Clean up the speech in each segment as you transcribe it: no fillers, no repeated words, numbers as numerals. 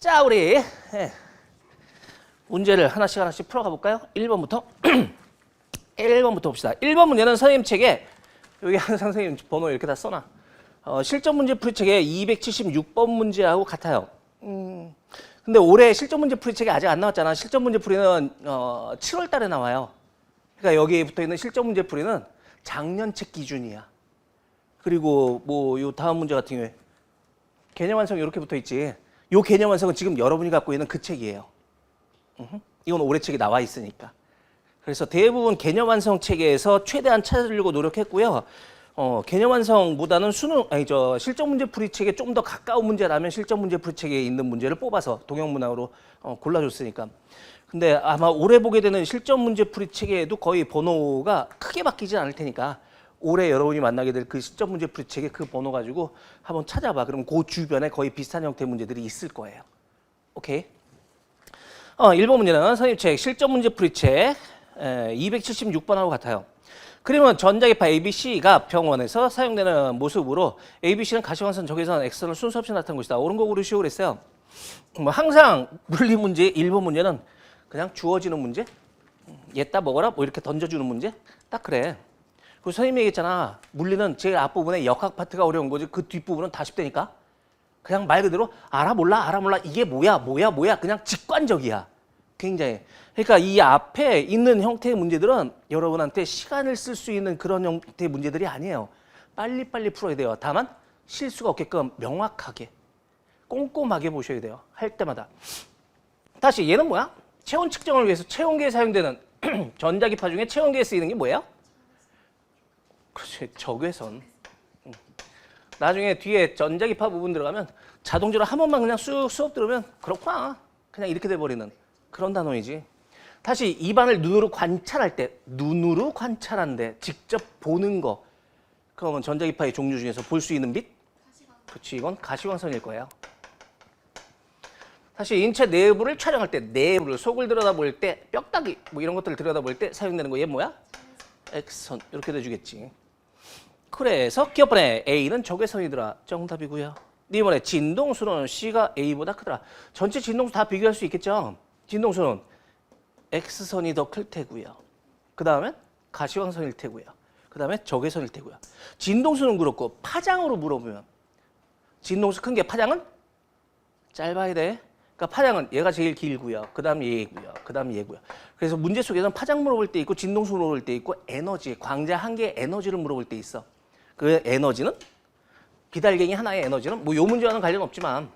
자, 우리 문제를 하나씩 풀어가 볼까요? 1번부터 1번부터 봅시다. 1번 문제는 선생님 책에 여기 항상 선생님 번호 이렇게 다 써놔. 실전 문제 풀이책에 276번 문제하고 같아요. 근데 올해 실전 문제 풀이책이 아직 안 나왔잖아. 실전 문제 풀이는 7월 달에 나와요. 그러니까 여기에 붙어 있는 실전 문제 풀이는 작년 책 기준이야. 그리고 뭐 요 다음 문제 같은 경우에 개념 완성 이렇게 붙어 있지. 요 개념 완성은 지금 여러분이 갖고 있는 그 책이에요. 이건 올해 책이 나와 있으니까. 그래서 대부분 개념 완성 책에서 최대한 찾으려고 노력했고요. 개념 완성보다는 실전 문제 풀이 책에 좀 더 가까운 문제라면 실전 문제 풀이 책에 있는 문제를 뽑아서 동영문학으로 골라줬으니까. 근데 아마 올해 보게 되는 실전 문제 풀이 책에도 거의 번호가 크게 바뀌지 않을 테니까 올해 여러분이 만나게 될 그 실전 문제 풀이 책의 그 번호 가지고 한번 찾아봐. 그럼 그 주변에 거의 비슷한 형태의 문제들이 있을 거예요. 오케이? 1번 문제는 선생님 책 실전 문제 풀이 책 276번하고 같아요. 그러면 전자기파 ABC가 병원에서 사용되는 모습으로 ABC는 가시광선, 적외선, X선을 순서 없이 나타낸 것이다. 옳은 거 고르시오 그랬어요. 뭐 항상 물리 문제 1번 문제는 그냥 주어지는 문제, 얘따 먹어라 뭐 이렇게 던져주는 문제 딱 그래. 그 선생님이 얘기했잖아. 물리는 제일 앞부분에 역학 파트가 어려운 거지 그 뒷부분은 다 쉽다니까. 그냥 말 그대로 알아 몰라 이게 뭐야 그냥 직관적이야. 굉장히. 그러니까 이 앞에 있는 형태의 문제들은 여러분한테 시간을 쓸 수 있는 그런 형태의 문제들이 아니에요. 빨리빨리 풀어야 돼요. 다만 실수가 없게끔 명확하게 꼼꼼하게 보셔야 돼요. 할 때마다. 다시 얘는 뭐야? 체온 측정을 위해서 체온계에 사용되는 전자기파 중에 체온계에 쓰이는 게 뭐예요? 그렇지, 적외선. 나중에 뒤에 전자기파 부분 들어가면 자동적으로 한 번만 그냥 쑥 수업 들으면 그렇구나. 그냥 이렇게 돼버리는 그런 단어이지. 다시 입안을 눈으로 관찰할 때, 눈으로 관찰한데 직접 보는 거. 그러면 전자기파의 종류 중에서 볼 수 있는 빛? 그렇지, 이건 가시광선일 거예요. 다시 인체 내부를 촬영할 때, 내부를 속을 들여다볼 때, 뼈다귀 뭐 이런 것들을 들여다볼 때 사용되는 거 얘 뭐야? X선 이렇게 돼주겠지. 그래서 기억번에 A는 적외선이더라. 정답이고요. 이번에 진동수는 C가 A보다 크더라. 전체 진동수 다 비교할 수 있겠죠? 진동수는 X선이 더 클 테고요. 그 다음에 가시광선일 테고요. 그 다음에 적외선일 테고요. 진동수는 그렇고 파장으로 물어보면 진동수 큰 게 파장은 짧아야 돼. 그러니까 파장은 얘가 제일 길고요. 그 다음 얘고요. 그 다음 얘고요. 그래서 문제 속에서는 파장 물어볼 때 있고 진동수 물어볼 때 있고 에너지, 광자 한 개의 에너지를 물어볼 때 있어. 그 에너지는 비달갱이 하나의 에너지는 뭐 요 문제와는 관련 없지만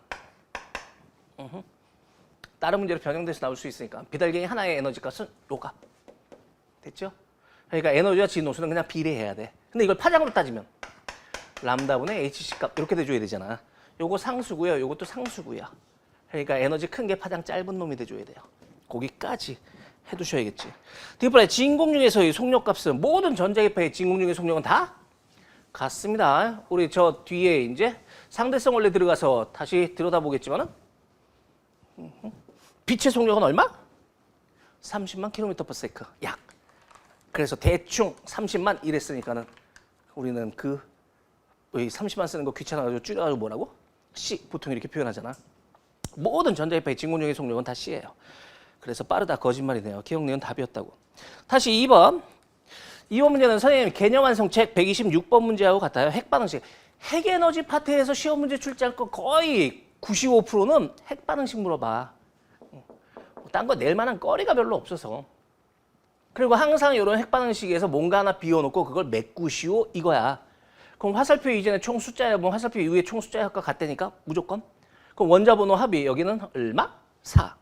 다른 문제로 변형돼서 나올 수 있으니까 비달갱이 하나의 에너지 값은 요 값. 됐죠? 그러니까 에너지와 진동수는 그냥 비례해야 돼. 근데 이걸 파장으로 따지면 람다분의 hc 값 이렇게 돼줘야 되잖아. 요거 상수고요. 요것도 상수고요. 그러니까 에너지 큰 게 파장 짧은 놈이 돼줘야 돼요. 거기까지 해두셔야겠지. 뒷번에 진공 중에서의 속력값은 모든 전자기파의 진공 중의 속력은 다 같습니다. 우리 저 뒤에 이제 상대성 원리 들어가서 다시 들여다보겠지만은 빛의 속력은 얼마? 30만 km/s 약. 그래서 대충 30만 이랬으니까는 우리는 그 30만 쓰는 거 귀찮아가지고 줄여가지고 뭐라고? C 보통 이렇게 표현하잖아. 모든 전자기파의 진공 중의 속력은 다 C예요. 그래서 빠르다 거짓말이네요. 기억내은 답이었다고. 다시 2번. 2번 문제는 선생님 개념 완성 책 126번 문제하고 같아요. 핵반응식. 핵에너지 파트에서 시험 문제 출제할 거 거의 95%는 핵반응식 물어봐. 딴 거 낼 만한 거리가 별로 없어서. 그리고 항상 이런 핵반응식에서 뭔가 하나 비워놓고 그걸 메꾸시오 이거야. 그럼 화살표 이전에 총 숫자야. 뭐 화살표 이후에 총 숫자의 합과 같다니까 무조건. 그럼 원자번호 합이 여기는 얼마? 4.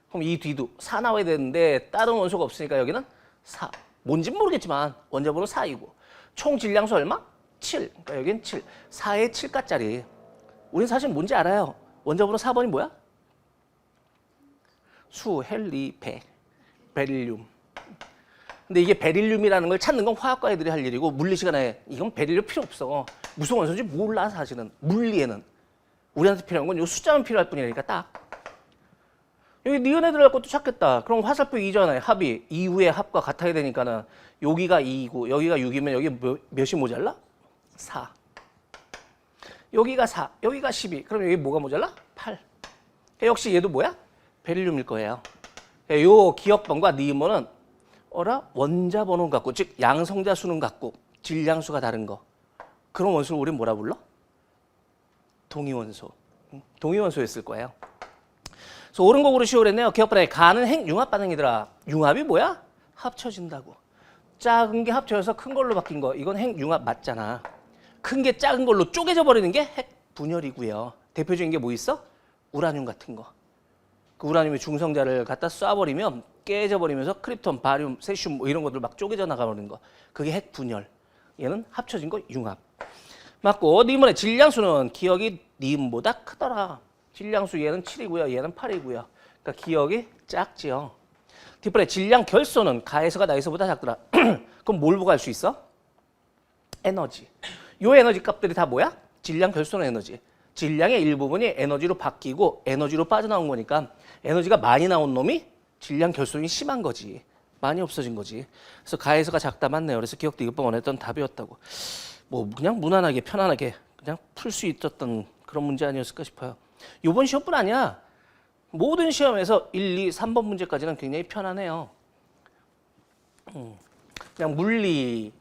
그럼 이 뒤도 4 나와야 되는데 다른 원소가 없으니까 여기는 4. 뭔진 모르겠지만 원자번호 4이고 총 질량수 얼마? 7. 그러니까 여기는 7. 4에 7가짜리. 우린 사실 뭔지 알아요. 원자번호 4번이 뭐야? 수, 헬리, 베릴륨. 근데 이게 베릴륨이라는 걸 찾는 건 화학과 애들이 할 일이고 물리 시간에 이건 베릴륨 필요 없어. 무슨 원소인지 몰라 사실은. 물리에는. 우리한테 필요한 건 이 숫자만 필요할 뿐이니까 딱. 여기 니은에 들어갈 것도 찾겠다. 그럼 화살표 이전에 합이 이후의 합과 같아야 되니까는 여기가 2이고 여기가 6이면 여기 몇이 모자라? 4. 여기가 4, 여기가 12. 그럼 여기 뭐가 모자라? 8. 역시 얘도 뭐야? 베릴륨일 거예요. 요 기억번과 니은번은 원자 번호 같고, 즉 양성자 수는 같고 질량수가 다른 거. 그런 원소를 우리는 뭐라 불러? 동위원소. 동위원소였을 거예요. 그래서 옳은 곡으로 시오랬네요. 기억번에 가는 핵융합 반응이더라. 융합이 뭐야? 합쳐진다고. 작은 게 합쳐져서 큰 걸로 바뀐 거. 이건 핵융합 맞잖아. 큰 게 작은 걸로 쪼개져 버리는 게 핵분열이고요. 대표적인 게 뭐 있어? 우라늄 같은 거. 그 우라늄의 중성자를 갖다 쏴버리면 깨져버리면서 크립톤, 바륨, 세슘 뭐 이런 것들 막 쪼개져 나가버리는 거. 그게 핵분열. 얘는 합쳐진 거 융합. 맞고 니은번의 질량수는 기억이 니은보다 크더라. 질량수 얘는 7이고요. 얘는 8이고요. 그러니까 기억이 작지요. 뒷번에 질량 결소는 가에서가 나에서보다 작더라. 그럼 뭘 보고 알 수 있어? 에너지. 요 에너지 값들이 다 뭐야? 질량 결소는 에너지. 질량의 일부분이 에너지로 바뀌고 에너지로 빠져나온 거니까 에너지가 많이 나온 놈이 질량 결손이 심한 거지. 많이 없어진 거지. 그래서 가에서가 작다 맞네요. 그래서 기억도 이것번 원했던 답이었다고. 뭐 그냥 무난하게 편안하게 그냥 풀 수 있었던 그런 문제 아니었을까 싶어요. 이번 시험뿐 아니야. 모든 시험에서 1, 2, 3번 문제까지는 굉장히 편안해요. 그냥 물리를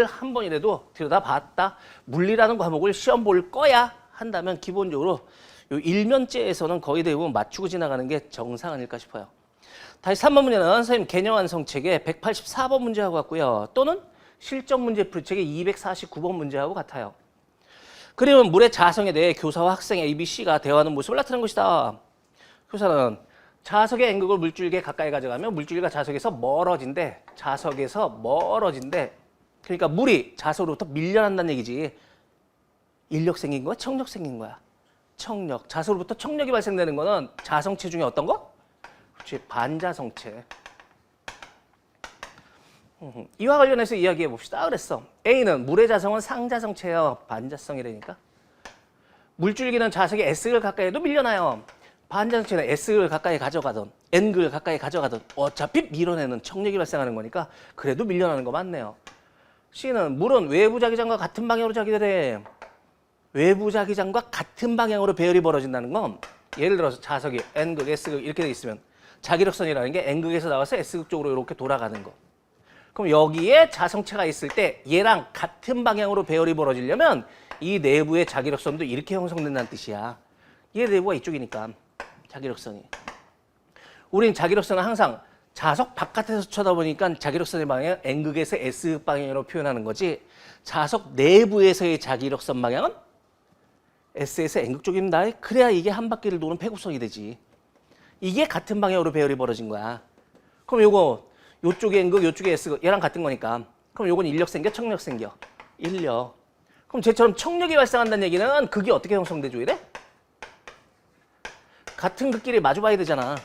한 번이라도 들여다봤다. 물리라는 과목을 시험 볼 거야 한다면 기본적으로 요 일면제에서는 거의 대부분 맞추고 지나가는 게 정상 아닐까 싶어요. 다시 3번 문제는 선생님 개념 완성책의 184번 문제하고 같고요. 또는 실전 문제 풀이책의 249번 문제하고 같아요. 그림은 물의 자성에 대해 교사와 학생 A, B, C가 대화하는 모습을 나타낸 것이다. 교사는 자석의 N극을 물줄기에 가까이 가져가면 물줄기가 자석에서 멀어진대. 그러니까 물이 자석으로부터 밀려난다는 얘기지. 인력 생긴 거야? 청력 생긴 거야? 청력. 자석으로부터 청력이 발생되는 거는 자성체 중에 어떤 거? 그렇지, 반자성체. 이와 관련해서 이야기해 봅시다. 그랬어. A는 물의 자성은 상자성체예요. 반자성이라니까. 물줄기는 자석이 S극을 가까이 해도 밀려나요. 반자성체는 S극을 가까이 가져가든 N극을 가까이 가져가든 어차피 밀어내는 청력이 발생하는 거니까 그래도 밀려나는 거 맞네요. C는 물은 외부 자기장과 같은 방향으로 자기되래. 외부 자기장과 같은 방향으로 배열이 벌어진다는 건 예를 들어서 자석이 N극, S극 이렇게 돼 있으면 자기력선이라는 게 N극에서 나와서 S극 쪽으로 이렇게 돌아가는 거. 그럼 여기에 자성체가 있을 때 얘랑 같은 방향으로 배열이 벌어지려면 이 내부의 자기력선도 이렇게 형성된다는 뜻이야. 얘 내부가 이쪽이니까 자기력선이. 우린 자기력선을 항상 자석 바깥에서 쳐다보니까 자기력선의 방향은 N극에서 S극 방향으로 표현하는 거지 자석 내부에서의 자기력선 방향은 S에서 N극 쪽입니다. 그래야 이게 한 바퀴를 도는 패구성이 되지. 이게 같은 방향으로 배열이 벌어진 거야. 그럼 요거 요쪽에 N극, 요쪽에 S극 얘랑 같은 거니까 그럼 요건 인력 생겨, 청력 생겨? 인력. 그럼 쟤처럼 청력이 발생한다는 얘기는 극이 어떻게 형성되죠? 이래? 같은 극끼리 마주봐야 되잖아.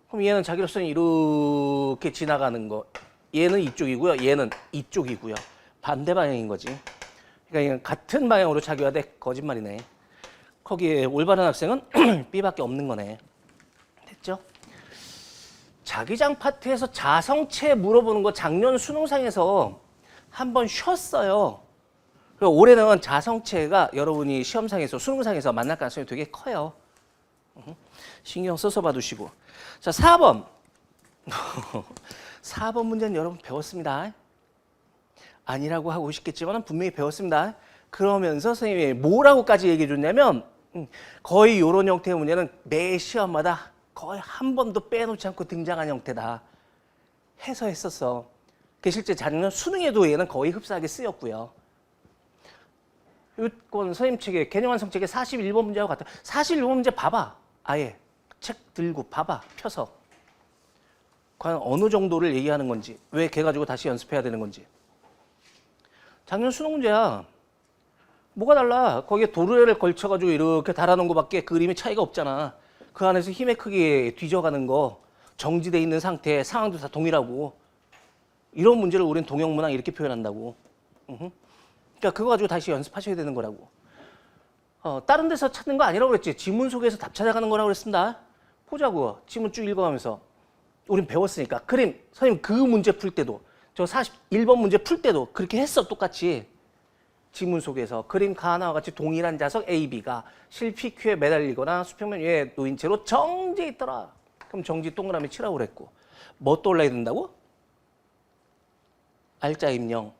그럼 얘는 자기력선이 이렇게 지나가는 거. 얘는 이쪽이고요. 얘는 이쪽이고요. 반대 방향인 거지. 그러니까 얘는 같은 방향으로 자기화돼. 거짓말이네. 거기에 올바른 학생은 B밖에 없는 거네. 됐죠? 자기장 파트에서 자성체 물어보는 거 작년 수능상에서 한번 쉬었어요. 그리고 올해는 자성체가 여러분이 시험상에서 수능상에서 만날 가능성이 되게 커요. 신경 써서 봐두시고. 자, 4번. 4번 문제는 여러분 배웠습니다. 아니라고 하고 싶겠지만 분명히 배웠습니다. 그러면서 선생님이 뭐라고까지 얘기해 줬냐면 거의 이런 형태의 문제는 매 시험마다 거의 한 번도 빼놓지 않고 등장한 형태다 해서 했었어. 그 실제 작년 수능에도 얘는 거의 흡사하게 쓰였고요. 이건 선생님 책에 개념 완성 책에 41번 문제하고 같아. 41번 문제 봐봐. 아예 책 들고 봐봐. 펴서. 과연 어느 정도를 얘기하는 건지, 왜 걔 가지고 다시 연습해야 되는 건지. 작년 수능 문제야. 뭐가 달라? 거기에 도르래를 걸쳐가지고 이렇게 달아놓은 거밖에 그림의 차이가 없잖아. 그 안에서 힘의 크기에 뒤져가는 거, 정지돼 있는 상태, 상황도 다 동일하고. 이런 문제를 우린 동형문항 이렇게 표현한다고. 그러니까 그거 가지고 다시 연습하셔야 되는 거라고. 다른 데서 찾는 거 아니라고 그랬지. 지문 속에서 답 찾아가는 거라고 그랬습니다. 보자고. 지문 쭉 읽어가면서. 우린 배웠으니까. 그림, 선생님 그 문제 풀 때도, 저 41번 문제 풀 때도 그렇게 했어, 똑같이. 지문 속에서 그림 가나와 같이 동일한 자석 AB가 실피 Q에 매달리거나 수평면 위에 놓인 채로 정지해 있더라. 그럼 정지 동그라미 치라고 그랬고 뭐 또 올라야 된다고? 알짜임 0.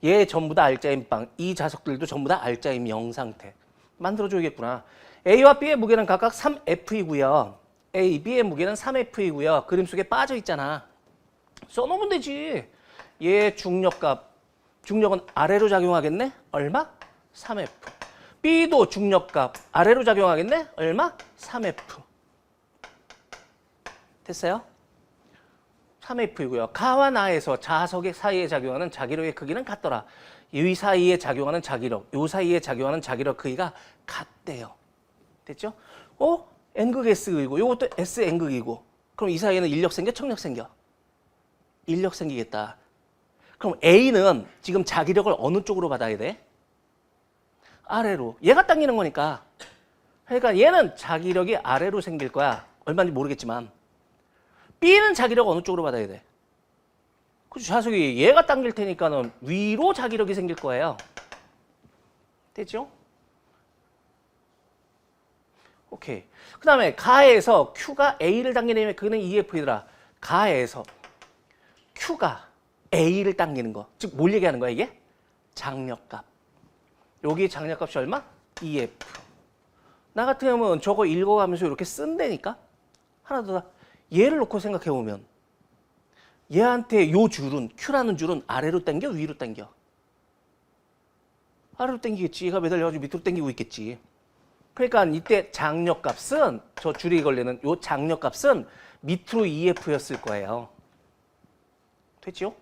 얘 전부 다 알짜임 빵. 이 자석들도 전부 다 알짜임 0 상태. 만들어줘야겠구나. A와 B의 무게는 각각 3F이고요. A, B의 무게는 3F이고요. 그림 속에 빠져 있잖아. 써놓으면 되지. 얘 중력값. 중력은 아래로 작용하겠네? 얼마? 3F. B도 중력값. 아래로 작용하겠네? 얼마? 3F. 됐어요? 3F이고요. 가와 나에서 자석의 사이에 작용하는 자기력의 크기는 같더라. 이 사이에 작용하는 자기력, 요 사이에 작용하는 자기력 크기가 같대요. 됐죠? N극 S극이고 요것도 S N극이고 그럼 이 사이에는 인력 생겨? 청력 생겨? 인력 생기겠다. 그럼 A는 지금 자기력을 어느 쪽으로 받아야 돼? 아래로. 얘가 당기는 거니까. 그러니까 얘는 자기력이 아래로 생길 거야. 얼마인지 모르겠지만. B는 자기력 어느 쪽으로 받아야 돼? 그렇죠. 자석이 얘가 당길 테니까는 위로 자기력이 생길 거예요. 됐죠? 오케이. 그 다음에 가에서 Q가 A를 당기는 그는 EF이더라. 가에서 Q가 A를 당기는 거. 즉 뭘 얘기하는 거야 이게? 장력값. 여기 장력값이 얼마? EF. 나 같은 경우는 저거 읽어가면서 이렇게 쓴다니까? 하나 더 얘를 놓고 생각해보면 얘한테 요 줄은 Q라는 줄은 아래로 당겨 위로 당겨? 아래로 당기겠지. 얘가 매달려가지고 밑으로 당기고 있겠지. 그러니까 이때 장력값은 저 줄이 걸리는 요 장력값은 밑으로 EF였을 거예요. 됐죠?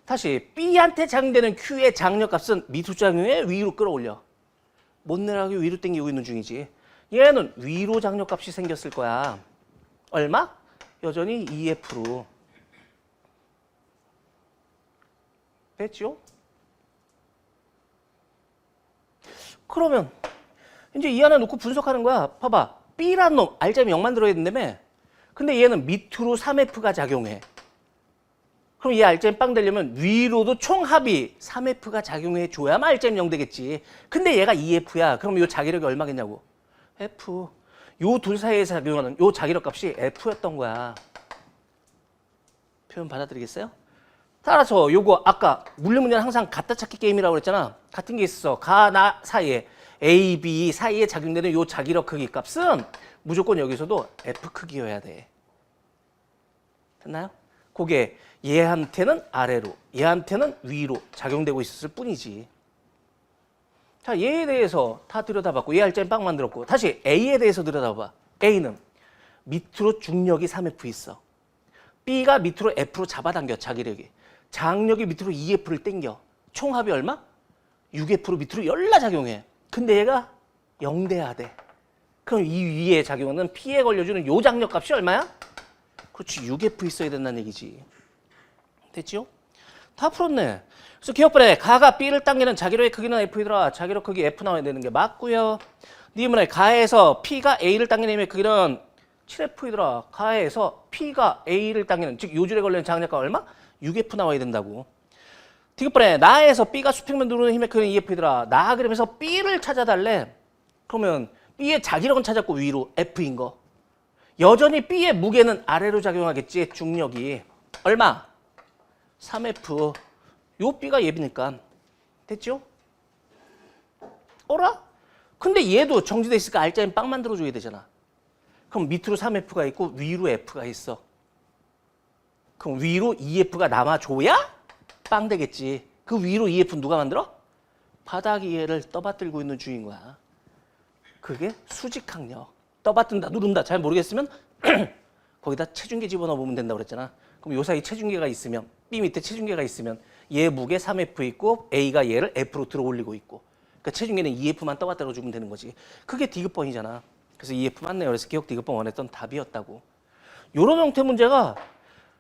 다시 B한테 작용되는 Q의 장력값은 밑으로 작용해 위로 끌어올려. 못 내려가게 위로 당기고 있는 중이지. 얘는 위로 장력값이 생겼을 거야. 얼마? 여전히 EF로. 됐죠? 그러면 이제 이 하나 놓고 분석하는 거야. 봐봐. B란 놈 알짜면 0만 들어야 된다며. 근데 얘는 밑으로 3F가 작용해. 그럼 얘 알짜면 빵 되려면 위로도 총합이 3F가 작용해 줘야만 알짜면 0 되겠지. 근데 얘가 2F야. 그럼 요 자기력이 얼마겠냐고. F. 요 둘 사이에서 작용하는 요 자기력 값이 F였던 거야. 표현 받아들이겠어요? 따라서 요거 아까 물리문제는 항상 갖다 찾기 게임이라고 그랬잖아. 같은 게 있어. 가, 나 사이에 A, B 사이에 작용되는 요 자기력 크기 값은 무조건 여기서도 F 크기여야 돼. 됐나요? 그게 얘한테는 아래로, 얘한테는 위로 작용되고 있었을 뿐이지. 자, 얘에 대해서 다 들여다봤고 얘 알짜면 빵 만들었고 다시 A에 대해서 들여다봐. A는 밑으로 중력이 3F 있어. B가 밑으로 F로 잡아당겨 자기력이. 장력이 밑으로 2F를 당겨. 총합이 얼마? 6F로 밑으로 열라 작용해. 근데 얘가 0돼야 돼. 그럼 이 위에 작용하는 P에 걸려주는 요 장력 값이 얼마야? 그렇지. 6F 있어야 된다는 얘기지. 됐지요? 다 풀었네. 그래서 기억번에 가가 B를 당기는 자기력의 크기는 F이더라. 자기력 크기 F 나와야 되는 게 맞고요. 니문에 가에서 P가 A를 당기는 힘의 크기는 7F이더라. 가에서 P가 A를 당기는 즉 요줄에 걸리는 장력가 얼마? 6F 나와야 된다고. 디귿번에 나에서 B가 수평면 누르는 힘의 크기는 2F이더라. 나 그러면서 B를 찾아달래. 그러면 B의 자기력은 찾았고 위로 F인 거. 여전히 B의 무게는 아래로 작용하겠지. 중력이. 얼마? 3F. 요 B가 예비니까. 됐죠? 어라? 근데 얘도 정지돼 있으니까 알짜면 빵 만들어줘야 되잖아. 그럼 밑으로 3F가 있고 위로 F가 있어. 그럼 위로 2F가 남아줘야 빵 되겠지. 그 위로 2F는 누가 만들어? 바닥 위에를 떠받들고 있는 중인 거야. 그게 수직항력. 떠받든다, 누른다. 잘 모르겠으면 거기다 체중계 집어넣어 보면 된다고 그랬잖아. 그럼 요 사이 체중계가 있으면 B 밑에 체중계가 있으면 얘 무게 3F 있고 A가 얘를 F로 들어 올리고 있고 그러니까 체중계는 2F만 떠받들어 주면 되는 거지. 그게 디귿번이잖아. 그래서 EF 맞네요. 그래서 기억 디귿번 원했던 답이었다고. 요런 형태 문제가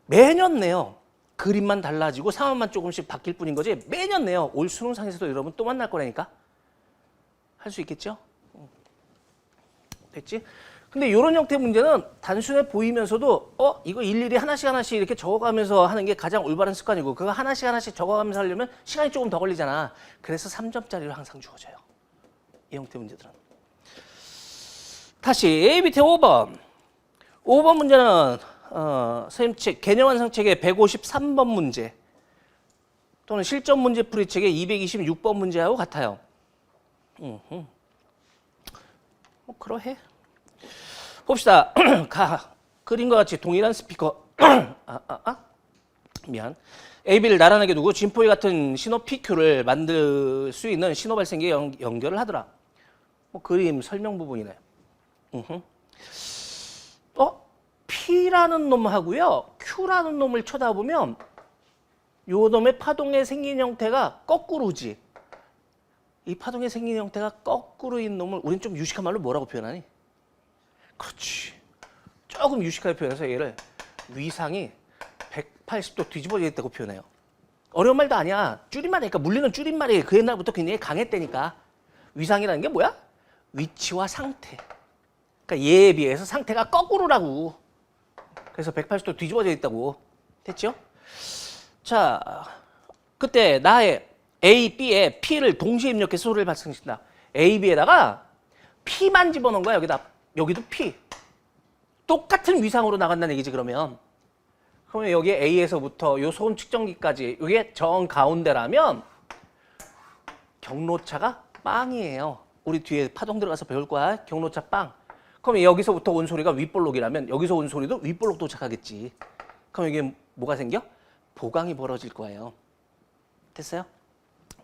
매년 내요. 그림만 달라지고 상황만 조금씩 바뀔 뿐인 거지 매년 내요. 올 수능상에서도 여러분 또 만날 거라니까. 할 수 있겠죠? 됐지? 근데 이런 형태 문제는 단순해 보이면서도 이거 일일이 하나씩 하나씩 이렇게 적어가면서 하는 게 가장 올바른 습관이고 그거 하나씩 하나씩 적어가면서 하려면 시간이 조금 더 걸리잖아. 그래서 3점짜리로 항상 주어져요. 이 형태 문제들은. 다시 A 밑에 5번. 5번 문제는 선생님 책 개념 완성책의 153번 문제 또는 실전 문제 풀이 책의 226번 문제하고 같아요. 뭐 그러해. 봅시다. 그림과 같이 동일한 스피커 미안. AB를 나란하게 두고 진포위 같은 신호 PQ를 만들 수 있는 신호 발생기에 연결을 하더라. 뭐 그림 설명 부분이네. P라는 놈하고요 Q라는 놈을 쳐다보면 요 놈의 파동의 생긴 형태가 거꾸로지. 이 파동의 생긴 형태가 거꾸로인 놈을 우린 좀 유식한 말로 뭐라고 표현하니? 그렇지. 조금 유식하게 표현해서 얘를 위상이 180도 뒤집어져 있다고 표현해요. 어려운 말도 아니야. 줄임말이니까 물리는 줄임말이 그 옛날부터 굉장히 강했다니까. 위상이라는 게 뭐야? 위치와 상태. 그러니까 얘에 비해서 상태가 거꾸로라고. 그래서 180도 뒤집어져 있다고. 됐죠? 자, 그때 나의 A, B에 P를 동시에 입력해서 소리를 발생시킨다. A, B에다가 P만 집어넣은 거야. 여기도 P. 똑같은 위상으로 나간다는 얘기지 그러면. 그러면 여기 A에서부터 요 소음 측정기까지 이게 정 가운데라면 경로차가 빵이에요. 우리 뒤에 파동 들어가서 배울 거야. 경로차 빵. 그럼 여기서부터 온 소리가 윗볼록이라면 여기서 온 소리도 윗볼록 도착하겠지. 그럼 이게 뭐가 생겨? 보강이 벌어질 거예요. 됐어요?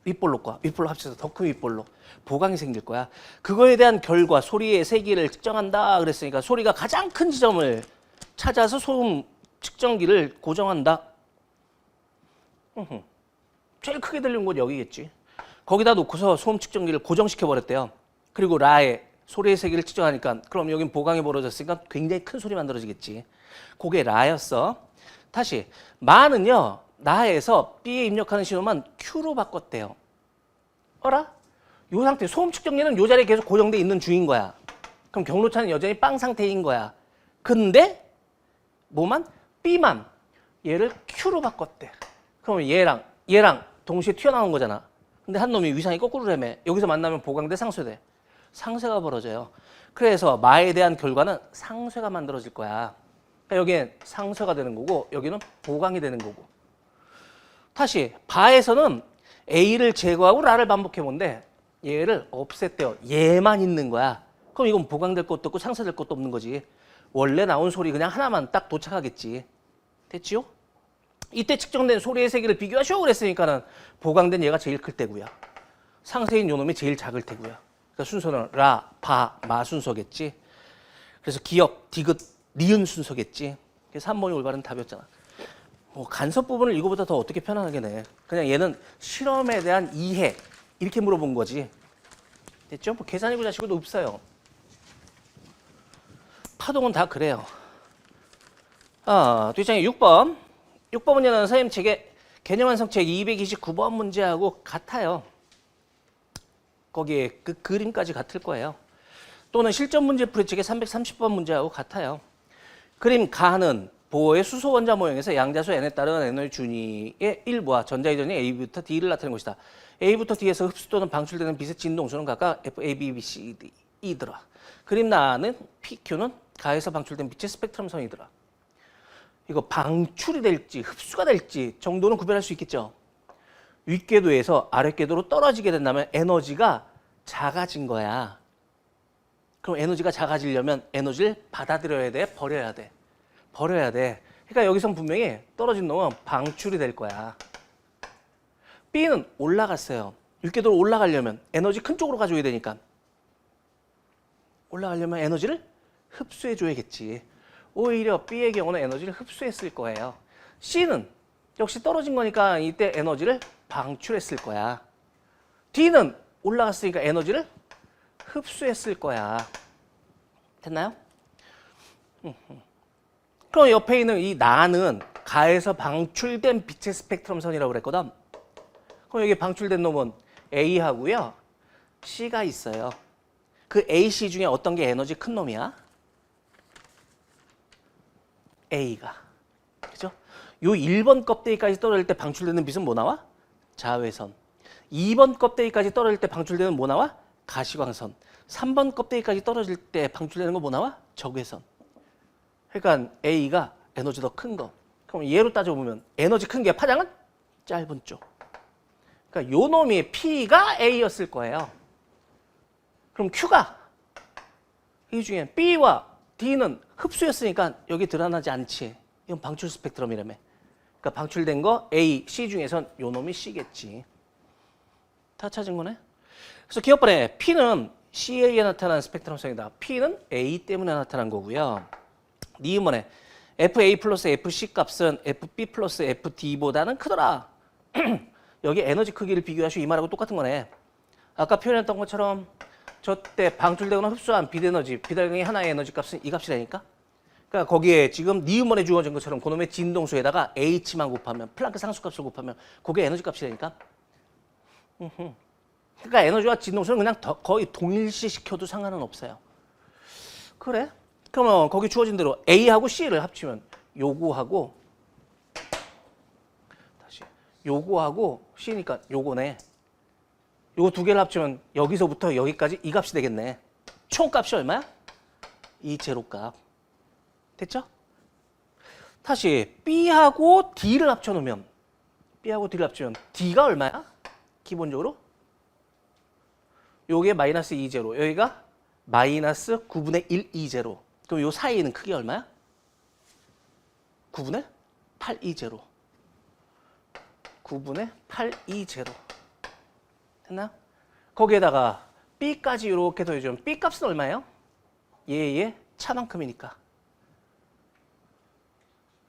윗볼록과 윗볼록 합쳐서 더 큰 윗볼록. 보강이 생길 거야. 그거에 대한 결과 소리의 세기를 측정한다 그랬으니까 소리가 가장 큰 지점을 찾아서 소음 측정기를 고정한다. 제일 크게 들리는 곳 여기겠지. 거기다 놓고서 소음 측정기를 고정시켜 버렸대요. 그리고 라에 소리의 세기를 측정하니까 그럼 여긴 보강이 벌어졌으니까 굉장히 큰 소리 만들어지겠지. 그게 라였어. 다시 마는요. 라에서 B에 입력하는 신호만 Q로 바꿨대요. 어라? 요 상태 소음 측정기는 요 자리에 계속 고정돼 있는 중인 거야. 그럼 경로차는 여전히 빵 상태인 거야. 근데 뭐만? B만 얘를 Q로 바꿨대. 그러면 얘랑 동시에 튀어나온 거잖아. 근데 한 놈이 위상이 거꾸로라며. 여기서 만나면 보강돼 상쇄돼. 상쇄가 벌어져요. 그래서 마에 대한 결과는 상쇄가 만들어질 거야. 그러니까 여기엔 상쇄가 되는 거고 여기는 보강이 되는 거고. 다시 바에서는 A를 제거하고 라를 반복해 본데 얘를 없앴대요. 얘만 있는 거야. 그럼 이건 보강될 것도 없고 상쇄될 것도 없는 거지. 원래 나온 소리 그냥 하나만 딱 도착하겠지. 됐지요? 이때 측정된 소리의 세기를 비교하시오 그랬으니까는 보강된 얘가 제일 클 테고요. 상쇄인 요놈이 제일 작을 테고요. 그러니까 순서는 라, 바, 마 순서겠지. 그래서 기역, 디귿, 니은 순서겠지. 그래서 3번이 올바른 답이었잖아. 뭐 간섭 부분을 이거보다 더 어떻게 편안하게 내. 그냥 얘는 실험에 대한 이해 이렇게 물어본 거지. 됐죠? 뭐 계산이고 자시고도 없어요. 파동은 다 그래요. 뒷장에 6번. 6번 문제는 선생님 책의 개념 완성책 229번 문제하고 같아요. 거기에 그 그림까지 같을 거예요. 또는 실전 문제 풀이 책의 330번 문제하고 같아요. 그림 가는 보호의 수소 원자 모형에서 양자수 n에 따른 에너지 준위의 일부와 전자 이전이 A부터 D를 나타낸 것이다. A부터 D에서 흡수 또는 방출되는 빛의 진동수는 각각 F, A, B, B, C, D이더라. 그림 나는 PQ는 가에서 방출된 빛의 스펙트럼 선이더라. 이거 방출이 될지 흡수가 될지 정도는 구별할 수 있겠죠. 윗궤도에서 아랫궤도로 떨어지게 된다면 에너지가 작아진 거야. 그럼 에너지가 작아지려면 에너지를 받아들여야 돼? 버려야 돼? 버려야 돼. 그러니까 여기선 분명히 떨어진 놈은 방출이 될 거야. B는 올라갔어요. 윗궤도로 올라가려면 에너지 큰 쪽으로 가져야 되니까. 올라가려면 에너지를 흡수해줘야겠지. 오히려 B의 경우는 에너지를 흡수했을 거예요. C는 역시 떨어진 거니까 이때 에너지를 방출했을 거야. D는 올라갔으니까 에너지를 흡수했을 거야. 됐나요? 그럼 옆에 있는 이 나는 가에서 방출된 빛의 스펙트럼 선이라고 그랬거든. 그럼 여기 방출된 놈은 A하고요. C가 있어요. 그 A, C 중에 어떤 게 에너지 큰 놈이야? A가. 그죠? 요 1번 껍데기까지 떨어질 때 방출되는 빛은 뭐 나와? 자외선. 2번 껍데기까지 떨어질 때 방출되는 뭐 나와? 가시광선. 3번 껍데기까지 떨어질 때 방출되는 거 뭐 나와? 적외선. 그러니까 A가 에너지 더 큰 거. 그럼 얘로 따져보면 에너지 큰 게 파장은 짧은 쪽. 그러니까 요 놈이 P가 A였을 거예요. 그럼 Q가 이 중에 B와 D는 흡수였으니까 여기 드러나지 않지. 이건 방출 스펙트럼이라며. 그러니까 방출된 거 A, C 중에선 요 놈이 C겠지. 다 찾은 거네. 그래서 기억번에 P는 CA에 나타나는 스펙트럼성이다. P는 A 때문에 나타난 거고요. 니은번에 FA 플러스 FC 값은 FB 플러스 FD보다는 크더라. 여기 에너지 크기를 비교하시고 이 말하고 똑같은 거네. 아까 표현했던 것처럼 저때 방출되거나 흡수한 빛에너지, 빛알갱이 하나의 에너지 값은 이 값이라니까. 그러니까 거기에 지금 니은번에 주어진 것처럼 그놈의 진동수에다가 H만 곱하면 플랑크 상수값을 곱하면 그게 에너지 값이라니까. 그러니까 에너지와 진동수는 그냥 거의 동일시 시켜도 상관은 없어요. 그래? 그러면 거기 주어진 대로 A하고 C를 합치면 요거하고 다시 요거하고 C니까 요거네. 요거 두 개를 합치면 여기서부터 여기까지 이 값이 되겠네. 총값이 얼마야? 이 제로값. 됐죠? 다시 B하고 D를 합쳐놓으면 B하고 D를 합치면 D가 얼마야? 기본적으로 요게 마이너스 2제로, 여기가 마이너스 9분의 1 2제로. 그럼 요 사이는 크기 얼마야? 9분의 8 2제로. 9분의 8 2제로. 됐나? 거기에다가 B까지 이렇게 더해주면 B 값은 얼마예요? 얘의 차만큼이니까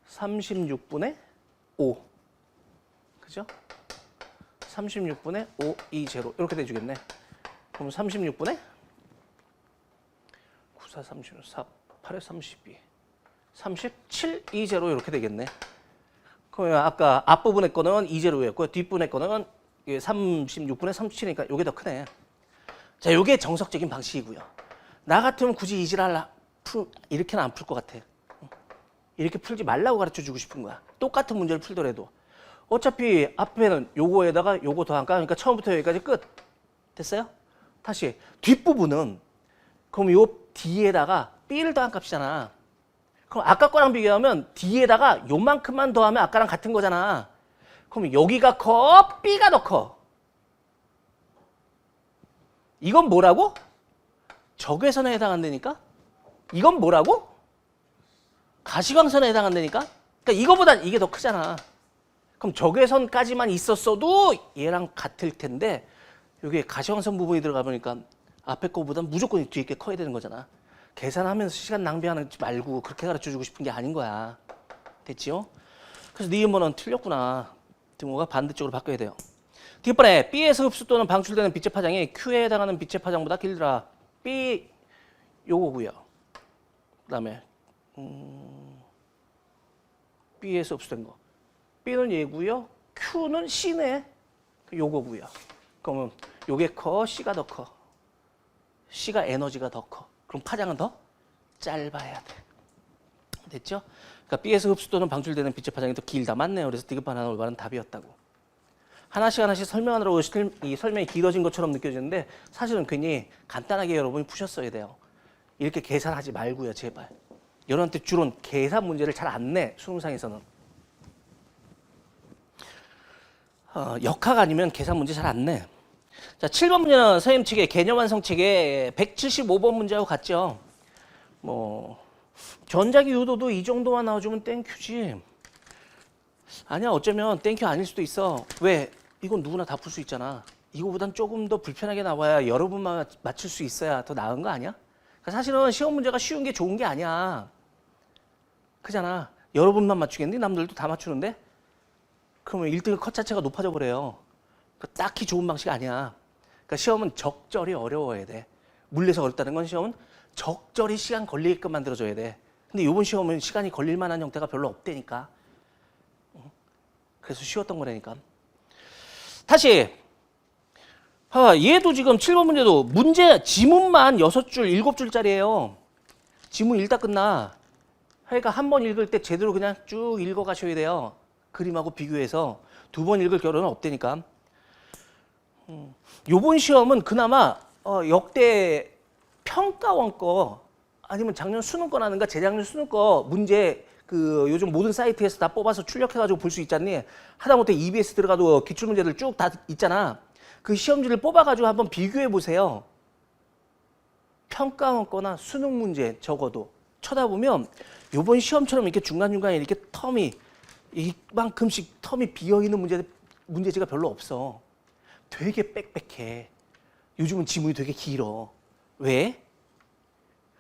36분의 5. 그죠? 36분의 5 2제로 이렇게 돼주겠네. 그럼 36분의 9, 4, 36, 4, 8에 32, 37, 2제로 이렇게 되겠네. 그러면 아까 앞부분의 거는 2제로였고요. 뒷부분의 거는 36분의 37이니까 이게 더 크네. 자, 이게 정석적인 방식이고요. 나 같으면 굳이 이렇게는 안 풀 것 같아. 이렇게 풀지 말라고 가르쳐주고 싶은 거야. 똑같은 문제를 풀더라도. 어차피 앞에는 요거에다가 요거 더한까? 그러니까 처음부터 여기까지 끝. 됐어요? 다시 뒷부분은 그럼 요 D에다가 B를 더한 값이잖아. 그럼 아까 거랑 비교하면 D에다가 요만큼만 더하면 아까랑 같은 거잖아. 그럼 여기가 커? B가 더 커? 이건 뭐라고? 적외선에 해당한다니까? 이건 뭐라고? 가시광선에 해당한다니까? 그러니까 이거보단 이게 더 크잖아. 그럼 적외선까지만 있었어도 얘랑 같을 텐데 여기에 가시광선 부분이 들어가 보니까 앞에 거보단 무조건 뒤에 게 커야 되는 거잖아. 계산하면서 시간 낭비하지 말고 그렇게 가르쳐주고 싶은 게 아닌 거야. 됐지요? 그래서 니은번은 틀렸구나. 등호가 반대쪽으로 바꿔야 돼요. 뒷번에 B에서 흡수 또는 방출되는 빛의 파장이 Q에 해당하는 빛의 파장보다 길더라. B 요거고요. 그다음에 B에서 흡수된 거. B는 얘고요. Q는 C네. 요거고요. 그러면 요게 커, C가 더 커. C가 에너지가 더 커. 그럼 파장은 더 짧아야 돼. 됐죠? 그러니까 B에서 흡수 또는 방출되는 빛의 파장이 더 길다. 맞네요. 그래서 디귿판 하나 올바른 답이었다고. 하나씩 하나씩 설명하느라고 이 설명이 길어진 것처럼 느껴지는데 사실은 괜히 간단하게 여러분이 푸셨어야 돼요. 이렇게 계산하지 말고요. 제발. 여러분한테 주론 계산 문제를 잘 안 내. 수능상에서는. 역학 아니면 계산 문제 잘 안 내. 자, 7번 문제는 선생님 측의 개념 완성 책에 175번 문제하고 같죠. 뭐 전자기 유도도 이 정도만 나와주면 땡큐지. 아니야, 어쩌면 땡큐 아닐 수도 있어. 왜? 이건 누구나 다 풀 수 있잖아. 이거보단 조금 더 불편하게 나와야 여러분만 맞출 수 있어야 더 나은 거 아니야? 그러니까 사실은 시험 문제가 쉬운 게 좋은 게 아니야. 그잖아. 여러분만 맞추겠니? 남들도 다 맞추는데? 그러면 1등의 컷 자체가 높아져 버려요. 그러니까 딱히 좋은 방식 아니야. 그러니까 시험은 적절히 어려워야 돼. 물리에서 어렵다는 건 시험은 적절히 시간 걸리게끔 만들어줘야 돼. 근데 이번 시험은 시간이 걸릴 만한 형태가 별로 없다니까. 그래서 쉬웠던 거라니까. 다시 얘도 지금 7번 문제도 문제 지문만 6줄, 7줄짜리예요. 지문 읽다 끝나. 그러니까 한 번 읽을 때 제대로 그냥 쭉 읽어 가셔야 돼요. 그림하고 비교해서. 두 번 읽을 겨를은 없다니까. 요번 시험은 그나마 역대 평가원 거 아니면 작년 수능 거라든가 재작년 수능 거 문제 그 요즘 모든 사이트에서 다 뽑아서 출력해가지고 볼 수 있잖니. 하다못해 EBS 들어가도 기출문제들 쭉 다 있잖아. 그 시험지를 뽑아가지고 한번 비교해 보세요. 평가원 거나 수능 문제 적어도 쳐다보면 요번 시험처럼 이렇게 중간중간에 이렇게 텀이 이만큼씩 텀이 비어있는 문제지가 별로 없어. 되게 빽빽해. 요즘은 지문이 되게 길어. 왜?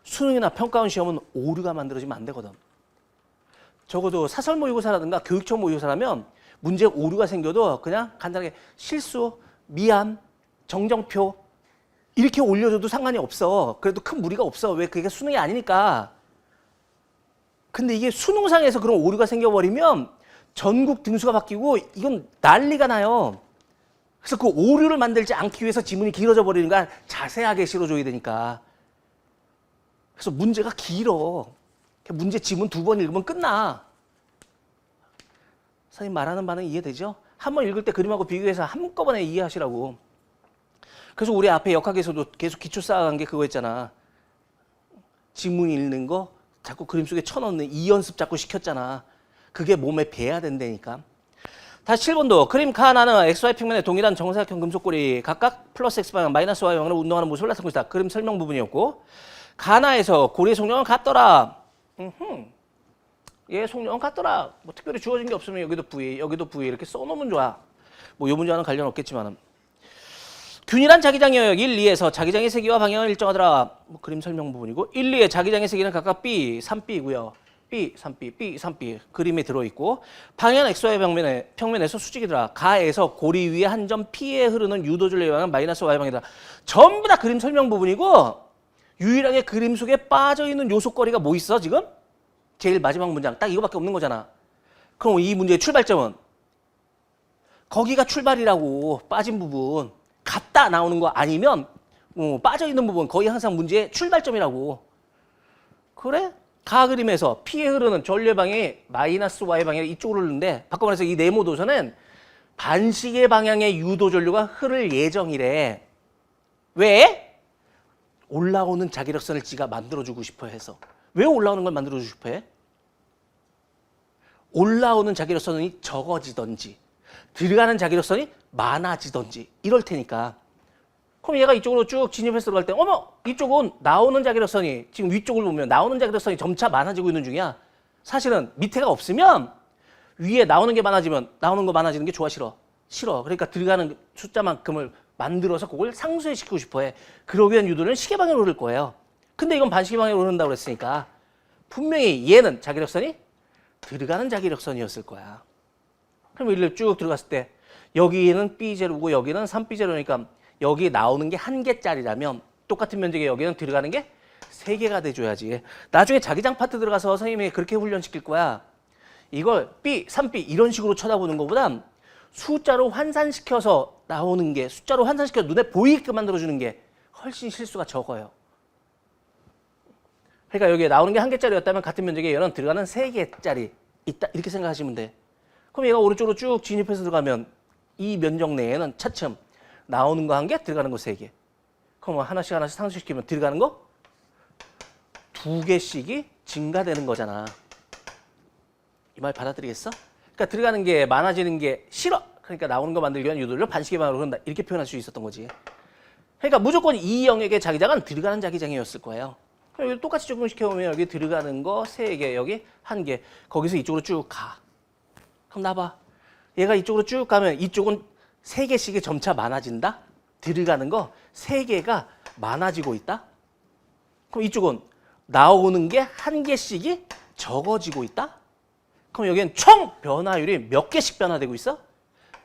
수능이나 평가원 시험은 오류가 만들어지면 안 되거든. 적어도 사설 모의고사라든가 교육청 모의고사라면 문제 오류가 생겨도 그냥 간단하게 실수, 미안, 정정표 이렇게 올려줘도 상관이 없어. 그래도 큰 무리가 없어. 왜? 그게 수능이 아니니까. 근데 이게 수능상에서 그런 오류가 생겨버리면 전국 등수가 바뀌고 이건 난리가 나요. 그래서 그 오류를 만들지 않기 위해서 지문이 길어져 버리는 거야. 자세하게 실어줘야 되니까. 그래서 문제가 길어. 문제 지문 2번 읽으면 끝나. 선생님 말하는 바는 이해되죠? 한 번 읽을 때 그림하고 비교해서 한꺼번에 이해하시라고. 그래서 우리 앞에 역학에서도 계속 기초 쌓아간 게 그거 있잖아. 지문 읽는 거 자꾸 그림 속에 쳐넣는 이 연습 자꾸 시켰잖아. 그게 몸에 배야 된다니까. 다시 7번도 그림 가나는 XY 평면의 동일한 정사각형 금속고리 각각 플러스 X방향 마이너스 Y방향으로 운동하는 모습을 나타내고 있다. 그림 설명 부분이었고 가나에서 고리의 속력은 같더라. 얘 속력은 같더라. 뭐 특별히 주어진 게 없으면 여기도 V, 여기도 V 이렇게 써놓으면 좋아. 뭐 요 문제와는 관련 없겠지만은. 균일한 자기장 영역 1, 2에서 자기장의 세기와 방향을 일정하더라. 뭐 그림 설명 부분이고 1, 2의 자기장의 세기는 각각 B, 3B고요. B, 3B, B, 3B 그림에 들어있고 방향은 XY 평면에서 수직이더라. 가에서 고리 위에 한 점 P에 흐르는 유도줄의 방향은 마이너스 Y방향이다. 전부 다 그림 설명 부분이고 유일하게 그림 속에 빠져있는 요소거리가 뭐 있어 지금? 제일 마지막 문장 딱 이거밖에 없는 거잖아. 그럼 이 문제의 출발점은 거기가 출발이라고. 빠진 부분 같다 나오는 거 아니면 빠져있는 부분 거의 항상 문제의 출발점이라고. 그래? 가 그림에서 P에 흐르는 전류의 방향이 마이너스 Y 방향이 이쪽으로 흐르는데 바꿔 말해서 이 네모도선은 반시계 방향의 유도 전류가 흐를 예정이래. 왜? 올라오는 자기력선을 지가 만들어주고 싶어 해서. 왜 올라오는 걸 만들어주고 싶어 해? 올라오는 자기력선이 적어지던지 들어가는 자기력선이 많아지던지 이럴 테니까. 그럼 얘가 이쪽으로 쭉 진입해서 들어갈 때 어머 이쪽은 나오는 자기력선이 지금 위쪽을 보면 나오는 자기력선이 점차 많아지고 있는 중이야. 사실은 밑에가 없으면 위에 나오는 게 많아지면 나오는 거 많아지는 게 좋아 싫어? 싫어. 그러니까 들어가는 숫자만큼을 만들어서 그걸 상쇄시키고 싶어 해. 그러기 위한 유도는 시계 방향으로 흐를 거예요. 근데 이건 반시계 방향으로 흐른다고 그랬으니까 분명히 얘는 자기력선이 들어가는 자기력선이었을 거야. 그럼 이리로 쭉 들어갔을 때 여기는 B0고 여기는 3B0니까 여기 나오는 게 1개짜리라면 똑같은 면적에 여기는 들어가는 게 3개가 돼줘야지. 나중에 자기장 파트 들어가서 선생님이 그렇게 훈련시킬 거야. 이걸 B, 3B 이런 식으로 쳐다보는 것보단 숫자로 환산시켜서 나오는 게 숫자로 환산시켜서 눈에 보이게끔 만들어주는 게 훨씬 실수가 적어요. 그러니까 여기에 나오는 게 1개짜리였다면 같은 면적에 얘는 들어가는 3개짜리 있다 이렇게 생각하시면 돼. 그럼 얘가 오른쪽으로 쭉 진입해서 들어가면 이 면적 내에는 차츰 나오는 거 1개, 들어가는 거 3개. 그럼 하나씩 상쇄시키면 들어가는 거 2개씩이 증가되는 거잖아. 이 말 받아들이겠어? 그러니까 들어가는 게 많아지는 게 싫어. 그러니까 나오는 거 만들기 위한 유도를 반시계 방향으로 흐른다. 이렇게 표현할 수 있었던 거지. 그러니까 무조건 이 영역의 자기장은 들어가는 자기장이었을 거예요. 여기 똑같이 적용시켜보면 여기 들어가는 거 3개, 여기 1개. 거기서 이쪽으로 쭉 가. 그럼 나봐. 얘가 이쪽으로 쭉 가면 이쪽은 3개씩이 점차 많아진다? 들어가는 거 3개가 많아지고 있다? 그럼 이쪽은 나오는 게 1개씩이 적어지고 있다? 그럼 여기는 총 변화율이 몇 개씩 변화되고 있어?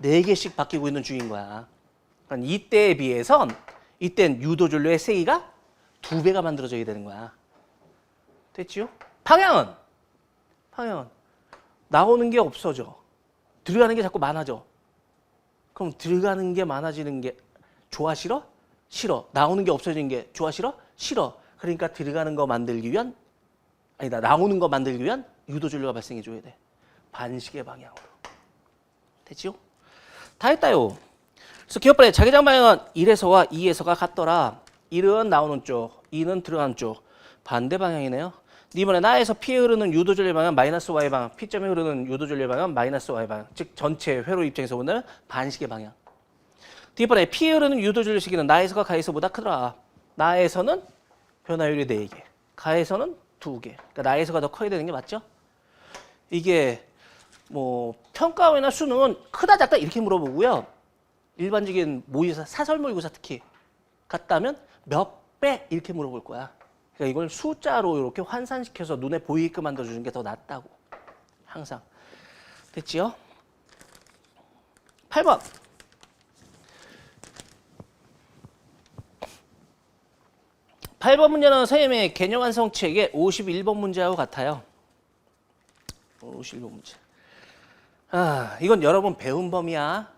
4개씩 바뀌고 있는 중인 거야. 그러니까 이때에 비해선 이땐 유도전류의 세기가 2배가 만들어져야 되는 거야. 됐지요? 방향은 나오는 게 없어져. 들어가는 게 자꾸 많아져. 그럼 들어가는 게 많아지는 게 좋아 싫어? 싫어. 나오는 게 없어지는 게 좋아 싫어? 싫어. 그러니까 들어가는 거 만들기 위한 아니다. 나오는 거 만들기 위한 유도전류가 발생해줘야 돼. 반시계 방향으로. 됐지요? 다 했다요. 그래서 기억발의 자기장 방향은 1에서와 2에서가 같더라. 1은 나오는 쪽, 2는 들어가는 쪽. 반대 방향이네요. 이번에 나에서 P에 흐르는 유도전류 방향 마이너스 Y 방향, P점에 흐르는 유도전류 방향 마이너스 Y 방향. 즉 전체 회로 입장에서 본다면 반시계 방향. 뒷번에 P에 흐르는 유도전류 시기는 나에서가 가에서보다 크더라. 나에서는 변화율이 4개, 가에서는 2개. 그러니까 나에서가 더 커야 되는 게 맞죠? 이게 뭐 평가원이나 수능은 크다 작다 이렇게 물어보고요. 일반적인 모의고사, 사설 모의고사 특히 같다면 몇 배 이렇게 물어볼 거야. 그러니까 이걸 숫자로 이렇게 환산시켜서 눈에 보이게끔 만들어주는 게 더 낫다고. 항상. 됐지요? 8번. 8번 문제는 선생님의 개념 완성 책의 51번 문제하고 같아요. 51번 문제. 아, 이건 여러분 배운 범위야.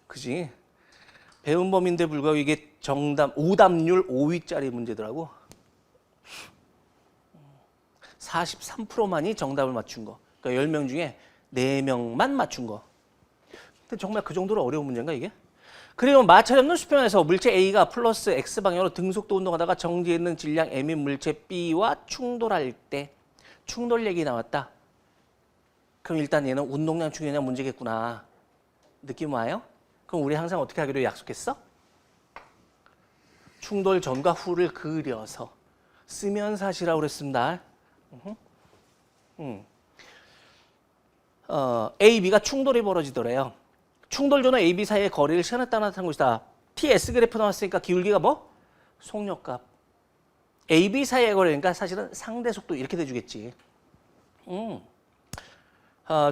그지? 배운 범위인데 불구하고 이게 정답, 오답률 5위짜리 문제더라고. 43%만이 정답을 맞춘 거. 그러니까 10명 중에 4명만 맞춘 거. 근데 정말 그 정도로 어려운 문제인가 이게? 그리고 마찰이 없는 수평에서 물체 A가 플러스 X방향으로 등속도 운동하다가 정지해 있는 질량 M인 물체 B와 충돌할 때 충돌 얘기 나왔다. 그럼 일단 얘는 운동량 충돌량 문제겠구나. 느낌 와요? 그럼 우리 항상 어떻게 하기로 약속했어? 충돌 전과 후를 그려서 쓰면 사시라고 그랬습니다. A, B가 충돌이 벌어지더래요. 충돌조는 A, B 사이의 거리를 시간에 따라 나타난 것이다. TS 그래프 나왔으니까 기울기가 뭐? 속력값. A, B 사이의 거리니까 사실은 상대 속도 이렇게 돼주겠지.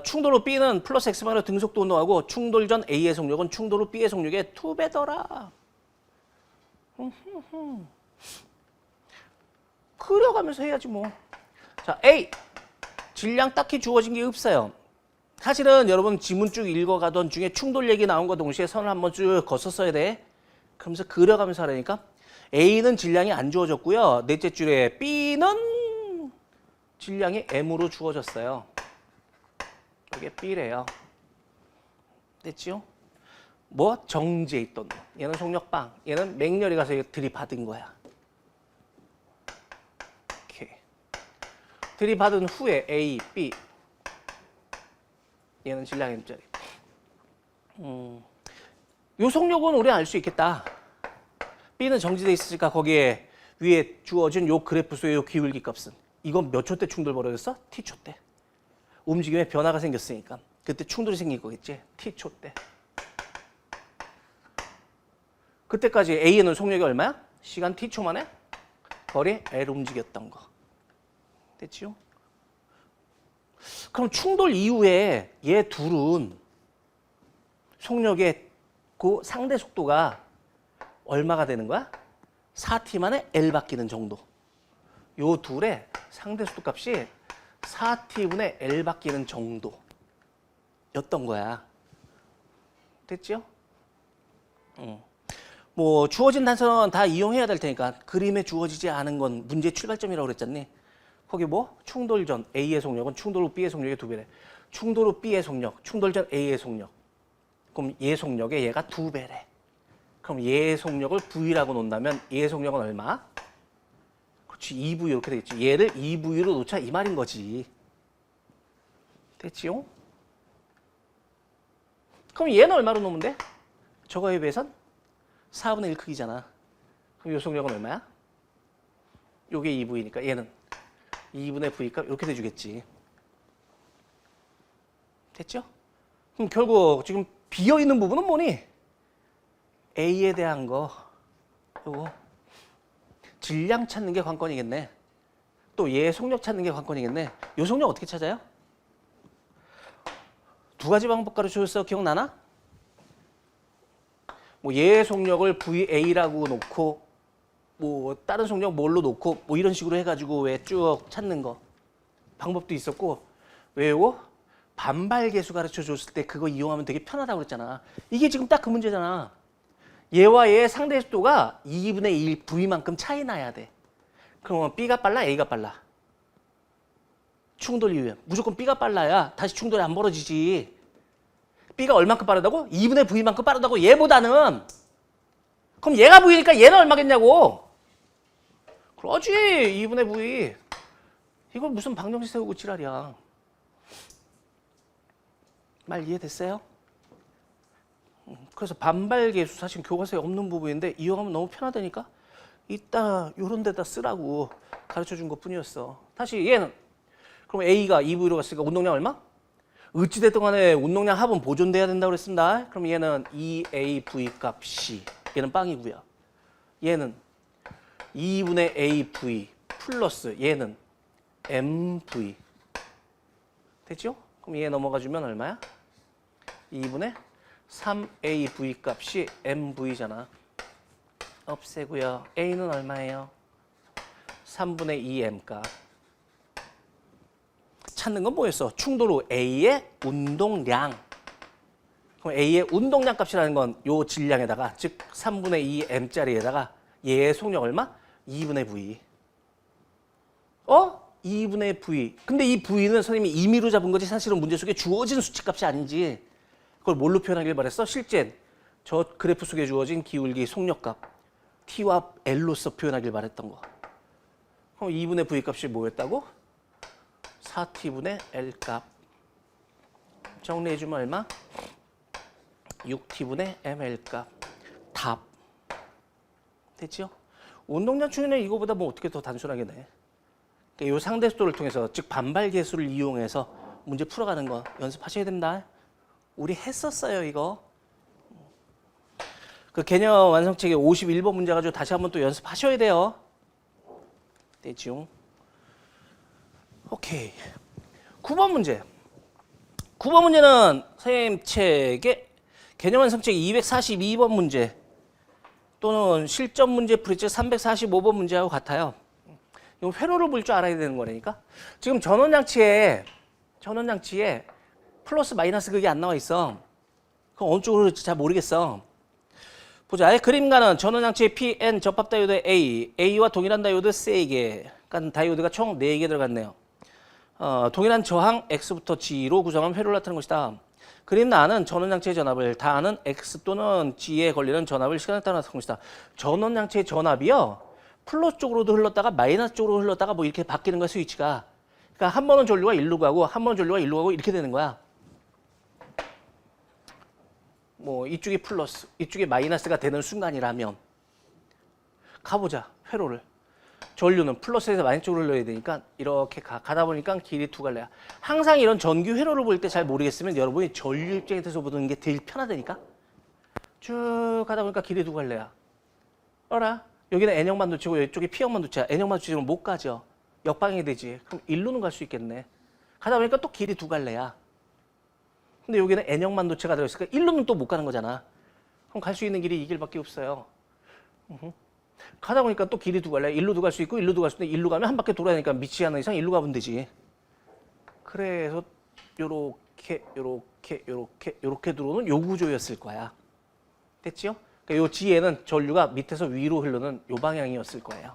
충돌 후 B는 플러스 X방향으로 등속도 운동하고 충돌 전 A의 속력은 충돌 후 B의 속력의 2배더라. 그려가면서 해야지 뭐. 자, A. 질량 딱히 주어진 게 없어요. 사실은 여러분 지문 쭉 읽어가던 중에 충돌 얘기 나온 거 동시에 선을 한번 쭉 걷었어야 돼. 그러면서 그려가면서 하라니까. A는 질량이 안 주어졌고요. 넷째 줄에 B는 질량이 M으로 주어졌어요. 이게 B래요. 됐지요? 뭐? 정지에 있던 놈. 얘는 속력빵. 얘는 맹렬히 가서 들이받은 거야. 오케이. 들이받은 후에 A, B. 얘는 질량 M짜리. 요 속력은 우리 알 수 있겠다. B는 정지돼 있으니까 거기에 위에 주어진 요 그래프 수의 요 기울기 값은 이건 몇 초 때 충돌 벌어졌어? T초 때. 움직임에 변화가 생겼으니까 그때 충돌이 생긴 거겠지. T초 때. 그때까지 A는 속력이 얼마야? 시간 T초 만에 거리 L 움직였던 거. 됐지요? 그럼 충돌 이후에 얘 둘은 속력의 그 상대 속도가 얼마가 되는 거야? 4t 만에 L 바뀌는 정도. 요 둘의 상대 속도 값이 4t분의 L 바뀌는 정도였던 거야. 됐죠? 뭐 주어진 단서는 다 이용해야 될 테니까 그림에 주어지지 않은 건 문제 출발점이라고 그랬잖니. 거기 뭐? 충돌 전 A의 속력은 충돌 후 B의 속력의 2배래. 충돌 후 B의 속력, 충돌 전 A의 속력. 그럼 얘 속력에 얘가 2배래. 그럼 얘의 속력을 V라고 놓는다면 얘의 속력은 얼마? 그렇지, 2V 이렇게 되겠지. 얘를 2V로 놓자 이 말인 거지. 됐지요? 그럼 얘는 얼마로 놓으면 돼? 저거에 비해선 4분의 1 크기잖아. 그럼 이 속력은 얼마야? 요게 2V니까 얘는 2분의 V값 이렇게 돼주겠지. 됐죠? 그럼 결국 지금 비어있는 부분은 뭐니? A에 대한 거 요거 질량 찾는 게 관건이겠네. 또 얘의 속력 찾는 게 관건이겠네. 요 속력 어떻게 찾아요? 두 가지 방법 가르쳐줬어. 기억나나? 뭐 얘의 속력을 VA라고 놓고 뭐 다른 속력 뭘로 놓고 뭐 이런 식으로 해가지고 왜 쭉 찾는 거 방법도 있었고, 왜 요거 반발 계수 가르쳐 줬을 때 그거 이용하면 되게 편하다고 그랬잖아. 이게 지금 딱 그 문제잖아. 얘와 얘의 상대 속도가 2분의 1 V만큼 차이 나야 돼. 그러면 B가 빨라 A가 빨라? 충돌 이후에 무조건 B가 빨라야 다시 충돌이 안 벌어지지. B가 얼만큼 빠르다고? 2분의 V만큼 빠르다고 얘보다는. 그럼 얘가 V니까 얘는 얼마겠냐고. 그러지 2분의 V. 이걸 무슨 방정식 세우고 지랄이야. 말 이해됐어요? 그래서 반발계수 사실 교과서에 없는 부분인데 이용하면 너무 편하다니까 이따 요런 데다 쓰라고 가르쳐준 것 뿐이었어. 다시 얘는 그럼 A가 2V로 갔으니까 운동량 얼마? 어찌됐든 간에 운동량 합은 보존돼야 된다고 그랬습니다. 그럼 얘는 2AV 값이 얘는 빵이고요. 얘는 2분의 AV 플러스 얘는 MV 됐죠? 그럼 얘 넘어가주면 얼마야? 2분의 3AV 값이 MV잖아. 없애고요. A는 얼마예요? 3분의 2M 값. 찾는 건 뭐였어? 충돌 후 A의 운동량. 그럼 A의 운동량 값이라는 건 요 질량에다가 즉 3분의 2 M짜리에다가 얘의 속력 얼마? 2분의 V. 2분의 V. 근데 이 V는 선생님이 임의로 잡은 거지 사실은 문제 속에 주어진 수치값이 아닌지 그걸 뭘로 표현하길 바랬어? 실제 저 그래프 속에 주어진 기울기 속력값 T와 L로서 표현하길 바랬던 거. 그럼 2분의 V 값이 뭐였다고? 4T분의 L 값. 정리해주면 얼마? 6T분의 ML 값. 답. 됐지요? 운동량 추이는 이거보다 뭐 어떻게 더 단순하게 내. 그러니까 이 상대수도를 통해서 즉 반발계수를 이용해서 문제 풀어가는 거 연습하셔야 됩니다. 우리 했었어요 이거. 그 개념 완성책의 51번 문제 가지고 다시 한번 또 연습하셔야 돼요. 됐죠? 오케이. 9번 문제. 9번 문제는 선생님 책의 개념 완성책 242번 문제 또는 실전 문제 풀이책 345번 문제하고 같아요. 이거 회로를 볼 줄 알아야 되는 거라니까. 지금 전원장치에 플러스 마이너스 그게 안 나와 있어. 그럼 어느 쪽으로 잘 모르겠어. 보자. 그림가는 전원장치의 PN 접합 다이오드 A, A와 동일한 다이오드 C에게 그러니까 다이오드가 총 4개 들어갔네요. 동일한 저항 X부터 G로 구성한 회로를 나타내는 것이다. 그림 나는 전원장치의 전압을 다하는 X 또는 G에 걸리는 전압을 시간에 따라 나타내는 것이다. 전원장치의 전압이요. 플러스 쪽으로도 흘렀다가 마이너스 쪽으로 흘렀다가 뭐 이렇게 바뀌는 거야 스위치가. 그러니까 한 번은 전류가 일로 가고 한 번은 전류가 일로 가고 이렇게 되는 거야. 뭐 이쪽이 플러스 이쪽이 마이너스가 되는 순간이라면 가보자. 회로를. 전류는 플러스에서 마이너스 쪽으로 흘러야 되니까 이렇게 가다 보니까 길이 두 갈래야. 항상 이런 전기 회로를 볼 때 잘 모르겠으면 여러분이 전류 입장에서 보는 게 제일 편하다니까. 쭉 가다 보니까 길이 두 갈래야. 알아? 여기는 N형만 놓치고 이쪽이 P형만 놓치야. N형만 놓치면 못 가죠. 역방향이 되지. 그럼 일로는 갈 수 있겠네. 가다 보니까 또 길이 두 갈래야. 근데 여기는 N형만 놓치가 들어있으니까 일로는 또 못 가는 거잖아. 그럼 갈 수 있는 길이 이 길밖에 없어요. 가다 보니까 또 길이 두 갈래. 일로도 갈 수 있고 일로도 갈 수 있는데 일로 가면 한 바퀴 돌아야 되니까 미치지 않는 이상 일로 가면 되지. 그래서 요렇게 들어오는 요 구조였을 거야. 됐지요? 그러니까 요 G에는 전류가 밑에서 위로 흐르는 요 방향이었을 거예요.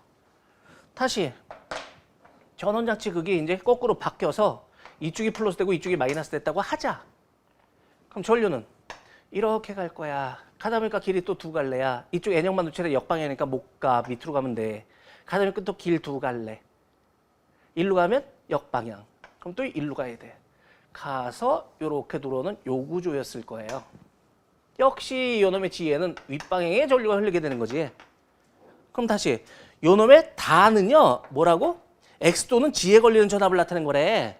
다시 전원장치 그게 이제 거꾸로 바뀌어서 이쪽이 플러스 되고 이쪽이 마이너스 됐다고 하자. 그럼 전류는 이렇게 갈 거야. 가다 보니까 길이 또 두 갈래야. 이쪽 N형만 놓치래 역방향이니까 못 가. 밑으로 가면 돼. 가다 보니까 또 길 두 갈래. 일로 가면 역방향. 그럼 또 일로 가야 돼. 가서 요렇게 들어오는 요 구조였을 거예요. 역시 요놈의 G에는 윗방향에 전류가 흐르게 되는 거지. 그럼 다시 요놈의 다는요. 뭐라고? X 또는 G에 걸리는 전압을 나타내는 거래.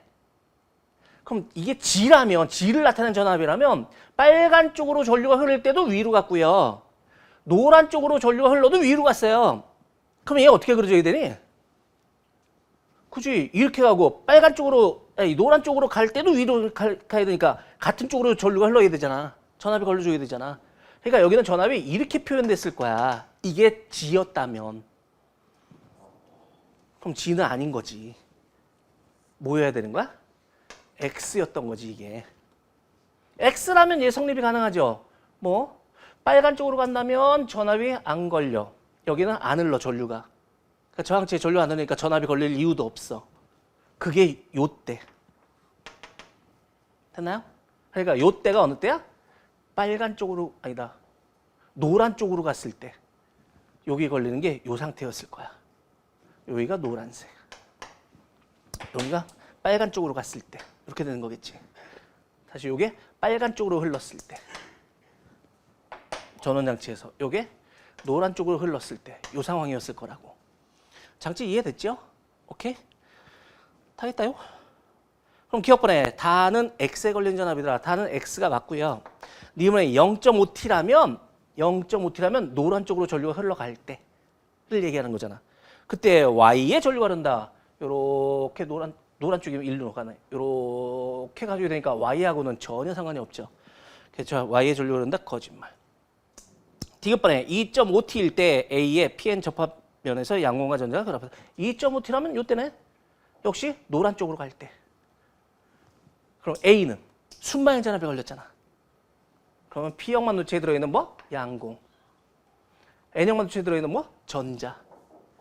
그럼 이게 G라면 G를 나타내는 전압이라면 빨간 쪽으로 전류가 흐를 때도 위로 갔고요. 노란 쪽으로 전류가 흘러도 위로 갔어요. 그럼 얘 어떻게 그려져야 되니? 그지? 이렇게 가고 빨간 쪽으로 아니, 노란 쪽으로 갈 때도 위로 가야 되니까 같은 쪽으로 전류가 흘러야 되잖아. 전압이 걸려줘야 되잖아. 그러니까 여기는 전압이 이렇게 표현됐을 거야. 이게 G였다면. 그럼 G는 아닌 거지. 뭐여야 되는 거야? X였던 거지 이게. X라면 얘 성립이 가능하죠. 뭐 빨간 쪽으로 간다면 전압이 안 걸려. 여기는 안 흘러 전류가. 그러니까 저항체에 전류 안 흘리니까 전압이 걸릴 이유도 없어. 그게 요때. 됐나요? 그러니까 요때가 어느 때야? 빨간 쪽으로 아니다. 노란 쪽으로 갔을 때. 여기 걸리는 게 요 상태였을 거야. 여기가 노란색. 여기가 빨간 쪽으로 갔을 때. 이렇게 되는 거겠지. 다시 요게 빨간 쪽으로 흘렀을 때. 전원장치에서 요게 노란 쪽으로 흘렀을 때. 요 상황이었을 거라고. 장치 이해됐죠? 오케이? 타겠다요? 그럼 기억번에 다는 X에 걸린 전압이더라. 다는 X가 맞고요. 니은에 0.5T라면 노란 쪽으로 전류가 흘러갈 때를 얘기하는 거잖아. 그때 Y에 전류가 흐른다. 요렇게 노란 쪽이면 일로 가네. 요렇게 가지고 되니까 Y하고는 전혀 상관이 없죠. 그렇죠? Y에 전류가 흐른다. 거짓말. 디귿번에 2.5T일 때 A의 PN 접합면에서 양공과 전자가 결합해서 2.5T라면 요때는 역시 노란 쪽으로 갈 때. 그럼 A는 순방향 전압에 걸렸잖아. 그러면 P형만 노체에 들어있는 뭐? 양공. N형만 노체에 들어있는 뭐? 전자.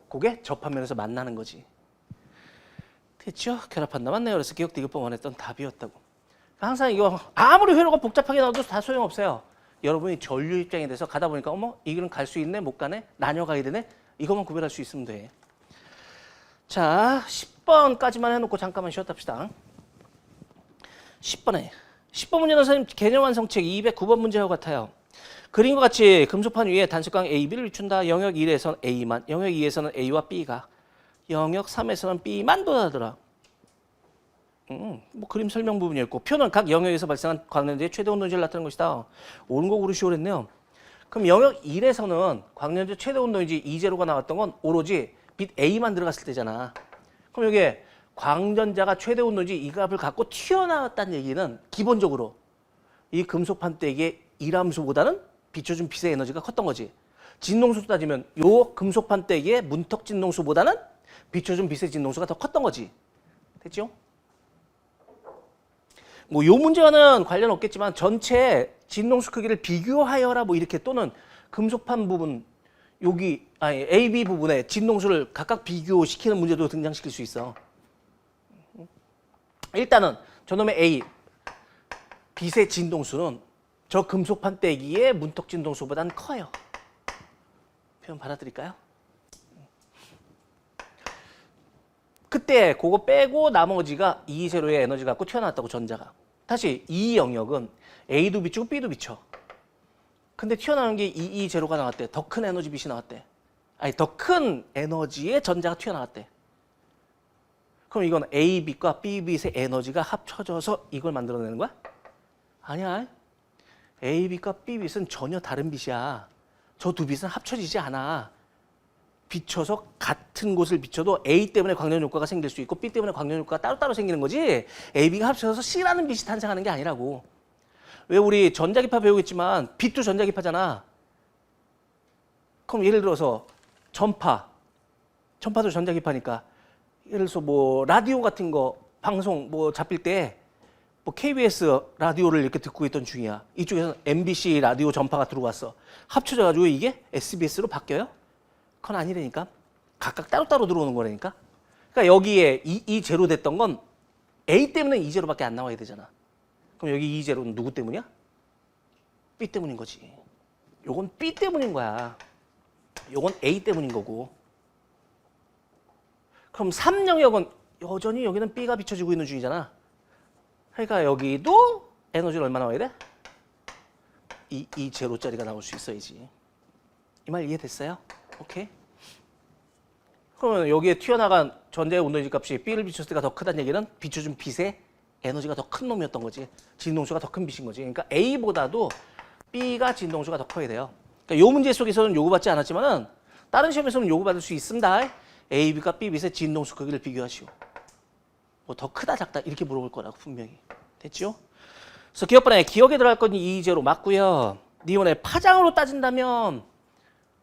그게 접합면에서 만나는 거지. 됐죠? 결합한다 맞네요. 그래서 기억 디귿번 원했던 답이었다고. 항상 이거 아무리 회로가 복잡하게 나와도 다 소용없어요. 여러분이 전류 입장에 대해서 가다 보니까 어머 이 길은 갈 수 있네 못 가네 나뉘어 가야 되네 이것만 구별할 수 있으면 돼. 자 10번까지만 해놓고 잠깐만 쉬었다 합시다. 10번 문제는 선생님 개념 완성책 209번 문제와 같아요. 그림과 같이 금속판 위에 단식광 A, B를 비춘다. 영역 1에서는 A만, 영역 2에서는 A와 B가, 영역 3에서는 B만 도달하더라. 뭐 그림 설명 부분이었고 표는 각 영역에서 발생한 광연제의 최대 온도인지를 나타내는 것이다. 옳은 거 고르시오 그랬네요. 그럼 영역 1에서는 광연제 최대 온도인지 E0가 나왔던 건 오로지 빛 A만 들어갔을 때잖아. 그럼 여기에 광전자가 최대 온도인지 이 값을 갖고 튀어나왔다는 얘기는 기본적으로 이 금속 판때기의 일함수보다는 비춰준 빛의 에너지가 컸던 거지. 진동수 따지면 요 금속 판때기의 문턱 진동수보다는 비춰준 빛의 진동수가 더 컸던 거지. 됐죠? 뭐 요 문제와는 관련 없겠지만 전체 진동수 크기를 비교하여라 뭐 이렇게 또는 금속판 부분 여기 A, B 부분에 진동수를 각각 비교시키는 문제도 등장시킬 수 있어. 일단은 저놈의 A 빛의 진동수는 저 금속 판때기의 문턱 진동수보다는 커요. 표현 받아들일까요? 그때 그거 빼고 나머지가 E0의 에너지 갖고 튀어나왔다고 전자가. 다시 이 영역은 A도 비추고 B도 비춰. 근데 튀어나오는 게 E0가 나왔대. 더 큰 에너지 빛이 나왔대. 아니 더 큰 에너지의 전자가 튀어나왔대. 그럼 이건 A 빛과 B 빛의 에너지가 합쳐져서 이걸 만들어내는 거야? 아니야. A 빛과 B 빛은 전혀 다른 빛이야. 저 두 빛은 합쳐지지 않아. 비춰서 같은 곳을 비춰도 A 때문에 광련 효과가 생길 수 있고 B 때문에 광련 효과가 따로따로 생기는 거지 A, B가 합쳐져서 C라는 빛이 탄생하는 게 아니라고. 왜 우리 전자기파 배우겠지만 빛도 전자기파잖아. 그럼 예를 들어서 전파도 전자기파니까 예를 들어서 뭐 라디오 같은 거 방송 뭐 잡힐 때 뭐 KBS 라디오를 이렇게 듣고 있던 중이야. 이쪽에서는 MBC 라디오 전파가 들어왔어. 합쳐져가지고 이게 SBS로 바뀌어요? 그건 아니라니까. 각각 따로따로 들어오는 거라니까. 그러니까 여기에 E0 됐던 건 A 때문에 E0밖에 안 나와야 되잖아. 그럼 여기 E0는 누구 때문이야? B 때문인 거지. 요건 B 때문인 거야. 요건 A 때문인 거고. 그럼 3영역은 여전히 여기는 B가 비춰지고 있는 중이잖아. 그러니까 여기도 에너지는 얼마 나와야 돼? 이 제로짜리가 나올 수 있어야지. 이 말 이해됐어요? 오케이. 그러면 여기에 튀어나간 전자의 온도인지 값이 B를 비췄을 때가 더 크다는 얘기는 비춰준 빛의 에너지가 더 큰 놈이었던 거지. 진동수가 더 큰 빛인 거지. 그러니까 A보다도 B가 진동수가 더 커야 돼요. 그러니까 이 문제 속에서는 요구받지 않았지만은 다른 시험에서는 요구받을 수 있습니다. A, B가 B 빛의 진동수 크기를 비교하시오. 뭐 더 크다 작다 이렇게 물어볼 거라고 분명히. 됐죠? 그래서 기억번에 기억에 들어갈 건 E0 맞고요. 니온의 파장으로 따진다면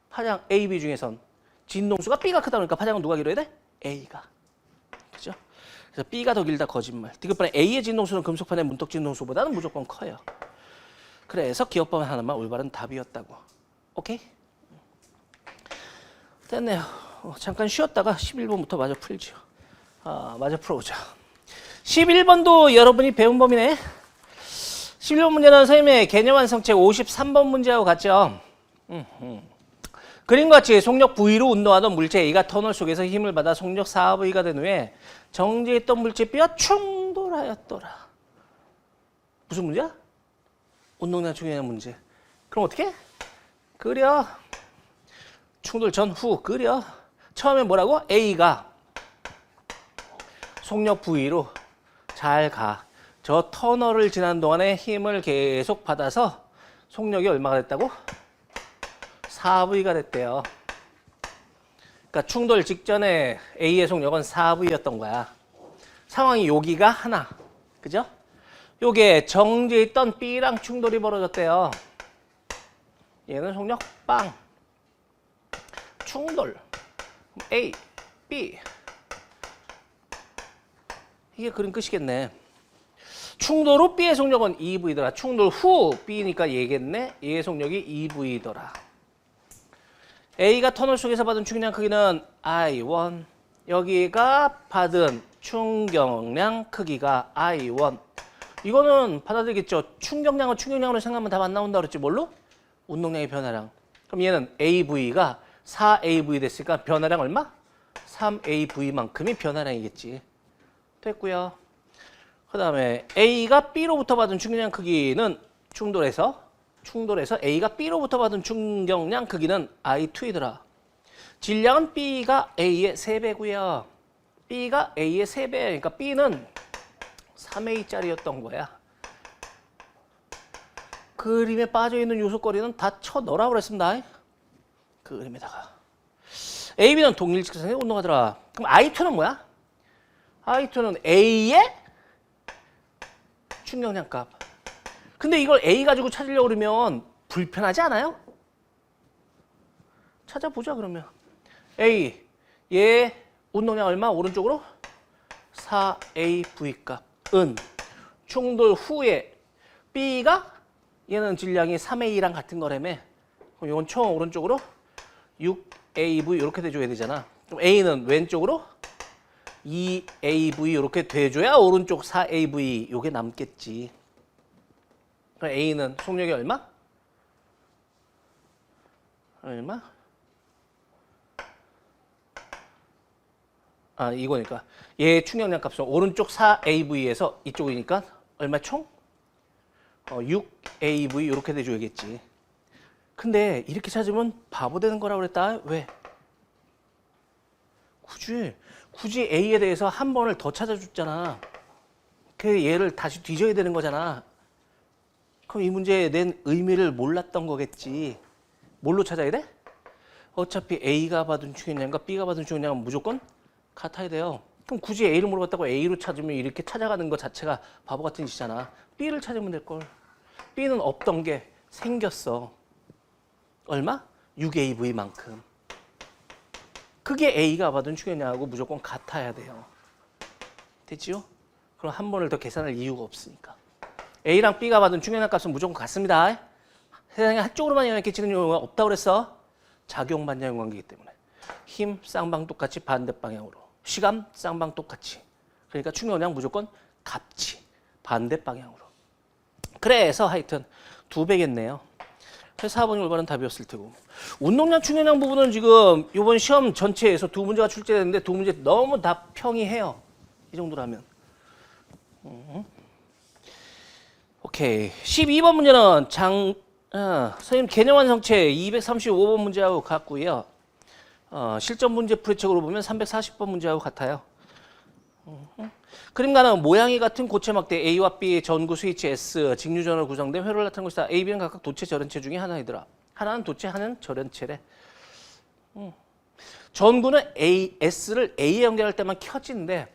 파장 A, B 중에선 진동수가 B가 크다 그러니까 파장은 누가 길어야 돼? A가. 그죠? 그래서 B가 더 길다 거짓말. 디귿번에 A의 진동수는 금속판의 문턱 진동수보다는 무조건 커요. 그래서 기억번 하나만 올바른 답이었다고. 오케이? 됐네요. 잠깐 쉬었다가 11번부터 마저 풀지요. 마저 풀어보자. 11번도 여러분이 배운 범위네. 11번 문제는 선생님의 개념 완성책 53번 문제하고 같죠. 그림과 같이 속력 V로 운동하던 물체 A가 터널 속에서 힘을 받아 속력 4V가 된 후에 정지했던 물체 B와 충돌하였더라. 무슨 문제야? 운동량 충격량 문제. 그럼 어떻게? 그려. 충돌 전후 그려. 처음에 뭐라고? A가 속력 V로 잘 가. 저 터널을 지난 동안에 힘을 계속 받아서 속력이 얼마가 됐다고? 4V가 됐대요. 그러니까 충돌 직전에 A의 속력은 4V였던 거야. 상황이 여기가 하나. 그죠? 요게 정지에 있던 B랑 충돌이 벌어졌대요. 얘는 속력 빵. 충돌. A, B. 이게 그림 끝이겠네. 충돌 후 B의 속력은 2V더라. 충돌 후 B니까 얘겠네. 얘의 속력이 2V더라. A가 터널 속에서 받은 충격량 크기는 I1. 여기가 받은 충격량 크기가 I1. 이거는 받아들이겠죠. 충격량은 충격량으로 생각하면 답 안 나온다 그랬지. 뭘로? 운동량의 변화량. 그럼 얘는 AV가 4AV 됐으니까 변화량 얼마? 3AV만큼이 변화량이겠지. 됐고요. 그 다음에 A가 B로부터 받은 충격량 크기는 충돌해서 A가 B로부터 받은 충격량 크기는 I2이더라. 질량은 B가 A의 3배고요. B가 A의 3배. 그러니까 B는 3A짜리였던 거야. 그림에 빠져있는 요소거리는 다 쳐넣으라고 그랬습니다. 그림에다가. A, B는 동일 직선에 운동하더라. 그럼 I2는 뭐야? I2는 A의 충격량 값. 근데 이걸 A 가지고 찾으려고 그러면 불편하지 않아요? 찾아보자 그러면. A, 얘 운동량 얼마? 오른쪽으로 4AV 값은 충돌 후에 B가 얘는 질량이 3A랑 같은 거라며. 그럼 이건 총 오른쪽으로 6AV 이렇게 돼줘야 되잖아. 그럼 A는 왼쪽으로 2AV 이렇게 돼줘야 오른쪽 4AV 요게 남겠지. 그럼 A는 속력이 얼마? 얼마? 이거니까 얘 충격량 값은 오른쪽 4AV에서 이쪽이니까 얼마 총? 6AV 이렇게 돼줘야겠지. 근데 이렇게 찾으면 바보 되는 거라고 그랬다. 왜? 굳이 A에 대해서 한 번을 더 찾아줬잖아. 그 얘를 다시 뒤져야 되는 거잖아. 그럼 이 문제에 낸 의미를 몰랐던 거겠지. 뭘로 찾아야 돼? 어차피 A가 받은 충격량과 B가 받은 충격량은 무조건 같아야 돼요. 그럼 굳이 A를 물어봤다고 A로 찾으면 이렇게 찾아가는 것 자체가 바보 같은 짓이잖아. B를 찾으면 될걸. B는 없던 게 생겼어. 얼마? 6AV만큼. 그게 A가 받은 충격량하고 무조건 같아야 돼요. 됐지요? 그럼 한 번을 더 계산할 이유가 없으니까. A랑 B가 받은 충격량 값은 무조건 같습니다. 세상에 한쪽으로만 영향을 끼치는 경우가 없다고 그랬어. 작용반작용 관계이기 때문에. 힘 쌍방 똑같이 반대 방향으로. 시간 쌍방 똑같이. 그러니까 충격량 무조건 같이 반대 방향으로. 그래서 하여튼 2배겠네요. 그래서 4번이 올바른 답이었을 테고. 운동량 충격량 부분은 지금 이번 시험 전체에서 2문제가 출제됐는데 2문제 너무 다 평이해요. 이 정도라면. 오케이. 12번 문제는 선생님 개념 완성체 235번 문제하고 같고요. 실전 문제 풀이책으로 보면 340번 문제하고 같아요. 그림과는 모양이 같은 고체 막대 A와 B의 전구 스위치 S, 직류전으로 구성된 회로를 나타낸 것이다. A, B는 각각 도체 절연체 중에 하나이더라. 하나는 도체, 하나는 절연체래. 전구는 S를 A에 연결할 때만 켜진대.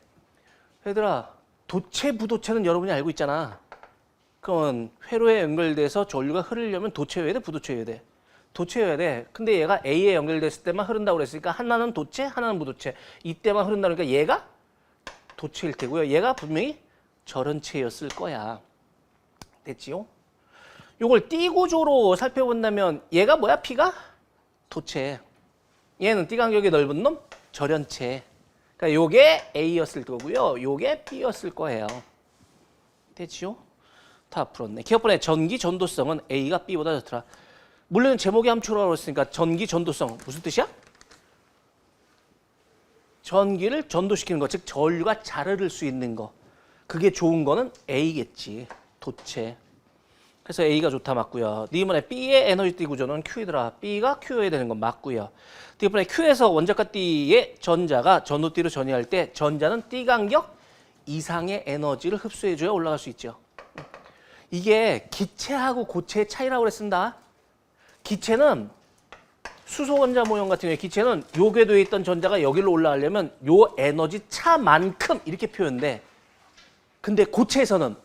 얘들아, 도체, 부도체는 여러분이 알고 있잖아. 그건 회로에 연결돼서 전류가 흐르려면 도체여야 돼, 부도체여야 돼? 도체여야 돼. 근데 얘가 A에 연결됐을 때만 흐른다고 그랬으니까 하나는 도체, 하나는 부도체. 이때만 흐른다 그러니까 얘가 도체일 테고요. 얘가 분명히 절연체였을 거야. 됐지요? 요걸 띠 구조로 살펴본다면 얘가 뭐야? P가? 도체. 얘는 띠 간격이 넓은 놈? 절연체. 그러니까 요게 A였을 거고요. 요게 B였을 거예요. 됐죠? 다 풀었네. 기억번에 전기 전도성은 A가 B보다 좋더라. 물론 제목에 함축이라고 했으니까 전기 전도성 무슨 뜻이야? 전기를 전도시키는 거, 즉 전류가 잘 흐를 수 있는 거. 그게 좋은 거는 A겠지. 도체. 그래서 A가 좋다 맞고요. 이번에 B의 에너지띠 구조는 Q이더라. B가 Q여야 되는 건 맞고요. 이번에 Q에서 원자과 D의 전자가 전도띠로 전이할 때 전자는 띠 간격 이상의 에너지를 흡수해줘야 올라갈 수 있죠. 이게 기체하고 고체의 차이라고 그랬습니다. 기체는 수소 원자 모형 같은 경우에 기체는 요 궤도에 있던 전자가 여기로 올라가려면 요 에너지 차만큼 이렇게 표현돼. 근데 고체에서는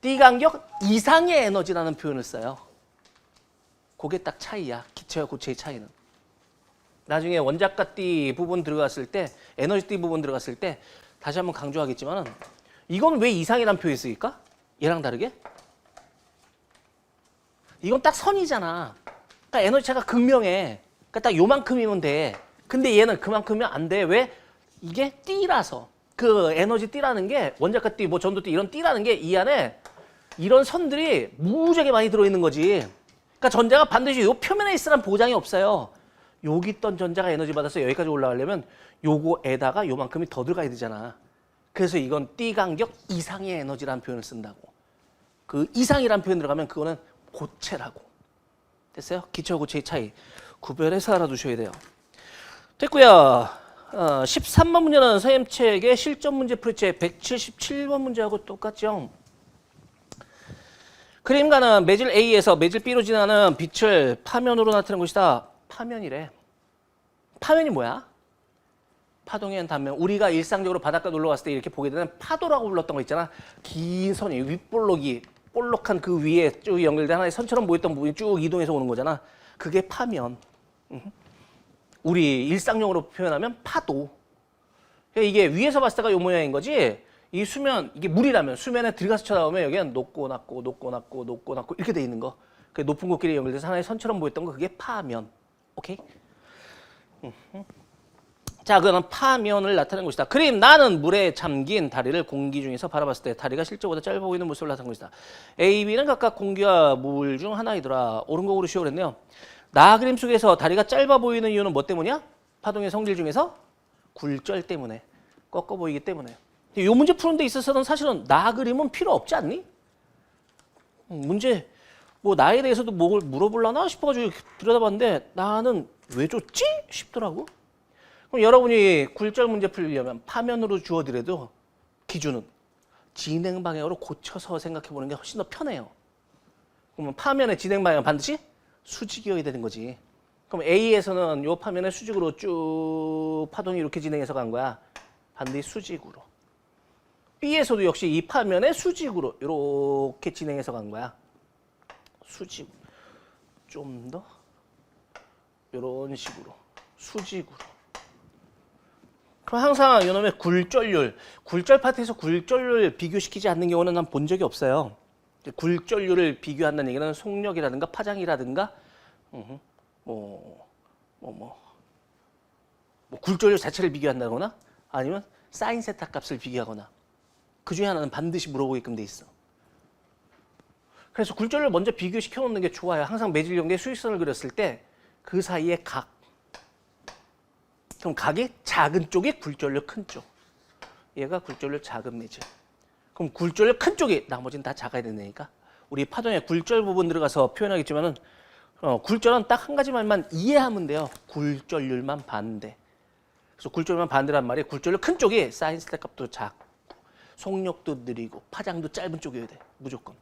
띠 간격 이상의 에너지라는 표현을 써요. 그게 딱 차이야. 기체와 고체의 차이는. 나중에 원자과 띠 부분 들어갔을 때 에너지 띠 부분 들어갔을 때 다시 한번 강조하겠지만 이건 왜 이상이라는 표현이 쓰일까? 얘랑 다르게? 이건 딱 선이잖아. 그러니까 에너지 차가 극명해. 그러니까 딱 요만큼이면 돼. 근데 얘는 그만큼이면 안 돼. 왜? 이게 띠라서. 그 에너지 띠라는 게 원자과 띠, 뭐 전도 띠 이런 띠라는 게 이 안에 이런 선들이 무지하게 많이 들어있는 거지. 그러니까 전자가 반드시 요 표면에 있으란 보장이 없어요. 여기 있던 전자가 에너지 받아서 여기까지 올라가려면 요거에다가 요만큼이 더 들어가야 되잖아. 그래서 이건 띠 간격 이상의 에너지라는 표현을 쓴다고. 그 이상이라는 표현 들어가면 그거는 고체라고. 됐어요? 기체와 고체의 차이. 구별해서 알아두셔야 돼요. 됐고요. 13번 문제는 선생님 책의 실전 문제 풀이책 177번 문제하고 똑같죠. 그림가는 매질 A에서 매질 B로 지나는 빛을 파면으로 나타낸 것이다. 파면이래. 파면이 뭐야? 파동의 단면. 우리가 일상적으로 바닷가 놀러 갔을 때 이렇게 보게 되는 파도라고 불렀던 거 있잖아. 긴 선이 윗볼록이 볼록한 그 위에 쭉 연결된 하나의 선처럼 보였던 부분이 쭉 이동해서 오는 거잖아. 그게 파면. 우리 일상용어로 표현하면 파도. 그러니까 이게 위에서 봤을 때가 이 모양인 거지. 이 수면, 이게 물이라면 수면에 들어가서 쳐다보면 여기는 높고 낮고 높고 낮고 높고 낮고 이렇게 돼 있는 거. 그 높은 곳끼리 연결돼서 하나의 선처럼 보였던 거 그게 파면. 오케이? 자, 그거는 파면을 나타낸 것이다. 그림 나는 물에 잠긴 다리를 공기 중에서 바라봤을 때 다리가 실제보다 짧아 보이는 모습을 나타낸 것이다. A, B는 각각 공기와 물 중 하나이더라. 옳은 거 고르시오 그랬네요. 나 그림 속에서 다리가 짧아 보이는 이유는 뭐 때문이야? 파동의 성질 중에서 굴절 때문에. 꺾어 보이기 때문에. 이 문제 푸는 데 있어서는 사실은 나 그림은 필요 없지 않니? 문제 뭐 나에 대해서도 뭘 물어보려나 싶어가지고 들여다봤는데 나는 왜 줬지? 싶더라고. 그럼 여러분이 굴절 문제 풀려면 파면으로 주어드려도 기준은 진행 방향으로 고쳐서 생각해 보는 게 훨씬 더 편해요. 그러면 파면의 진행 방향은 반드시 수직이어야 되는 거지. 그럼 A에서는 요 파면의 수직으로 쭉 파동이 이렇게 진행해서 간 거야. 반드시 수직으로. B에서도 역시 이 파면의 수직으로 이렇게 진행해서 간 거야. 수직으로. 좀 더 이런 식으로 수직으로. 그럼 항상 이놈의 굴절률, 굴절 파트에서 굴절률 비교시키지 않는 경우는 난 본 적이 없어요. 굴절률을 비교한다는 얘기는 속력이라든가 파장이라든가 굴절률 자체를 비교한다거나 아니면 사인 세타 값을 비교하거나 그 중에 하나는 반드시 물어보게끔 돼 있어. 그래서 굴절률 먼저 비교시켜 놓는 게 좋아요. 항상 매질 연계의 수직선을 그렸을 때 그 사이에 각. 그럼 각이 작은 쪽이 굴절률 큰 쪽. 얘가 굴절률 작은 매질. 그럼 굴절률 큰 쪽이 나머지는 다 작아야 된다니까. 우리 파동의 굴절 부분 들어가서 표현하겠지만은 굴절은 딱 한 가지 말만 이해하면 돼요. 굴절률만 반대. 그래서 굴절률만 반대란 말이 굴절률 큰 쪽이 사인 세타 값도 작고 속력도 느리고 파장도 짧은 쪽이어야 돼. 무조건.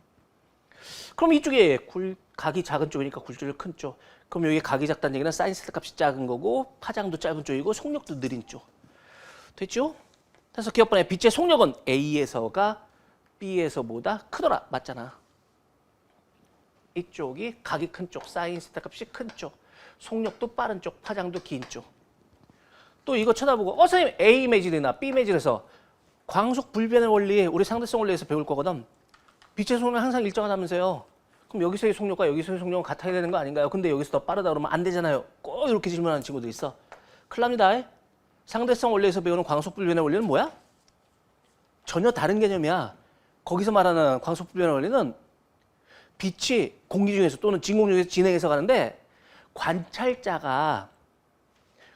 그럼 이쪽에 각이 작은 쪽이니까 굴절률 큰 쪽. 그럼 여기 각이 작다는 얘기는 사인 세타 값이 작은 거고 파장도 짧은 쪽이고 속력도 느린 쪽. 됐죠? 그래서 기억번에 빛의 속력은 A에서가 B에서보다 크더라. 맞잖아. 이쪽이 각이 큰 쪽, 사인 세타 값이 큰 쪽, 속력도 빠른 쪽, 파장도 긴 쪽. 또 이거 쳐다보고 선생님 A 매질이나 B 매질에서 광속 불변의 원리, 우리 상대성 원리에서 배울 거거든. 빛의 속력은 항상 일정하다면서요. 그럼 여기서의 속력과 여기서의 속력은 같아야 되는 거 아닌가요? 근데 여기서 더 빠르다 그러면 안 되잖아요. 꼭 이렇게 질문하는 친구들 있어. 큰일 납니다. 상대성 원리에서 배우는 광속불변의 원리는 뭐야? 전혀 다른 개념이야. 거기서 말하는 광속불변의 원리는 빛이 공기 중에서 또는 진공 중에서 진행해서 가는데 관찰자가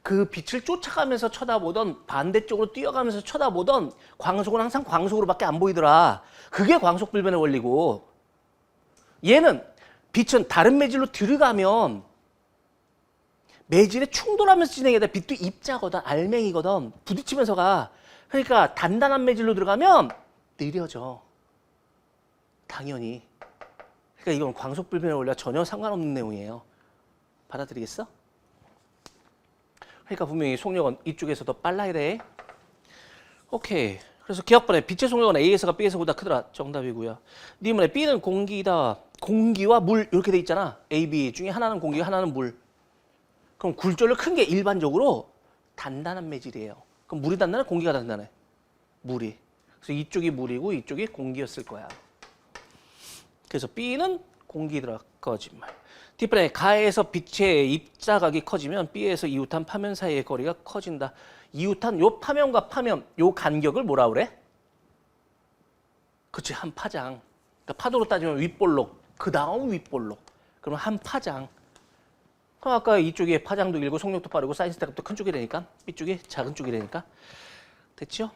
그 빛을 쫓아가면서 쳐다보던 반대쪽으로 뛰어가면서 쳐다보던 광속은 항상 광속으로밖에 안 보이더라. 그게 광속불변의 원리고, 얘는 빛은 다른 매질로 들어가면 매질에 충돌하면서 진행해야 돼. 빛도 입자거든, 알맹이거든. 부딪히면서 가. 그러니까 단단한 매질로 들어가면 느려져. 당연히. 그러니까 이건 광속불변의 원리와 전혀 상관없는 내용이에요. 받아들이겠어? 그러니까 분명히 속력은 이쪽에서 더 빨라야 돼. 오케이. 그래서 기억번에 빛의 속력은 A에서가 B에서보다 크더라. 정답이고요. 니문에 B는 공기다. 공기와 물 이렇게 돼 있잖아. A, B 중에 하나는 공기, 하나는 물. 그럼 굴절력 큰 게 일반적으로 단단한 매질이에요. 그럼 물이 단단해? 공기가 단단해? 물이. 그래서 이쪽이 물이고 이쪽이 공기였을 거야. 그래서 B는 공기더라. 거짓말. D번에 가에서 빛의 입자각이 커지면 B에서 이웃한 파면 사이의 거리가 커진다. 이웃한 요 파면과 파면 요 간격을 뭐라 그래? 그치, 한 파장. 그러니까 파도로 따지면 윗볼록, 그 다음 윗볼록. 그러면 한 파장. 그럼 아까 이쪽에 파장도 길고 속력도 빠르고 사인스타값도 큰 쪽이 되니까 이쪽이 작은 쪽이 되니까 됐죠?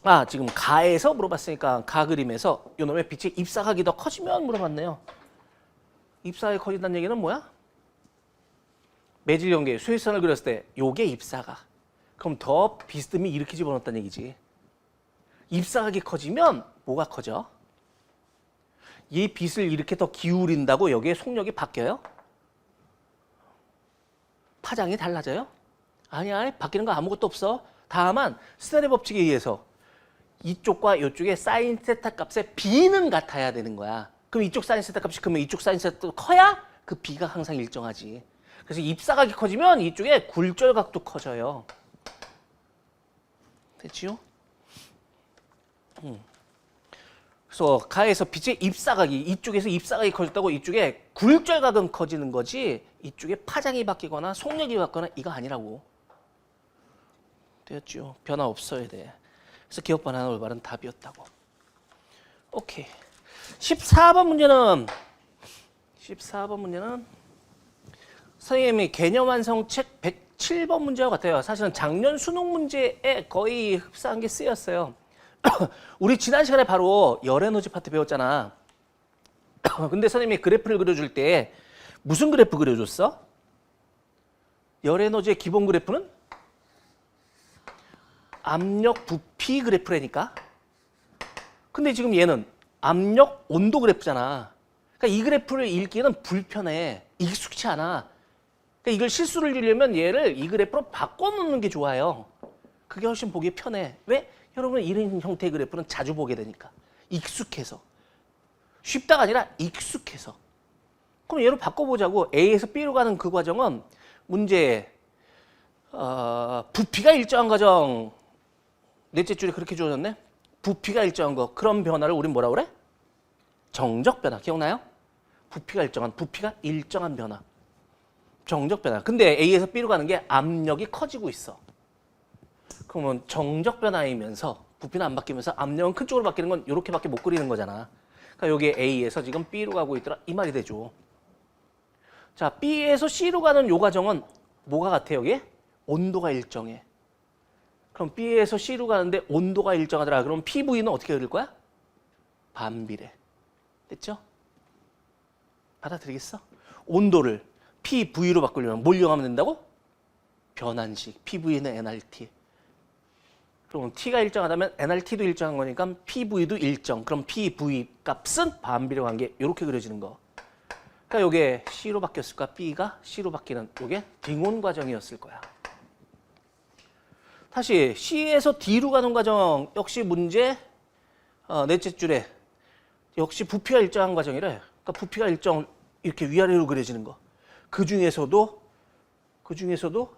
아, 지금 가에서 물어봤으니까 가 그림에서 요놈의 빛의 입사각이 더 커지면 물어봤네요. 입사각이 커진다는 얘기는 뭐야? 매질 연계 수직선을 그렸을 때 요게 입사각. 그럼 더 비스듬히 이렇게 집어넣었다는 얘기지. 입사각이 커지면 뭐가 커져? 이 빛을 이렇게 더 기울인다고 여기에 속력이 바뀌어요? 파장이 달라져요? 아니야, 바뀌는 거 아무것도 없어. 다만 스네일 법칙에 의해서 이쪽과 이쪽의 사인 세타 값의 B는 같아야 되는 거야. 그럼 이쪽 사인 세타 값이 크면 이쪽 사인 세타도 커야 그 B가 항상 일정하지. 그래서 입사각이 커지면 이쪽에 굴절각도 커져요. 됐지요? 그래서 가에서 빛의 입사각이 이쪽에서 입사각이 커졌다고 이쪽에 굴절각은 커지는 거지 이쪽에 파장이 바뀌거나 속력이 바뀌거나 이거 아니라고. 되었죠? 변화 없어야 돼. 그래서 기억 반환 올바른 답이었다고. 오케이. 14번 문제는 선생님이 개념 완성 책 107번 문제와 같아요. 사실은 작년 수능 문제에 거의 흡사한 게 쓰였어요. 우리 지난 시간에 바로 열 에너지 파트 배웠잖아. 근데 선생님이 그래프를 그려줄 때 무슨 그래프 그려줬어? 열 에너지의 기본 그래프는 압력 부피 그래프라니까. 근데 지금 얘는 압력 온도 그래프잖아. 그러니까 이 그래프를 읽기에는 불편해. 익숙치 않아. 그러니까 이걸 실수를 주려면 얘를 이 그래프로 바꿔놓는 게 좋아요. 그게 훨씬 보기 편해. 왜? 여러분 이런 형태의 그래프는 자주 보게 되니까. 익숙해서. 쉽다가 아니라 익숙해서. 그럼 얘로 바꿔보자고. A에서 B로 가는 그 과정은 문제 부피가 일정한 과정. 넷째 줄에 그렇게 주어졌네. 부피가 일정한 거. 그런 변화를 우린 뭐라 그래? 정적 변화. 기억나요? 부피가 일정한 변화. 정적 변화. 근데 A에서 B로 가는 게 압력이 커지고 있어. 그러면 정적 변화이면서 부피는 안 바뀌면서 압력은 큰 쪽으로 바뀌는 건 이렇게밖에 못 그리는 거잖아. 그러니까 여기 A에서 지금 B로 가고 있더라. 이 말이 되죠. 자, B에서 C로 가는 요 과정은 뭐가 같아 여기? 온도가 일정해. 그럼 B에서 C로 가는데 온도가 일정하더라. 그럼 PV는 어떻게 그릴 거야? 반비례. 됐죠? 받아들이겠어? 온도를 PV로 바꾸려면 뭘 이용하면 된다고? 변환식. PV는 NRT. 그럼 T가 일정하다면 NRT도 일정한 거니까 PV도 일정. 그럼 PV 값은 반비례 관계. 이렇게 그려지는 거. 그러니까 이게 C로 바뀌었을까? B가 C로 바뀌는 이게 등온 과정이었을 거야. 다시 C에서 D로 가는 과정 역시 문제 넷째 줄에 역시 부피가 일정한 과정이래. 그러니까 부피가 일정 이렇게 위아래로 그려지는 거. 그 중에서도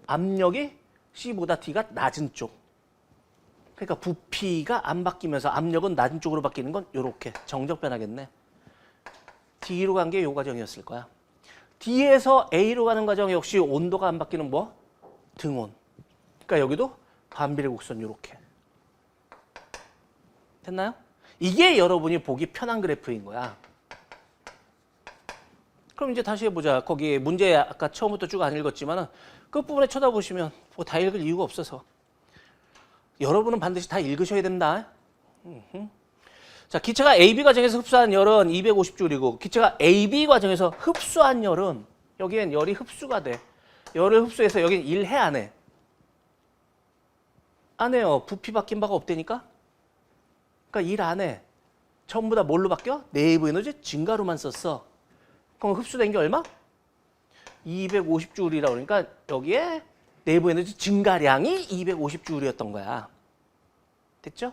압력이 C보다 D가 낮은 쪽. 그러니까 부피가 안 바뀌면서 압력은 낮은 쪽으로 바뀌는 건 이렇게 정적 변화겠네. D로 간 게 이 과정이었을 거야. D에서 A로 가는 과정 역시 온도가 안 바뀌는 뭐? 등온. 그러니까 여기도 반비례 곡선 요렇게. 됐나요? 이게 여러분이 보기 편한 그래프인 거야. 그럼 이제 다시 해보자. 거기 문제 아까 처음부터 쭉 안 읽었지만은 끝부분에 쳐다보시면 뭐 다 읽을 이유가 없어서. 여러분은 반드시 다 읽으셔야 된다. 자, 기체가 AB 과정에서 흡수한 열은 250줄이고 기체가 AB 과정에서 흡수한 열은 여기엔 열이 흡수가 돼. 열을 흡수해서 여긴 1해 안 해? 안 해요. 부피 바뀐 바가 없다니까? 그러니까 일 안 해. 전부 다 뭘로 바뀌어? 내부 에너지 증가로만 썼어. 그럼 흡수된 게 얼마? 250줄이라고 그러니까 여기에 내부 에너지 증가량이 250줄이었던 거야. 됐죠?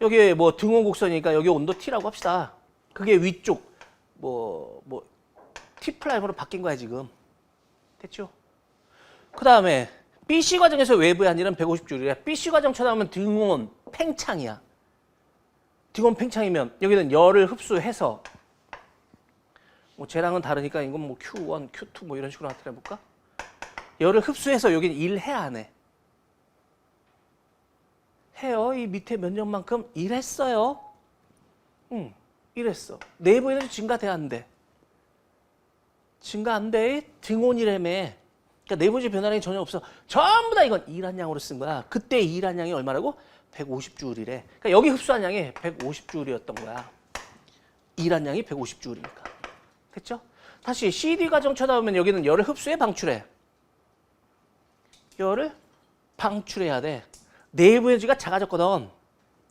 여기 뭐 등원 곡선이니까 여기 온도 T라고 합시다. 그게 위쪽 T 프라임으로 바뀐 거야 지금. 됐죠? 그 다음에 BC 과정에서 외부의 한일은 150줄이래. BC 과정 쳐다보면 등온 팽창이야. 등온 팽창이면 여기는 열을 흡수해서 뭐 쟤랑은 다르니까 이건 뭐 Q1, Q2 뭐 이런 식으로 나타내 볼까? 열을 흡수해서 여긴 1해 안 해? 해요. 이 밑에 면적만큼 일했어요. 일했어. 내부 에너지 증가돼야 안 돼. 증가 안 돼. 등온이라며. 그러니까 내부 에너지 변화량이 전혀 없어. 전부 다 이건 일한 양으로 쓴 거야. 그때 일한 양이 얼마라고? 150줄이래. 그러니까 여기 흡수한 양이 150줄이었던 거야. 일한 양이 150줄이니까. 됐죠? 다시 CD 과정 쳐다보면 여기는 열을 흡수해 방출해. 열을 방출해야 돼. 내부 에너지가 작아졌거든.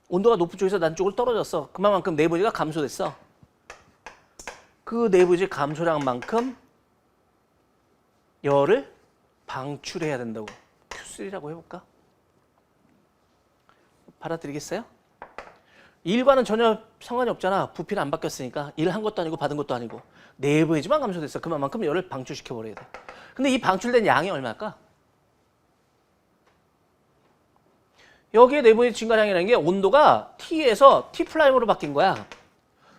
온도가 높은 쪽에서 낮은 쪽으로 떨어졌어. 그만큼 내부 에너지가 감소됐어. 그 내부 에너지 감소량만큼 열을 방출해야 된다고. Q3라고 해볼까? 받아들이겠어요? 일과는 전혀 상관이 없잖아. 부피는 안 바뀌었으니까. 일한 것도 아니고 받은 것도 아니고. 내부 에너지만 감소됐어. 그만큼 열을 방출시켜버려야 돼. 근데 이 방출된 양이 얼마일까? 여기에 내부의 증가량이라는 게 온도가 T에서 T'으로 바뀐 거야.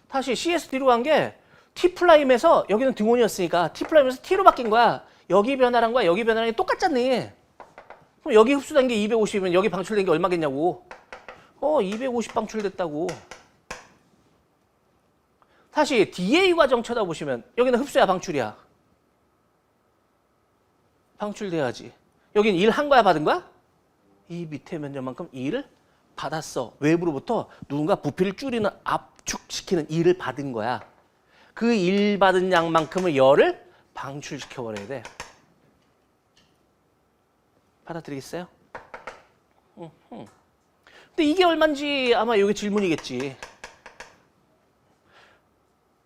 다시 C에서 D로 간 게 T'에서 여기는 등온이었으니까 T'에서 T로 바뀐 거야. 여기 변화량과 여기 변화량이 똑같잖니. 그럼 여기 흡수된 게 250이면 여기 방출된 게 얼마겠냐고. 250 방출됐다고. 다시 DA 과정 쳐다보시면 여기는 흡수야 방출이야? 방출돼야지. 여긴 일한 거야 받은 거야? 이 밑에 면적만큼 일을 받았어. 외부로부터 누군가 부피를 줄이는 압축시키는 일을 받은 거야. 그 일 받은 양만큼의 열을 방출시켜버려야 돼. 받아들이겠어요? 근데 이게 얼마인지 아마 여기 질문이겠지.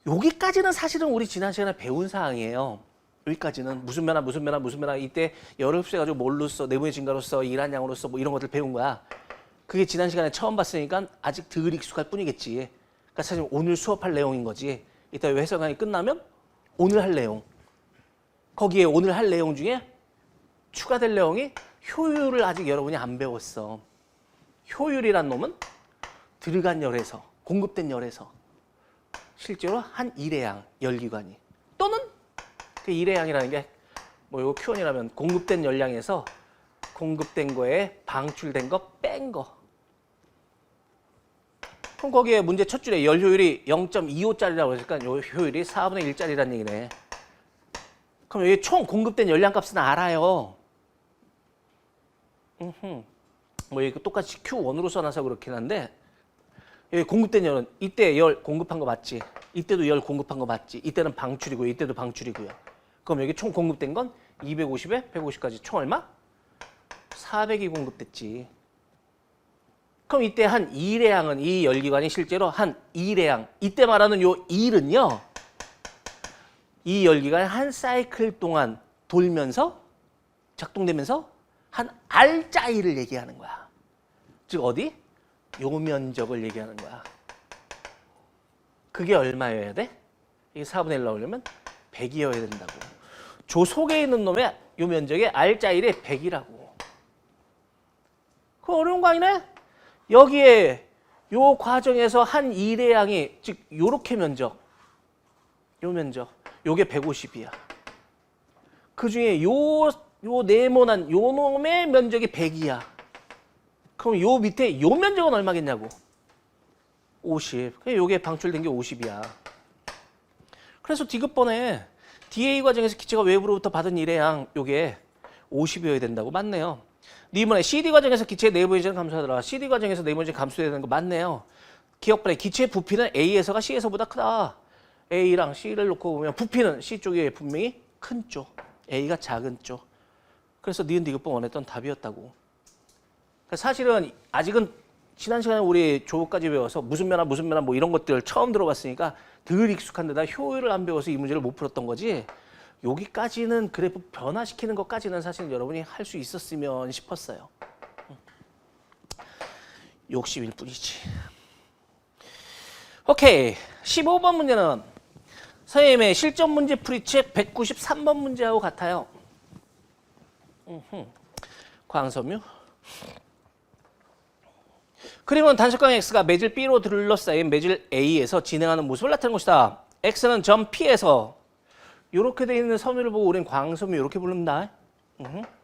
여기까지는 사실은 우리 지난 시간에 배운 사항이에요. 여기까지는 무슨 변화 이때 열을 흡수해가지고 뭘로 써, 내부의 증가로서 일한 양으로서 뭐 이런 것들 배운 거야. 그게 지난 시간에 처음 봤으니까 아직 덜 익숙할 뿐이겠지. 그러니까 사실 오늘 수업할 내용인 거지. 이따 해설 강의 끝나면 오늘 할 내용. 거기에 오늘 할 내용 중에 추가될 내용이 효율을 아직 여러분이 안 배웠어. 효율이란 놈은 들어간 열에서, 공급된 열에서 실제로 한 일의 양, 열기관이 또는 그 일의 양이라는 게 뭐 이거 Q1이라면 공급된 열량에서 공급된 거에 방출된 거 뺀 거. 그럼 거기에 문제 첫 줄에 열 효율이 0.25짜리라고 했으니까 요 효율이 4분의 1짜리라는 얘기네. 그럼 여기 총 공급된 열량 값은 알아요. 뭐 이거 똑같이 Q1으로 써놔서 그렇긴 한데 여기 공급된 열은 이때 열 공급한 거 맞지? 이때도 열 공급한 거 맞지? 이때는 방출이고요. 이때도 방출이고요. 그럼 여기 총 공급된 건 250에 150까지 총 얼마? 400이 공급됐지. 그럼 이때 한 1의 양은 이 열기관이 실제로 한 1의 양. 이때 말하는 요 1은요. 이 열기관이 한 사이클 동안 돌면서 작동되면서 한 R자리를 얘기하는 거야. 즉 어디? 요 면적을 얘기하는 거야. 그게 얼마여야 돼? 이게 4분의 1 나오려면 100이어야 된다고. 저 속에 있는 놈의 요 면적의 R자일이 100이라고. 그거 어려운 거 아니네? 여기에 요 과정에서 한 일의 양이 즉 요렇게 면적, 요 면적, 요게 150이야. 그 중에 요 네모난 요 놈의 면적이 100이야. 그럼 요 밑에 요 면적은 얼마겠냐고. 50. 그냥 요게 방출된 게 50이야. 그래서 디귿번에 DA 과정에서 기체가 외부로부터 받은 일의 양 요게 50이어야 된다고. 맞네요. 이번에 CD 과정에서 기체 내부 에너지는 감소하더라. CD 과정에서 내부 에너지 감소해야 되는 거 맞네요. 기억번에 기체 부피는 A에서가 C에서보다 크다. A랑 C를 놓고 보면 부피는 C 쪽이 분명히 큰 쪽, A가 작은 쪽. 그래서 니은 디귿번 원했던 답이었다고. 그러니까 사실은 아직은 지난 시간에 우리 조까지 배워서 무슨 면화 뭐 이런 것들 처음 들어봤으니까 덜 익숙한 데다 효율을 안 배워서 이 문제를 못 풀었던 거지. 여기까지는 그래프 변화시키는 것까지는 사실 여러분이 할 수 있었으면 싶었어요. 욕심일 뿐이지. 오케이. 15번 문제는 선생님의 실전 문제 풀이책 193번 문제하고 같아요. 광섬유. 그림은 단속광 X가 매질 B로 둘러싸인 매질 A에서 진행하는 모습을 나타내는 것이다. X는 점 P에서 이렇게 돼 있는 섬유를 보고 우리는 광섬유 이렇게 부른다.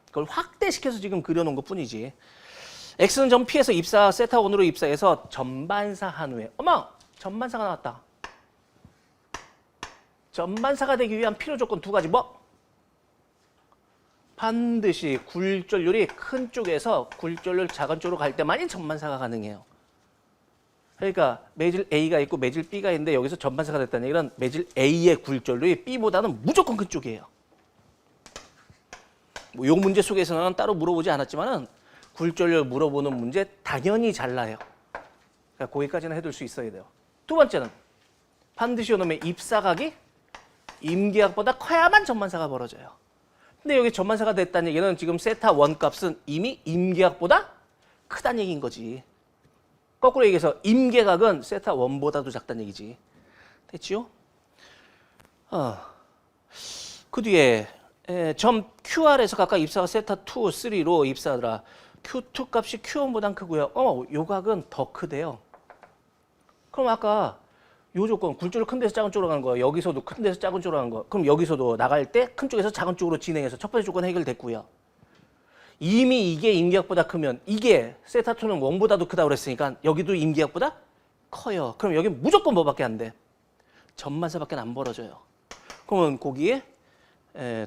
그걸 확대시켜서 지금 그려놓은 것 뿐이지. X는 점 P에서 입사 세타 원으로 입사해서 전반사 한 후에 어머! 전반사가 나왔다. 전반사가 되기 위한 필요 조건 두 가지. 뭐? 반드시 굴절률이 큰 쪽에서 굴절률 작은 쪽으로 갈 때만이 전반사가 가능해요. 그러니까 매질 A가 있고 매질 B가 있는데 여기서 전반사가 됐다는 얘기는 매질 A의 굴절률이 B보다는 무조건 큰 쪽이에요. 뭐 요 문제 속에서는 따로 물어보지 않았지만은 굴절률 물어보는 문제 당연히 잘 나요. 그러니까 거기까지는 해둘 수 있어야 돼요. 두 번째는 반드시 요놈의 입사각이 임기각보다 커야만 전반사가 벌어져요. 근데 여기 전반사가 됐다는 얘기는 지금 세타 원값은 이미 임계각보다 크다는 얘기인 거지. 거꾸로 얘기해서 임계각은 세타 원보다도 작다는 얘기지. 됐지요? 그 뒤에 점 QR에서 각각 입사가 세타 2, 3로 입사하더라. Q2 값이 Q1보단 크고요. 요 각은 더 크대요. 그럼 아까 요 조건 굴절을 큰 데서 작은 쪽으로 가는 거, 여기서도 큰 데서 작은 쪽으로 가는 거. 그럼 여기서도 나갈 때 큰 쪽에서 작은 쪽으로 진행해서 첫 번째 조건 해결됐고요. 이미 이게 임기각보다 크면 이게 세타2는 1보다도 크다고 그랬으니까 여기도 임기각보다 커요. 그럼 여기 무조건 뭐밖에 안 돼? 전반사밖에 안 벌어져요. 그러면 거기에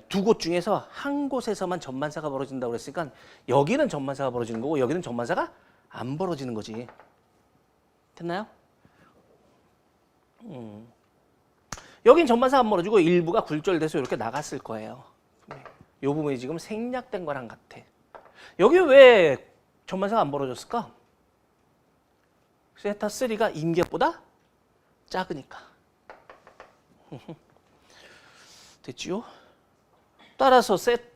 두 곳 중에서 한 곳에서만 전반사가 벌어진다고 그랬으니까 여기는 전반사가 벌어지는 거고 여기는 전반사가 안 벌어지는 거지. 됐나요? 여긴 전반사가 안 벌어지고 일부가 굴절돼서 이렇게 나갔을 거예요. 이 부분이 지금 생략된 거랑 같아. 여기 왜 전반사가 안 벌어졌을까? 세타 3가 임계보다 작으니까. 됐지요? 따라서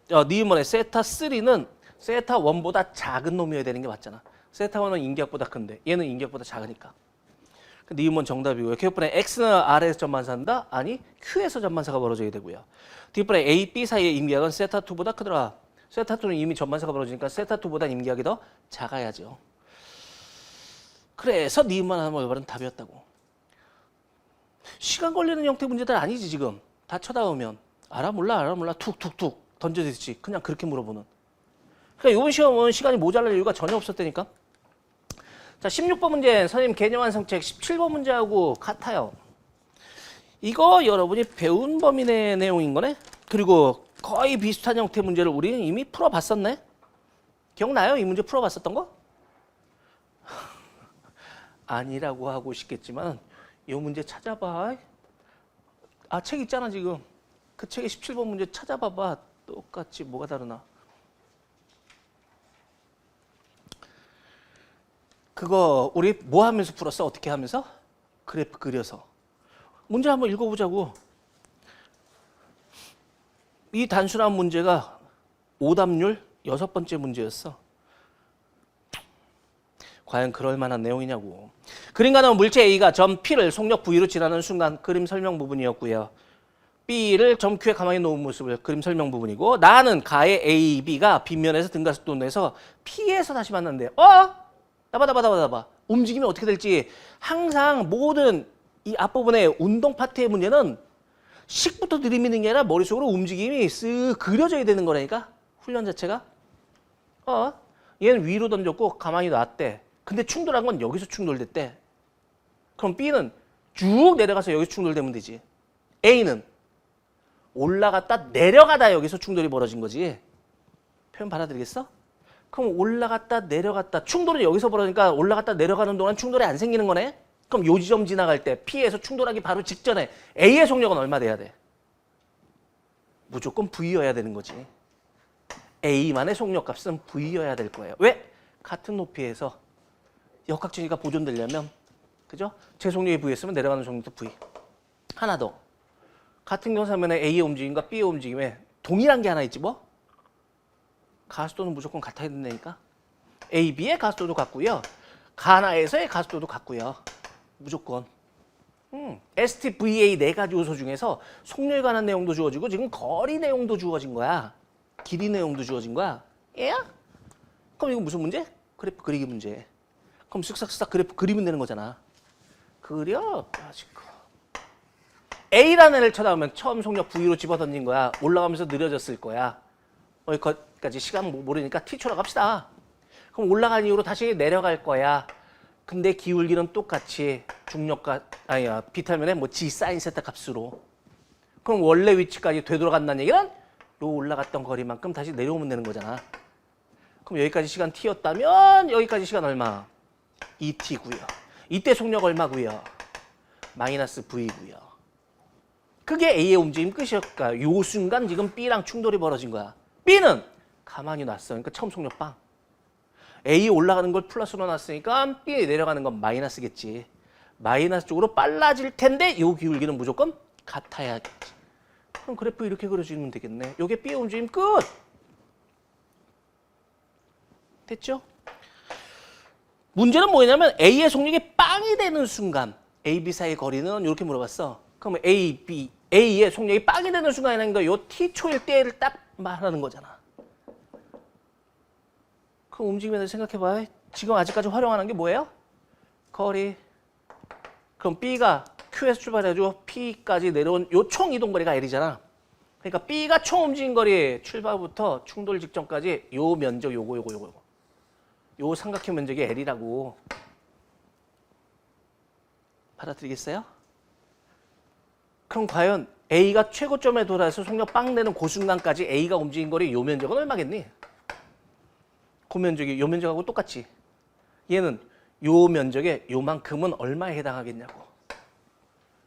니은번의 세타 3는 세타 1보다 작은 놈이어야 되는 게 맞잖아. 세타 1은 임계보다 큰데 얘는 임계보다 작으니까. 니은번 정답이고요. K번에 X는 R에서 전반사한다? 아니, Q에서 전반사가 벌어져야 되고요. D번에 A, B 사이의 임계각은 세타2보다 크더라. 세타2는 이미 전반사가 벌어지니까 세타2보다 임계각이 더 작아야죠. 그래서 니은만 하면 올바른 답이었다고. 시간 걸리는 형태 문제들 아니지 지금. 다 쳐다보면. 알아 몰라 툭툭툭 던져지지. 그냥 그렇게 물어보는. 그러니까 이번 시험은 시간이 모자랄 이유가 전혀 없었다니까. 자, 16번 문제 선생님 개념 완성책 17번 문제하고 같아요. 이거 여러분이 배운 범위 내 내용인 거네. 그리고 거의 비슷한 형태 문제를 우리는 이미 풀어봤었네. 기억나요? 이 문제 풀어봤었던 거? 아니라고 하고 싶겠지만 이 문제 찾아봐. 아, 책 있잖아 지금. 그 책에 17번 문제 찾아봐봐. 똑같이 뭐가 다르나. 그거 우리 뭐 하면서 풀었어? 어떻게 하면서? 그래프 그려서. 문제 한번 읽어보자고. 이 단순한 문제가 오답률 6번째 문제였어. 과연 그럴 만한 내용이냐고. 그림과 나온 물체 A가 점 P를 속력 V로 지나는 순간 그림 설명 부분이었고요. B를 점 Q에 가만히 놓은 모습을 그림 설명 부분이고 나는 가의 A, B가 빗면에서 등가속도 내서 P에서 다시 만났는데 나봐. 움직임이 어떻게 될지 항상 모든 이 앞부분의 운동 파트의 문제는 식부터 들이미는 게 아니라 머릿속으로 움직임이 쓱 그려져야 되는 거라니까. 훈련 자체가. 얘는 위로 던졌고 가만히 놨대. 근데 충돌한 건 여기서 충돌됐대. 그럼 B는 쭉 내려가서 여기서 충돌되면 되지. A는 올라갔다 내려가다 여기서 충돌이 벌어진 거지. 표현 받아들이겠어? 그럼 올라갔다 내려갔다 충돌은 여기서 벌어지니까 올라갔다 내려가는 동안 충돌이 안 생기는 거네? 그럼 요 지점 지나갈 때 P에서 충돌하기 바로 직전에 A의 속력은 얼마 돼야 돼? 무조건 V여야 되는 거지. A만의 속력값은 V여야 될 거예요. 왜? 같은 높이에서 역학진이가 보존되려면 그죠? 제 속력이 V였으면 내려가는 속력도 V. 하나 더. 같은 경사면에 A의 움직임과 B의 움직임에 동일한 게 하나 있지 뭐? 가속도는 무조건 같아야 된다니까. A, B의 가속도도 같고요. 가나에서의 가속도도 같고요. 무조건. STVA 네 가지 요소 중에서 속력에 관한 내용도 주어지고 지금 거리 내용도 주어진 거야. 길이 내용도 주어진 거야. 얘야? 그럼 이거 무슨 문제? 그래프 그리기 문제. 그럼 쓱싹쓱싹 그래프 그리면 되는 거잖아. 그려. 아직고. A라는 애를 쳐다보면 처음 속력 V로 집어던진 거야. 올라가면서 느려졌을 거야. 거기까지 시간 모르니까 T초라 갑시다. 그럼 올라간 이후로 다시 내려갈 거야. 근데 기울기는 똑같이 중력과 아니야 비탈면에 뭐 G 사인 세타 값으로. 그럼 원래 위치까지 되돌아간다는 얘기는 요 올라갔던 거리만큼 다시 내려오면 되는 거잖아. 그럼 여기까지 시간 T였다면 여기까지 시간 얼마? 2T고요. 이때 속력 얼마고요? 마이너스 V고요. 그게 A의 움직임 끝이었까. 요 순간 지금 B랑 충돌이 벌어진 거야. B는 가만히 놨어. 그러니까 처음 속력 빵. A 올라가는 걸 플러스로 놨으니까 B 내려가는 건 마이너스겠지. 마이너스 쪽으로 빨라질 텐데 요 기울기는 무조건 같아야겠지. 그럼 그래프 이렇게 그려주면 되겠네. 요게 B의 움직임 끝. 됐죠? 문제는 뭐냐면 A의 속력이 빵이 되는 순간 A, B 사이의 거리는 이렇게 물어봤어. 그러면 A의 속력이 빵이 되는 순간이라는 거 요 T초일 때를 딱 말하는 거잖아. 그 움직임에 대해서 생각해봐. 지금 아직까지 활용하는 게 뭐예요? 거리. 그럼 B가 Q에서 출발해가지고 P까지 내려온 요 총 이동 거리가 L이잖아. 그러니까 B가 총 움직인 거리 출발부터 충돌 직전까지 요 면적 요거. 요 삼각형 면적이 L이라고. 받아들이겠어요? 그럼 과연 A가 최고점에 도달해서 속력 빵 내는 그 순간까지 A가 움직인 거리 요 면적은 얼마겠니? 그 면적이 요 면적하고 똑같지. 얘는 요 면적에 요만큼은 얼마에 해당하겠냐고.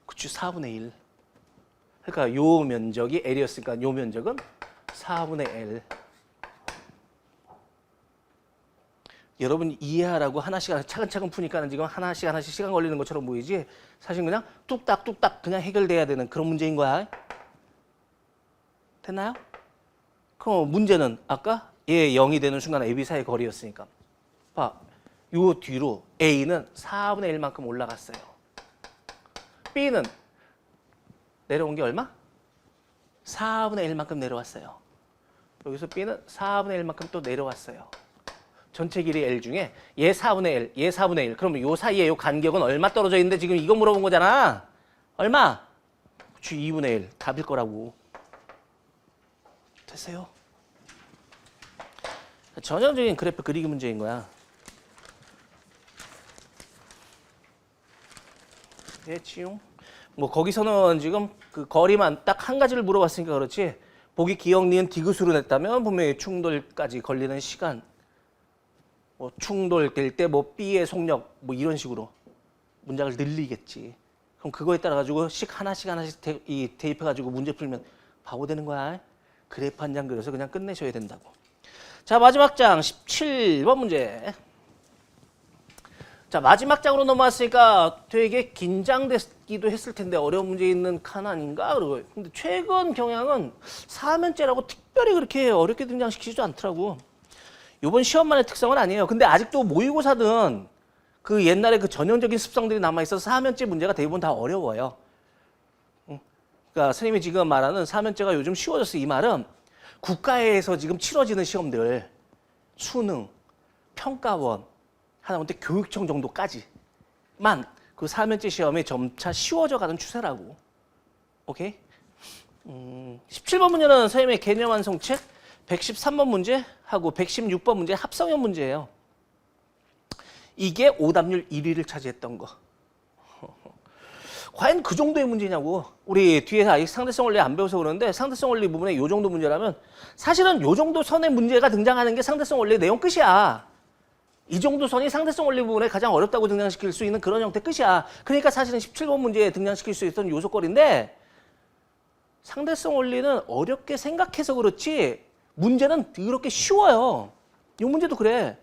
그치, 4분의 1. 그러니까 요 면적이 L이었으니까 요 면적은 4분의 L. 여러분 이해하라고 하나씩 차근차근 푸니까 지금 하나씩 시간 걸리는 것처럼 보이지 사실 그냥 뚝딱뚝딱 그냥 해결돼야 되는 그런 문제인 거야. 됐나요? 그럼 문제는 아까 얘 0이 되는 순간 AB 사이 거리였으니까 봐. 요 뒤로 A는 4분의 1만큼 올라갔어요. B는 내려온 게 얼마? 4분의 1만큼 내려왔어요. 여기서 B는 4분의 1만큼 또 내려왔어요. 전체 길이 L 중에 얘 4분의 L, 얘 4분의 1. 그러면 요 사이에 요 간격은 얼마 떨어져 있는데 지금 이거 물어본 거잖아. 얼마? 그치, 2분의 1. 답일 거라고. 됐어요? 전형적인 그래프 그리기 문제인 거야. 됐지요? 뭐 거기서는 지금 그 거리만 딱 한 가지를 물어봤으니까 그렇지 보기 기억, 니은, 디귿으로 냈다면 분명히 충돌까지 걸리는 시간 뭐 충돌될 때 뭐 B의 속력 뭐 이런 식으로 문장을 늘리겠지. 그럼 그거에 따라 가지고 하나씩 대입해 가지고 문제 풀면 바보 되는 거야. 그래프 한 장 그려서 그냥 끝내셔야 된다고. 자, 마지막 장 17번 문제. 자, 마지막 장으로 넘어왔으니까 되게 긴장되기도 했을 텐데 어려운 문제 있는 칸 아닌가? 그러고. 근데 최근 경향은 사면제라고 특별히 그렇게 어렵게 등장시키지도 않더라고. 이번 시험만의 특성은 아니에요. 근데 아직도 모의고사든 그 옛날에 그 전형적인 습성들이 남아있어서 사면제 문제가 대부분 다 어려워요. 그러니까 선생님이 지금 말하는 사면제가 요즘 쉬워졌어. 이 말은 국가에서 지금 치러지는 시험들, 수능, 평가원, 하다못해 교육청 정도까지만 그 사면제 시험이 점차 쉬워져 가는 추세라고. 오케이? 17번 문제는 선생님의 개념 완성책 113번 문제하고 116번 문제 합성형 문제예요. 이게 오답률 1위를 차지했던 거. 과연 그 정도의 문제냐고. 우리 뒤에서 아직 상대성 원리 안 배워서 그러는데 상대성 원리 부분에 이 정도 문제라면 사실은 이 정도 선의 문제가 등장하는 게 상대성 원리의 내용 끝이야. 이 정도 선이 상대성 원리 부분에 가장 어렵다고 등장시킬 수 있는 그런 형태 끝이야. 그러니까 사실은 17번 문제에 등장시킬 수 있던 요소거리인데 상대성 원리는 어렵게 생각해서 그렇지 문제는 그렇게 쉬워요. 이 문제도 그래.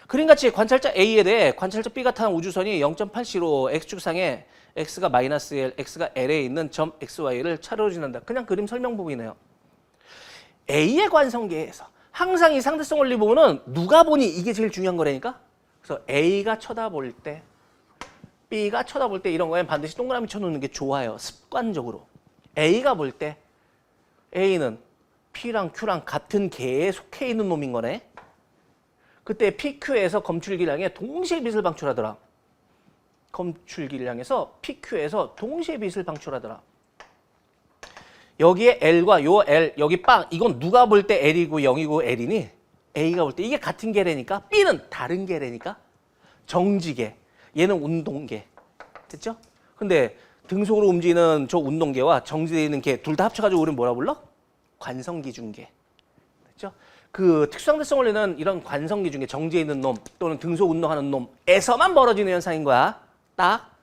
그림같이 관찰자 A에 대해 관찰자 B가 타는 우주선이 0.8C로 X축상에 X가 마이너스 L, X가 L에 있는 점 XY를 차례로 지난다. 그냥 그림 설명 부분이네요. A의 관성계에서 항상 이 상대성 원리 부분은 누가 보니 이게 제일 중요한 거라니까. 그래서 A가 쳐다볼 때, B가 쳐다볼 때 이런 거엔 반드시 동그라미 쳐놓는 게 좋아요. 습관적으로. A가 볼 때 A는 P랑 Q랑 같은 계에 속해 있는 놈인 거네. 그때 PQ에서 검출기량에 동시에 빛을 방출하더라. 검출기량에서 PQ에서 동시에 빛을 방출하더라. 여기에 L과 요 L, 여기 빵, 이건 누가 볼 때 L이고 0이고 L이니? A가 볼 때 이게 같은 계래니까 B는 다른 계래니까 정지계, 얘는 운동계. 됐죠? 근데 등속으로 움직이는 저 운동계와 정지되어 있는 계 둘 다 합쳐가지고 우리는 뭐라 불러? 관성기준계. 됐죠? 그 특수상대성 원리는 이런 관성기준계, 정지해 있는 놈 또는 등속 운동하는 놈에서만 벌어지는 현상인 거야. 딱.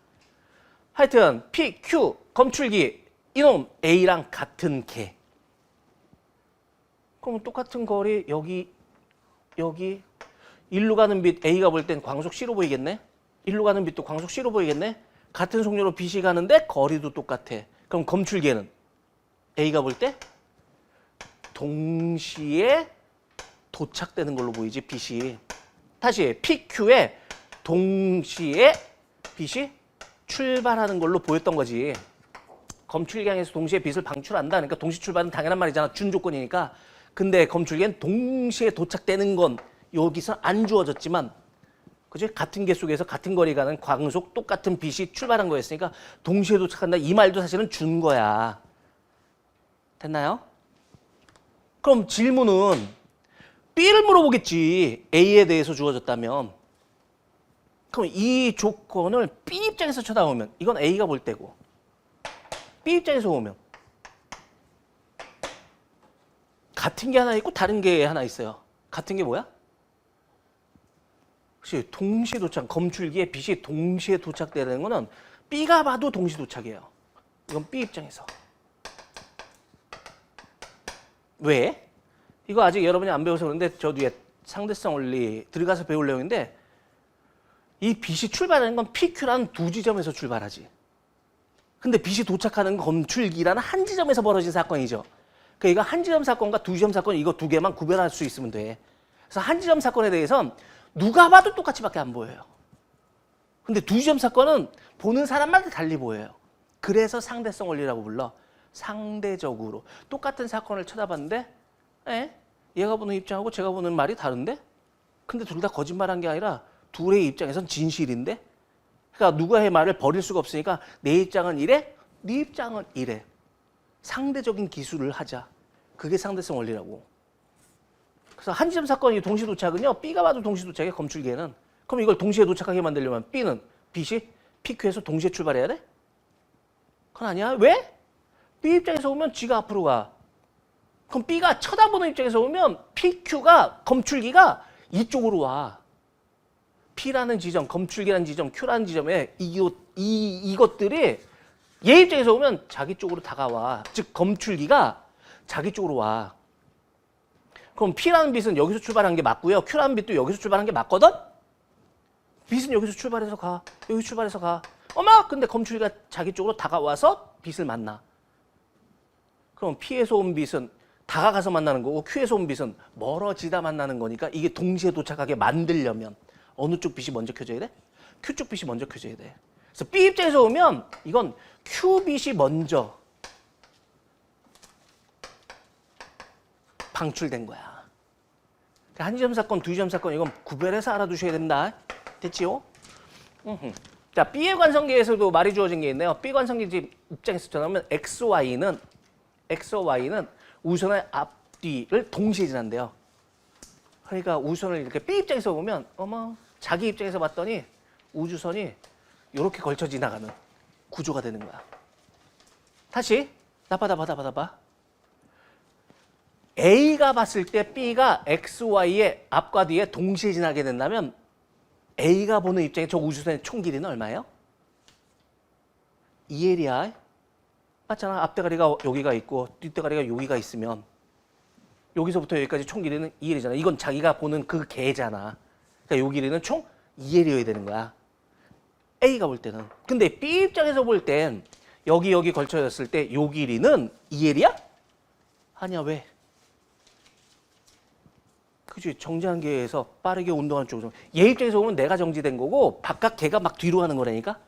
하여튼 P, Q, 검출기 이놈 A랑 같은 계. 그럼 똑같은 거리 여기 일로 가는 빛 A가 볼 땐 광속 C로 보이겠네. 일로 가는 빛도 광속 C로 보이겠네. 같은 속력으로 빛이 가는데 거리도 똑같아. 그럼 검출기에는 A가 볼 때 동시에 도착되는 걸로 보이지, 빛이. 다시 PQ에 동시에 빛이 출발하는 걸로 보였던 거지. 검출기량에서 동시에 빛을 방출한다. 그러니까 동시 출발은 당연한 말이잖아. 준조건이니까. 근데 검출기엔 동시에 도착되는 건 여기서 안 주어졌지만 그치? 같은 계 속에서 같은 거리 가는 광속 똑같은 빛이 출발한 거였으니까 동시에 도착한다. 이 말도 사실은 준 거야. 됐나요? 그럼 질문은 B를 물어보겠지. A에 대해서 주어졌다면. 그럼 이 조건을 B 입장에서 쳐다보면 이건 A가 볼 때고 B 입장에서 보면 같은 게 하나 있고 다른 게 하나 있어요. 같은 게 뭐야? 혹시 동시에 도착, 검출기에 빛이 동시에 도착되는 거는 B가 봐도 동시 도착이에요. 이건 B 입장에서. 왜? 이거 아직 여러분이 안 배워서 그런데 저 뒤에 상대성 원리 들어가서 배울 내용인데 이 빛이 출발하는 건 PQ라는 두 지점에서 출발하지. 근데 빛이 도착하는 검출기라는 한 지점에서 벌어진 사건이죠. 그러니까 이거 한 지점 사건과 두 지점 사건 이거 두 개만 구별할 수 있으면 돼. 그래서 한 지점 사건에 대해서는 누가 봐도 똑같이밖에 안 보여요. 근데 두 지점 사건은 보는 사람마다 달리 보여요. 그래서 상대성 원리라고 불러. 상대적으로 똑같은 사건을 쳐다봤는데 얘가 보는 입장하고 제가 보는 말이 다른데? 근데 둘 다 거짓말한 게 아니라 둘의 입장에선 진실인데? 그러니까 누구의 말을 버릴 수가 없으니까 내 입장은 이래, 네 입장은 이래. 상대적인 기술을 하자. 그게 상대성 원리라고. 그래서 한 지점 사건이 동시 도착은요. B가 봐도 동시 도착해, 검출기에는. 그럼 이걸 동시에 도착하게 만들려면 B는 빛이 PQ에서 동시에 출발해야 돼? 그건 아니야. 왜? B 입장에서 오면 G가 앞으로 가. 그럼 B가 쳐다보는 입장에서 오면 PQ가 검출기가 이쪽으로 와. P라는 지점, 검출기라는 지점, Q라는 지점에 이것들이 얘 입장에서 오면 자기 쪽으로 다가와. 즉 검출기가 자기 쪽으로 와. 그럼 P라는 빛은 여기서 출발한 게 맞고요. Q라는 빛도 여기서 출발한 게 맞거든? 빛은 여기서 출발해서 가. 여기 출발해서 가. 어머! 근데 검출기가 자기 쪽으로 다가와서 빛을 만나. 그럼 P에서 온 빛은 다가가서 만나는 거고 Q에서 온 빛은 멀어지다 만나는 거니까 이게 동시에 도착하게 만들려면 어느 쪽 빛이 먼저 켜져야 돼? Q 쪽 빛이 먼저 켜져야 돼. 그래서 B 입장에서 오면 이건 Q 빛이 먼저 방출된 거야. 한 지점 사건, 두 지점 사건 이건 구별해서 알아두셔야 된다. 됐지요? 자, B의 관성계에서도 말이 주어진 게 있네요. B 관성계 입장에서 전하면 XY는 우선의 D를 동시에 지난대요. 그러니까 우주선을 이렇게 B 입장에서 보면 어머 자기 입장에서 봤더니 우주선이 이렇게 걸쳐 지나가는 구조가 되는 거야. 다시 나 받아. A가 봤을 때 B가 X, Y의 앞과 뒤에 동시에 지나게 된다면 A가 보는 입장에 저 우주선의 총 길이는 얼마예요? 2L이야. 맞잖아. 앞대가리가 여기가 있고 뒷대가리가 여기가 있으면 여기서부터 여기까지 총 길이는 2L이잖아. 이건 자기가 보는 그 개잖아. 그러니까 요 길이는 총 2L이어야 되는 거야. A가 볼 때는. 근데 B 입장에서 볼 땐 여기 걸쳐졌을 때 요 길이는 2L이야? 아니야. 왜? 그치. 정지한계에서 빠르게 운동하는 쪽으로. 얘 입장에서 보면 내가 정지된 거고 바깥 걔가 막 뒤로 하는 거라니까.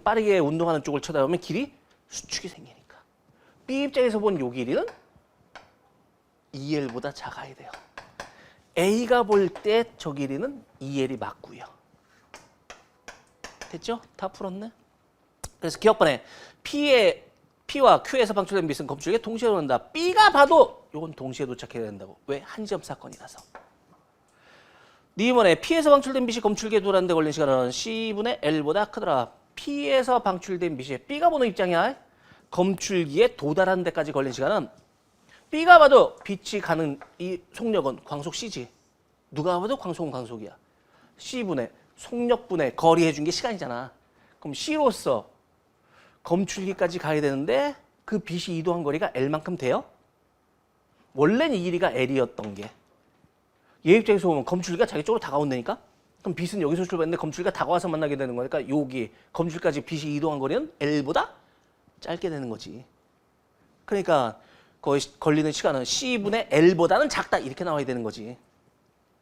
빠르게 운동하는 쪽을 쳐다보면 길이 수축이 생기니까. B 입장에서 본 요 길이는 2L보다 작아야 돼요. A가 볼 때 저 길이는 2L이 맞고요. 됐죠? 다 풀었네. 그래서 기억번에 P와 Q에서 방출된 빛은 검출기에 동시에 오른다. B가 봐도 이건 동시에 도착해야 된다고. 왜? 한 점 사건이라서. 니번에 P에서 방출된 빛이 검출기에 도달하는 데 걸린 시간은 C분의 L보다 크더라. P에서 방출된 빛이 B가 보는 입장이야. 검출기에 도달하는 데까지 걸린 시간은 B가 봐도 빛이 가는 이 속력은 광속 C지. 누가 봐도 광속은 광속이야. C분의 속력분의 거리 해준 게 시간이잖아. 그럼 C로서 검출기까지 가야 되는데 그 빛이 이동한 거리가 L만큼 돼요? 원래는 이 길이가 L이었던 게 얘 입장에서 보면 검출기가 자기 쪽으로 다가온다니까? 그럼 빛은 여기서 출발했는데 검출기가 다가와서 만나게 되는 거니까 여기 검출기까지 빛이 이동한 거리는 L보다 짧게 되는 거지. 그러니까 거의 걸리는 시간은 C분의 L보다는 작다 이렇게 나와야 되는 거지.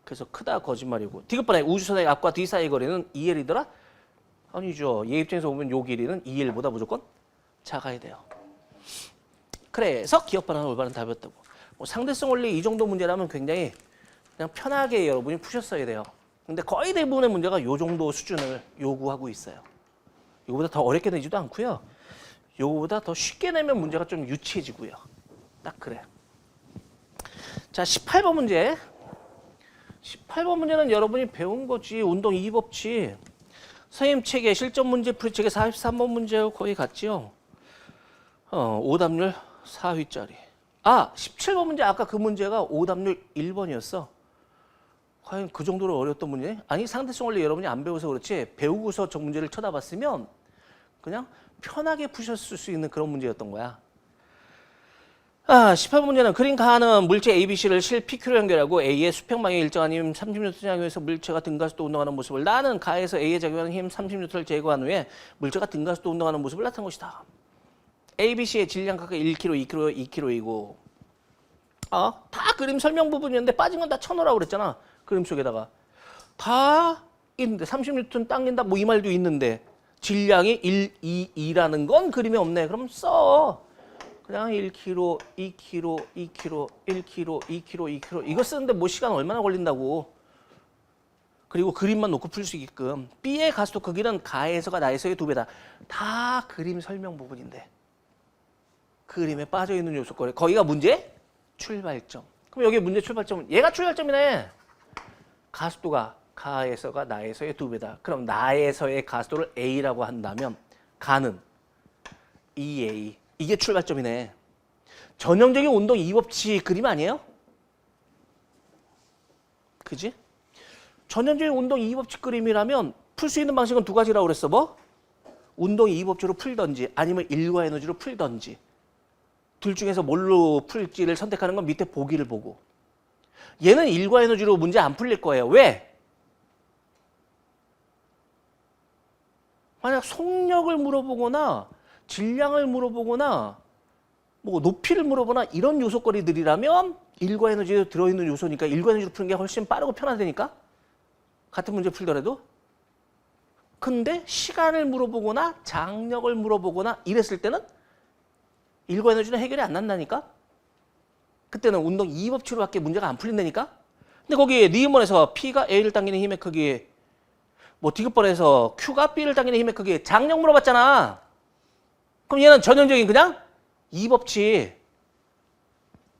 그래서 크다 거짓말이고. 디귿번에 우주선의 앞과 뒤 사이 거리는 2L이더라? 아니죠. 얘 입장에서 보면 요 길이는 2L보다 무조건 작아야 돼요. 그래서 기억반응은 올바른 답이었다고. 뭐 상대성 원리 이 정도 문제라면 굉장히 그냥 편하게 여러분이 푸셨어야 돼요. 근데 거의 대부분의 문제가 요 정도 수준을 요구하고 있어요. 이거보다 더 어렵게 내지도 않고요. 요거보다 더 쉽게 내면 문제가 좀 유치해지고요. 딱 그래. 자, 18번 문제. 18번 문제는 여러분이 배운 거지. 운동 2법칙. 선생님 책에 실전 문제 풀이책에 43번 문제하고 거의 같지요. 오답률 4위짜리. 아, 17번 문제 아까 그 문제가 오답률 1번이었어. 과연 그 정도로 어려웠던 문제? 아니 상대성 원리 여러분이 안 배워서 그렇지 배우고서 저 문제를 쳐다봤으면 그냥 편하게 푸셨을 수 있는 그런 문제였던 거야. 18번 문제는 그림 가하는 물체 ABC를 실 PQ로 연결하고 A의 수평방향 일정한 힘 30N 작용해서 물체가 등가속도 운동하는 모습을 나는 가에서 A에 작용하는 힘 30N을 제거한 후에 물체가 등가속도 운동하는 모습을 나타낸 것이다. ABC의 질량 각각 1kg, 2kg, 2kg이고 다 그림 설명 부분이었는데 빠진 건 다 쳐넣으라고 그랬잖아. 그림 속에다가. 다 있는데 30N 당긴다 뭐 이 말도 있는데 질량이 1, 2, 2라는 건 그림에 없네. 그럼 써. 그냥 1kg, 2kg, 2kg, 1kg, 2kg, 2kg 이거 쓰는데 뭐 시간 얼마나 걸린다고. 그리고 그림만 놓고 풀 수 있게끔. B의 가속도 크기는 가에서가 나에서의 2배다. 다 그림 설명 부분인데. 그림에 빠져있는 요소거리. 거기가 문제? 출발점. 그럼 여기 문제 출발점은 얘가 출발점이네. 가속도가 가에서가 나에서의 2배다. 그럼 나에서의 가속도를 A라고 한다면 가는 2A. 이게 출발점이네. 전형적인 운동 2법칙 그림 아니에요? 그지? 전형적인 운동 2법칙 그림이라면 풀 수 있는 방식은 두 가지라고 그랬어. 뭐? 운동 2법칙으로 풀던지 아니면 일과 에너지로 풀던지. 둘 중에서 뭘로 풀지를 선택하는 건 밑에 보기를 보고. 얘는 일과 에너지로 문제 안 풀릴 거예요. 왜? 만약 속력을 물어보거나 질량을 물어보거나 뭐 높이를 물어보나 이런 요소거리들이라면 일과 에너지에 들어있는 요소니까 일과 에너지로 푸는 게 훨씬 빠르고 편하다니까? 같은 문제 풀더라도. 근데 시간을 물어보거나 장력을 물어보거나 이랬을 때는 일과 에너지는 해결이 안 난다니까? 그때는 운동 2법칙으로밖에 문제가 안 풀린다니까? 근데 거기 니은번에서 P가 A를 당기는 힘의 크기, 뭐 디귿번에서 Q가 B를 당기는 힘의 크기, 장력 물어봤잖아. 그럼 얘는 전형적인 그냥 2법칙.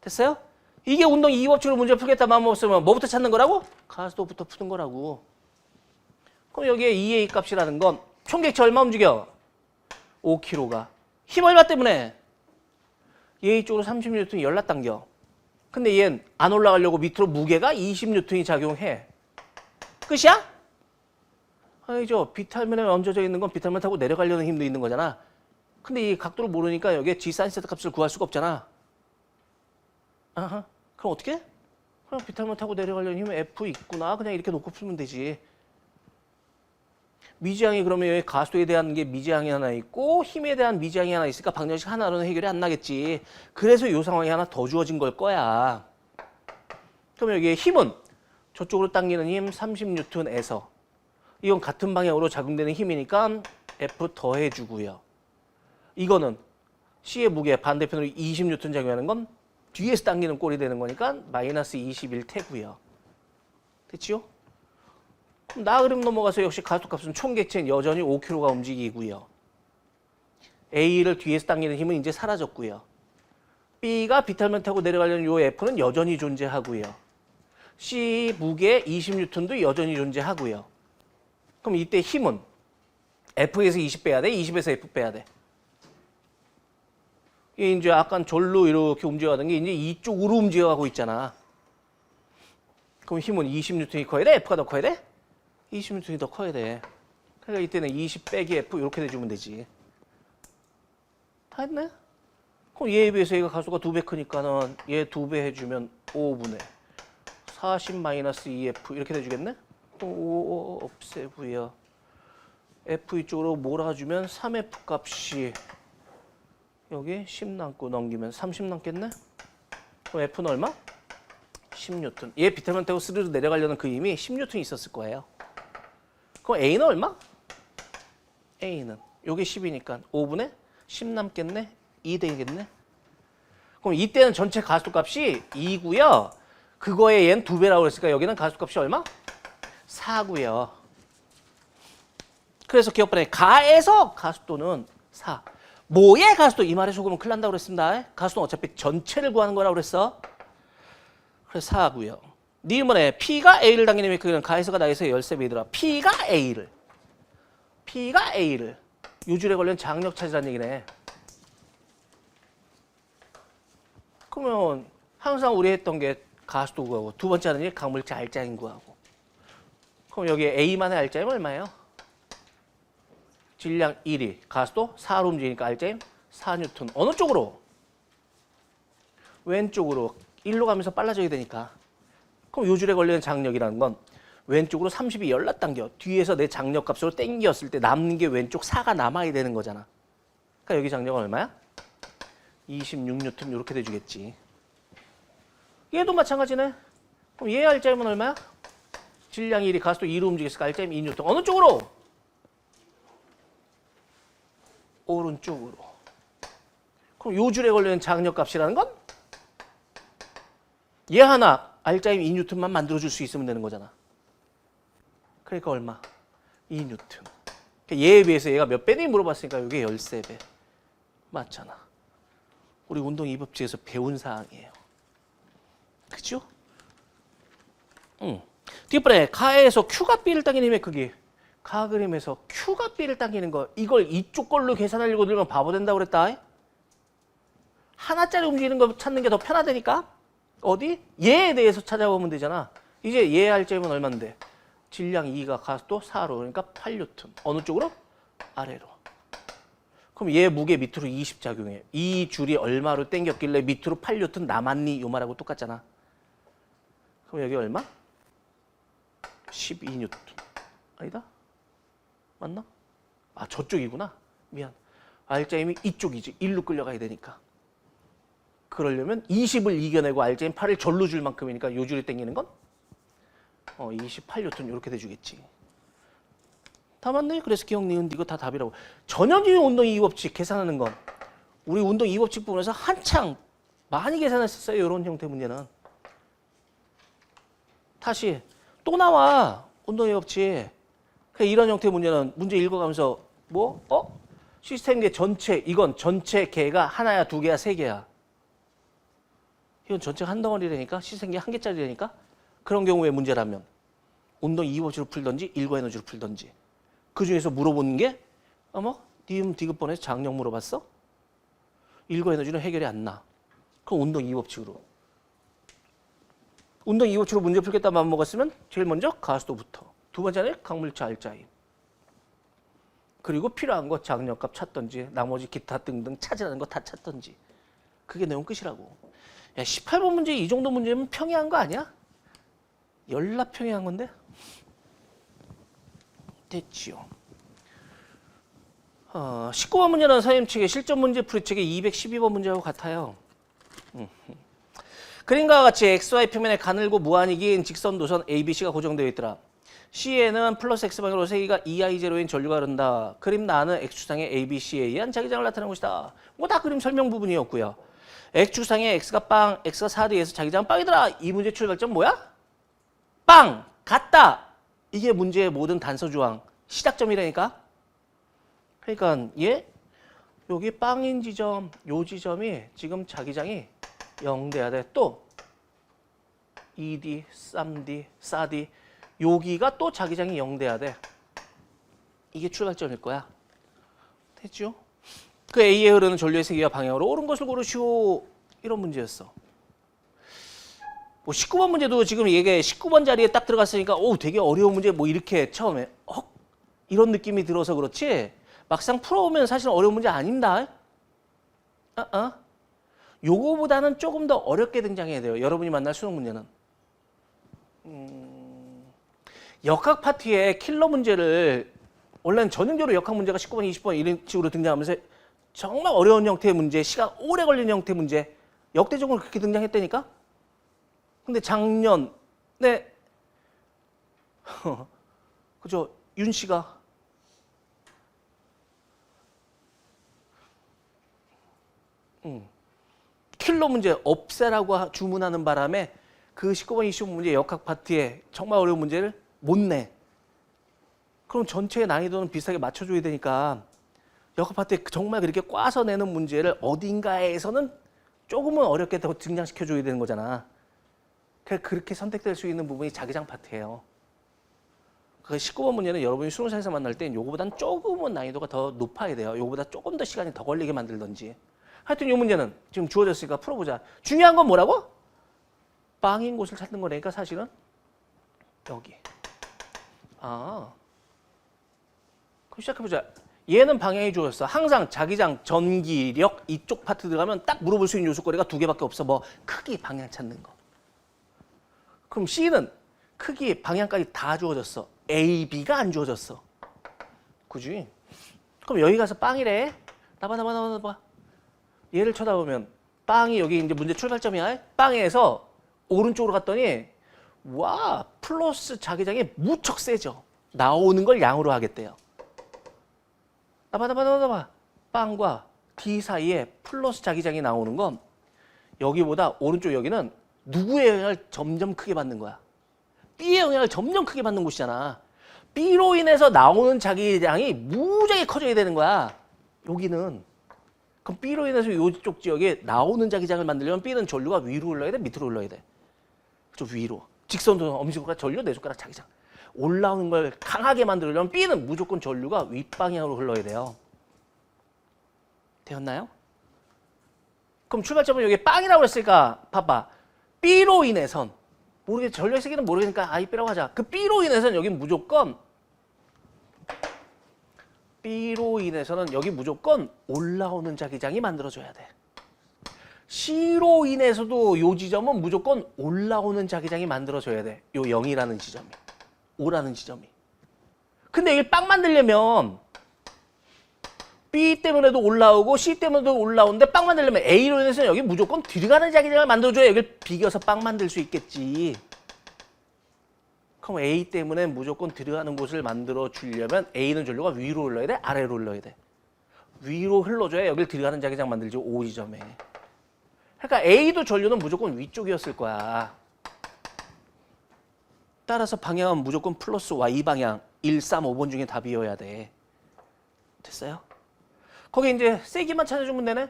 됐어요? 이게 운동 2법칙으로 문제 풀겠다 마음 없으면 뭐부터 찾는 거라고? 가속도부터 푸는 거라고. 그럼 여기에 EA 값이라는 건 총객체 얼마 움직여? 5kg가. 힘 얼마 때문에? 얘 이쪽으로 30N이 열라 당겨. 근데 얘는 안 올라가려고 밑으로 무게가 20N이 작용해. 끝이야? 아니죠. 비탈면에 얹어져 있는 건 비탈면 타고 내려가려는 힘도 있는 거잖아. 근데 이 각도를 모르니까 여기에 G 사인 세타 값을 구할 수가 없잖아. 아하. 그럼 어떻게? 그럼 비탈면 타고 내려가려는 힘은 F 있구나. 그냥 이렇게 놓고 풀면 되지. 미지항이 그러면 여기 가속도에 대한 게 미지항이 하나 있고 힘에 대한 미지항이 하나 있으니까 방정식 하나로는 해결이 안 나겠지. 그래서 이 상황이 하나 더 주어진 걸 거야. 그럼 여기에 힘은 저쪽으로 당기는 힘 30N에서 이건 같은 방향으로 작용되는 힘이니까 F 더해주고요. 이거는 C의 무게 반대편으로 20N 작용하는 건 뒤에서 당기는 꼴이 되는 거니까 마이너스 21태고요. 됐지요? 그럼 나그림 넘어가서 역시 가속값은 총객체는 여전히 5kg가 움직이고요. A를 뒤에서 당기는 힘은 이제 사라졌고요. B가 비탈면 타고 내려가려는 요 F는 여전히 존재하고요. C 무게 20N도 여전히 존재하고요. 그럼 이때 힘은 F에서 20 빼야 돼? 20에서 F 빼야 돼? 이게 이제 약간 절로 이렇게 움직여가던 게 이제 이쪽으로 움직여가고 있잖아. 그럼 힘은 20N이 커야 돼? F가 더 커야 돼? 20N이 더 커야 돼. 그러니까 이때는 20 빼기 F 이렇게 내주면 되지. 다 했네? 그럼 얘에 비해서 얘가 가속가 2배 크니까는 얘 2배 해주면 5분의 40 마이너스 2F 이렇게 돼주겠네? 그럼 5 없애고요. F 이쪽으로 몰아주면 3F 값이 여기 10 남고 넘기면 30 남겠네? 그럼 F는 얼마? 10N. 얘 비탈면 타고 스르르 내려가려는 그 힘이 10N 있었을 거예요. 그럼 A는 얼마? A는 요게 10이니까 5분의 10 남겠네? 2 되겠네? 그럼 이때는 전체 가속값이 2고요. 그거에 얘는 2배라고 그랬으니까 여기는 가속값이 얼마? 4고요. 그래서 기억번에 가에서 가속도는 4. 뭐의 가속도? 이 말에 속으면 큰일 난다고 그랬습니다. 가속도는 어차피 전체를 구하는 거라고 그랬어. 그래서 4고요. 네 이번에 P가 A를 당기는 그는 가에서가 나에서 열세 배이더라. P가 A를 요줄에 걸린 장력 찾으라는 얘기네. 그러면 항상 우리 했던 게 가속도 구하고 두 번째 하는 일 강물체 알짜임 구하고. 그럼 여기 A만의 알짜임 얼마예요? 질량 1이 가속도 4로 움직이니까 알짜임 4N. 어느 쪽으로? 왼쪽으로 1로 가면서 빨라져야 되니까. 그럼 요줄에 걸리는 장력이라는 건 왼쪽으로 30이 열라 당겨. 뒤에서 내 장력 값으로 당겼을 때 남는 게 왼쪽 4가 남아야 되는 거잖아. 그러니까 여기 장력은 얼마야? 26N 이렇게 돼주겠지. 얘도 마찬가지네. 그럼 얘 알짜임은 얼마야? 질량 1이 가속도 2로 움직였으니까 알짜임 2N. 어느 쪽으로? 오른쪽으로. 그럼 요줄에 걸리는 장력 값이라는 건? 얘 하나 알짜임 2N만 만들어줄 수 있으면 되는 거잖아. 그러니까 얼마? 2N. 그러니까 얘에 비해서 얘가 몇 배니 물어봤으니까 이게 13배. 맞잖아. 우리 운동 2법칙에서 배운 사항이에요. 그죠? 응. 뒷번에 가에서 Q가 B를 당기는 힘의 크기. 가 그림에서 Q가 B를 당기는 거. 이걸 이쪽 걸로 계산하려고 들면 바보 된다고 그랬다. 하나짜리 움직이는 거 찾는 게 더 편하다니까? 어디? 얘에 대해서 찾아보면 되잖아. 이제 얘 알짜임은 얼만데? 질량 2가 가속도 4로. 그러니까 8N. 어느 쪽으로? 아래로. 그럼 얘 무게 밑으로 20 작용해. 이 줄이 얼마로 당겼길래 밑으로 8N 남았니? 요 말하고 똑같잖아. 그럼 여기 얼마? 12N. 아니다? 맞나? 아, 저쪽이구나. 미안. 알짜임이 이쪽이지. 1로 끌려가야 되니까. 그러려면 20을 이겨내고 알짜임 8을 절로 줄 만큼이니까 요 줄이 당기는 건 28N 이렇게 돼주겠지. 다 맞네. 그래서 기억, 니은, 이거 다 답이라고. 전형적인 운동 2법칙 계산하는 건 우리 운동 2법칙 부분에서 한창 많이 계산했었어요. 이런 형태 문제는. 다시 또 나와. 운동 2법칙. 이런 형태 문제는 문제 읽어가면서 시스템계 전체, 이건 전체 개가 하나야, 두 개야, 세 개야. 이건 전체가 한 덩어리라니까 시생기 한 개짜리라니까 그런 경우에 문제라면 운동 2법칙으로 풀던지 일과 에너지로 풀던지 그 중에서 물어보는 게 어머 니은 디귿번에서 장력 물어봤어? 일과 에너지는 해결이 안 나. 그럼 운동 2법칙으로. 운동 2법칙으로 문제 풀겠다 마음 먹었으면 제일 먼저 가수도부터. 두 번째는 강물차 알짜임. 그리고 필요한 거 장력값 찾던지 나머지 기타 등등 찾으라는 거 다 찾던지. 그게 내용 끝이라고. 야 18번 문제 이 정도 문제면 평이한 거 아니야? 열나 평이한 건데? 됐지요. 19번 문제는 선생님 측의 실전 문제 풀이책의 212번 문제하고 같아요. 그림과 같이 XY 평면에 가늘고 무한히 긴 직선 노선 ABC가 고정되어 있더라. C에는 플러스 X방향으로 세기가 2I0인 전류가 흐른다. 그림 나는 X축상의 ABC에 의한 자기장을 나타내는 것이다. 뭐 다 그림 설명 부분이었고요. X축상에 X가 빵, X가 4D에서 자기장은 빵이더라. 이 문제 출발점 뭐야? 빵! 같다! 이게 문제의 모든 단서조항. 시작점이라니까? 그러니까 얘 여기 빵인 지점, 요 지점이 지금 자기장이 0 돼야 돼. 또 2D, 3D, 4D 여기가 또 자기장이 0 돼야 돼. 이게 출발점일 거야. 됐죠? 그 A에 흐르는 전류의 세기와 방향으로 옳은 것을 고르시오. 이런 문제였어. 뭐 19번 문제도 지금 이게 19번 자리에 딱 들어갔으니까 오 되게 어려운 문제 뭐 이렇게 처음에 이런 느낌이 들어서 그렇지 막상 풀어오면 사실 어려운 문제 아닙니다. 요거보다는 조금 더 어렵게 등장해야 돼요. 여러분이 만날 수능 문제는. 역학 파트에 킬러 문제를 원래는 전형적으로 역학 문제가 19번, 20번 이런 식으로 등장하면서 정말 어려운 형태의 문제, 시간 오래 걸리는 형태의 문제 역대적으로 그렇게 등장했다니까? 근데 작년 그죠? 윤 씨가 킬러 문제 없애라고 주문하는 바람에 그 19번, 20번 문제 역학 파트에 정말 어려운 문제를 못 내. 그럼 전체의 난이도는 비슷하게 맞춰줘야 되니까 역학 파트에 정말 그렇게 꽈서 내는 문제를 어딘가에서는 조금은 어렵게 더 등장시켜줘야 되는 거잖아. 그렇게 선택될 수 있는 부분이 자기장 파트예요. 그 19번 문제는 여러분이 수능장에서 만날 땐 요거보단 조금은 난이도가 더 높아야 돼요. 요거보다 조금 더 시간이 더 걸리게 만들던지. 하여튼 이 문제는 지금 주어졌으니까 풀어보자. 중요한 건 뭐라고? 빵인 곳을 찾는 거니까 사실은 여기. 그럼 시작해보자. 얘는 방향이 주어졌어. 항상 자기장, 전기력 이쪽 파트 들어가면 딱 물어볼 수 있는 요소거리가 두 개밖에 없어. 뭐 크기, 방향 찾는 거. 그럼 C는 크기, 방향까지 다 주어졌어. A, B가 안 주어졌어. 그지? 그럼 여기 가서 빵이래. 나봐. 얘를 쳐다보면 빵이 여기 이제 문제 출발점이야. 빵에서 오른쪽으로 갔더니 와 플러스 자기장이 무척 세죠. 나오는 걸 양으로 하겠대요. 나봐. 빵과 D 사이에 플러스 자기장이 나오는 건 여기보다 오른쪽 여기는 누구의 영향을 점점 크게 받는 거야? B의 영향을 점점 크게 받는 곳이잖아. B로 인해서 나오는 자기장이 무지하게 커져야 되는 거야. 여기는. 그럼 B로 인해서 이쪽 지역에 나오는 자기장을 만들려면 B는 전류가 위로 흘러야 돼? 밑으로 흘러야 돼? 저 위로. 직선도 엄지손가락 전류, 내 손가락 자기장. 올라오는 걸 강하게 만들려면 B는 무조건 전류가 윗방향으로 흘러야 돼요. 되었나요? 그럼 출발점은 여기 빵이라고 했으니까 봐봐. B로 인해선 모르겠 전류의 세기는 모르니까 I, B라고 하자. 그 B로 인해서는 여기 무조건 B로 인해서는 여기 무조건 올라오는 자기장이 만들어져야 돼. C로 인해서도 요 지점은 무조건 올라오는 자기장이 만들어져야 돼. 요 0이라는 지점이. 5라는 지점이. 근데 여기 빵 만들려면 B 때문에도 올라오고 C 때문에도 올라오는데 빵 만들려면 A로 인해서 여기 무조건 들어가는 자기장을 만들어줘야 여기를 비겨서 빵 만들 수 있겠지. 그럼 A 때문에 무조건 들어가는 곳을 만들어 주려면 A는 전류가 위로 흘러야 돼? 아래로 흘러야 돼? 위로 흘러줘야 여기를 들어가는 자기장 만들지. O 지점에. 그러니까 A도 전류는 무조건 위쪽이었을 거야. 따라서 방향은 무조건 플러스 Y방향 1, 3, 5번 중에 답이어야 돼. 됐어요? 거기 이제 세기만 찾아주면 되네?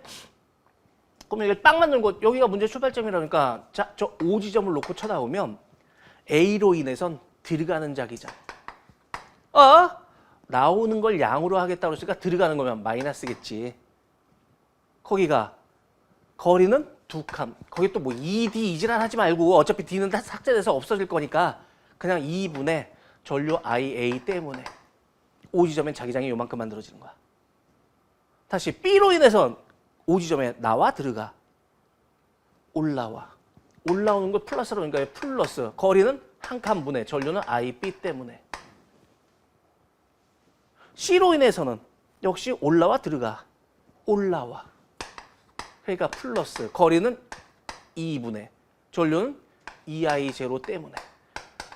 그럼 이게 빵 만드는 곳, 여기가 문제 출발점이라니까. 자, 저 O 지점을 놓고 쳐다보면 A로 인해선 들어가는 자기장. 나오는 걸 양으로 하겠다고 했으니까 들어가는 거면 마이너스겠지. 거기가 거리는 2칸. 거기 또 뭐 2D 이질환 하지 말고 어차피 D는 다 삭제돼서 없어질 거니까 그냥 2분의 전류 IA 때문에 O 지점엔 자기장이 요만큼 만들어지는 거야. 다시 B로 인해서 O 지점에 나와 들어가. 올라와. 올라오는 걸 플러스로 그러니까 플러스. 거리는 한 칸 분의 전류는 IB 때문에. C로 인해서는 역시 올라와 들어가. 올라와. 그러니까 플러스. 거리는 2분의 전류는 EI 제로 때문에.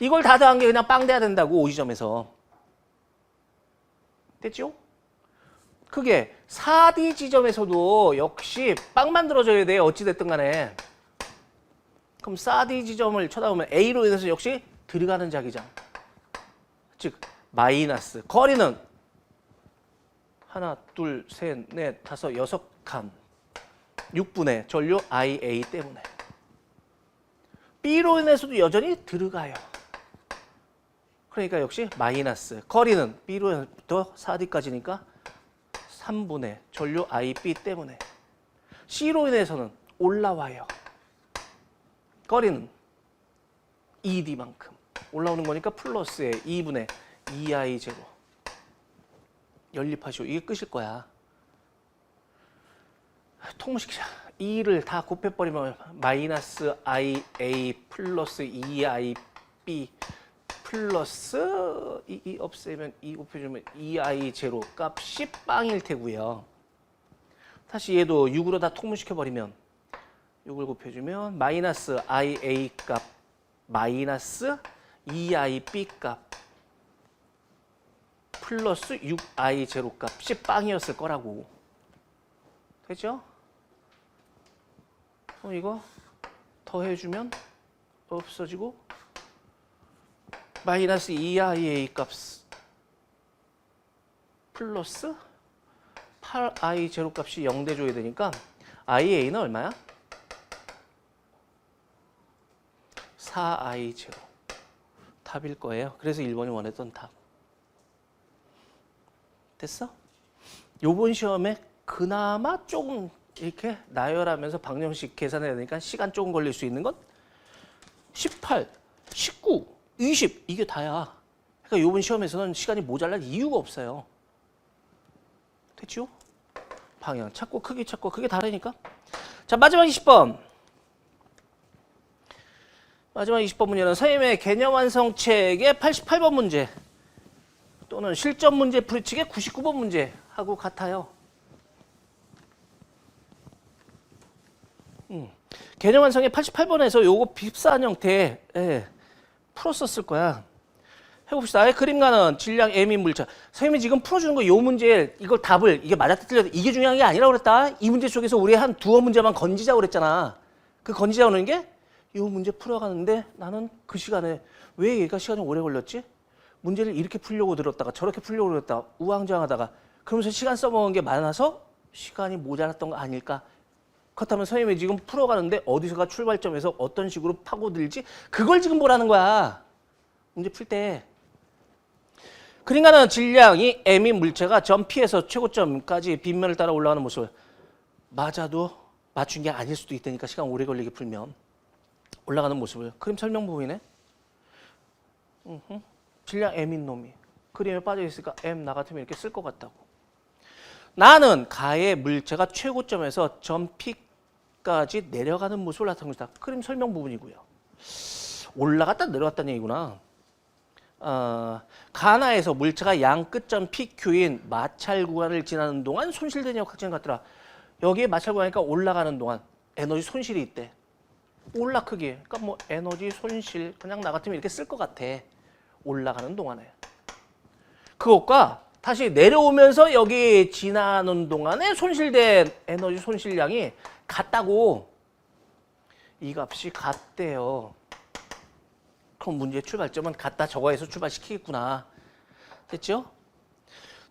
이걸 다 더한 게 그냥 빵 돼야 된다고 O 지점에서. 됐죠? 그게 4D 지점에서도 역시 빵 만들어져야 돼. 어찌됐든 간에. 그럼 4D 지점을 쳐다보면 A로 인해서 역시 들어가는 자기장. 즉 마이너스. 거리는 하나, 둘, 셋, 넷, 다섯, 6칸. 6분의 전류 IA 때문에. B로 인해서도 여전히 들어가요. 그러니까 역시 마이너스. 거리는 B로부터 4D까지니까 3분의 전류 IB 때문에. C로 인해서는 올라와요. 거리는 2D만큼. 올라오는 거니까 플러스에 2분의 2I 제로. 연립하시오. 이게 끝일 거야. 통문시키자. 2를 다 곱해버리면 마이너스 IA 플러스 2IB 플러스 2 없애면 2 곱해주면 2I 제로 값이 빵일 테고요. 다시 얘도 6으로 다 통문시켜버리면 6을 곱해주면 마이너스 IA 값 마이너스 2IB 값 플러스 6I 제로 값이 빵이었을 거라고. 됐죠? 이거 더해주면 없어지고 마이너스 2IA 값 플러스 8I 제로 값이 0 돼줘야 되니까 IA는 얼마야? 4I 제로. 답일 거예요. 그래서 1번이 원했던 답. 됐어? 요번 시험에 그나마 조금 이렇게 나열하면서 방정식 계산해야 되니까 시간 조금 걸릴 수 있는 건 18, 19, 20 이게 다야. 그러니까 요번 시험에서는 시간이 모자랄 이유가 없어요. 됐죠? 방향 찾고 크기 찾고 그게 다르니까. 자, 마지막 20번. 마지막 20번 문제는 선생님의 개념 완성책의 88번 문제 또는 실전 문제 풀이책의 99번 문제하고 같아요. 개념 완성의 88번에서 요거 비슷한 형태에 풀었었을 거야. 해봅시다. 그림과는 질량 M인 물체. 선생님이 지금 풀어주는 거 요 문제 이걸 답을 이게 맞았다 틀렸다 이게 중요한 게 아니라고 그랬다. 이 문제 속에서 우리 한 두어 문제만 건지자고 그랬잖아. 그 건지자고 하는 게 요 문제 풀어가는데 나는 그 시간에 왜 얘가 시간이 오래 걸렸지? 문제를 이렇게 풀려고 들었다가 저렇게 풀려고 들었다가 우왕좌왕하다가 그러면서 시간 써먹은 게 많아서 시간이 모자랐던 거 아닐까? 그렇다면 선생님이 지금 풀어가는데 어디서가 출발점에서 어떤 식으로 파고들지 그걸 지금 보라는 거야. 문제 풀 때. 그러니까는 질량이 M인 물체가 점 P에서 최고점까지 빗면을 따라 올라가는 모습을 맞아도 맞춘 게 아닐 수도 있다니까 시간 오래 걸리게 풀면 올라가는 모습을 그림 설명 부분이네. 질량 M인 놈이 그림에 빠져 있으니까 M 나 같으면 이렇게 쓸 것 같다고. 나는 가의 물체가 최고점에서 점 P까지 내려가는 모습을 나타낸 것이다. 그림 설명 부분이고요. 올라갔다 내려갔다는 얘기구나. 가나에서 물체가 양 끝점 PQ인 마찰 구간을 지나는 동안 손실된 역학점 같더라. 여기에 마찰 구간이니까 올라가는 동안 에너지 손실이 있대. 올라 크기. 그러니까 뭐 에너지 손실 그냥 나 같으면 이렇게 쓸 것 같아. 올라가는 동안에. 그것과 다시 내려오면서 여기 지나는 동안에 손실된 에너지 손실량이 같다고. 이 값이 같대요. 그럼 문제의 출발점은 같다 저거에서 출발시키겠구나. 됐죠?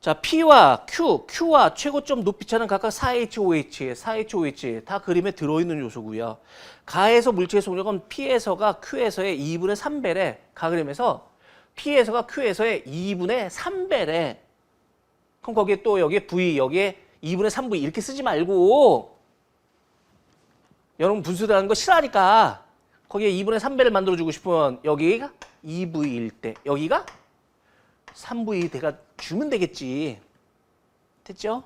자, P와 Q와 최고점 높이차는 각각 4H, OH, 4H, OH 다 그림에 들어있는 요소고요. 가에서 물체의 속력은 P에서가 Q에서의 2분의 3배래. 가 그림에서 P에서가 Q에서의 2분의 3배래. 그럼 거기에 또 여기에 V, 여기에 2분의 3V 이렇게 쓰지 말고 여러분 분수라는 거 싫어하니까 거기에 2분의 3배를 만들어주고 싶으면 여기가 2V일 때 여기가 3V 대가 주면 되겠지. 됐죠?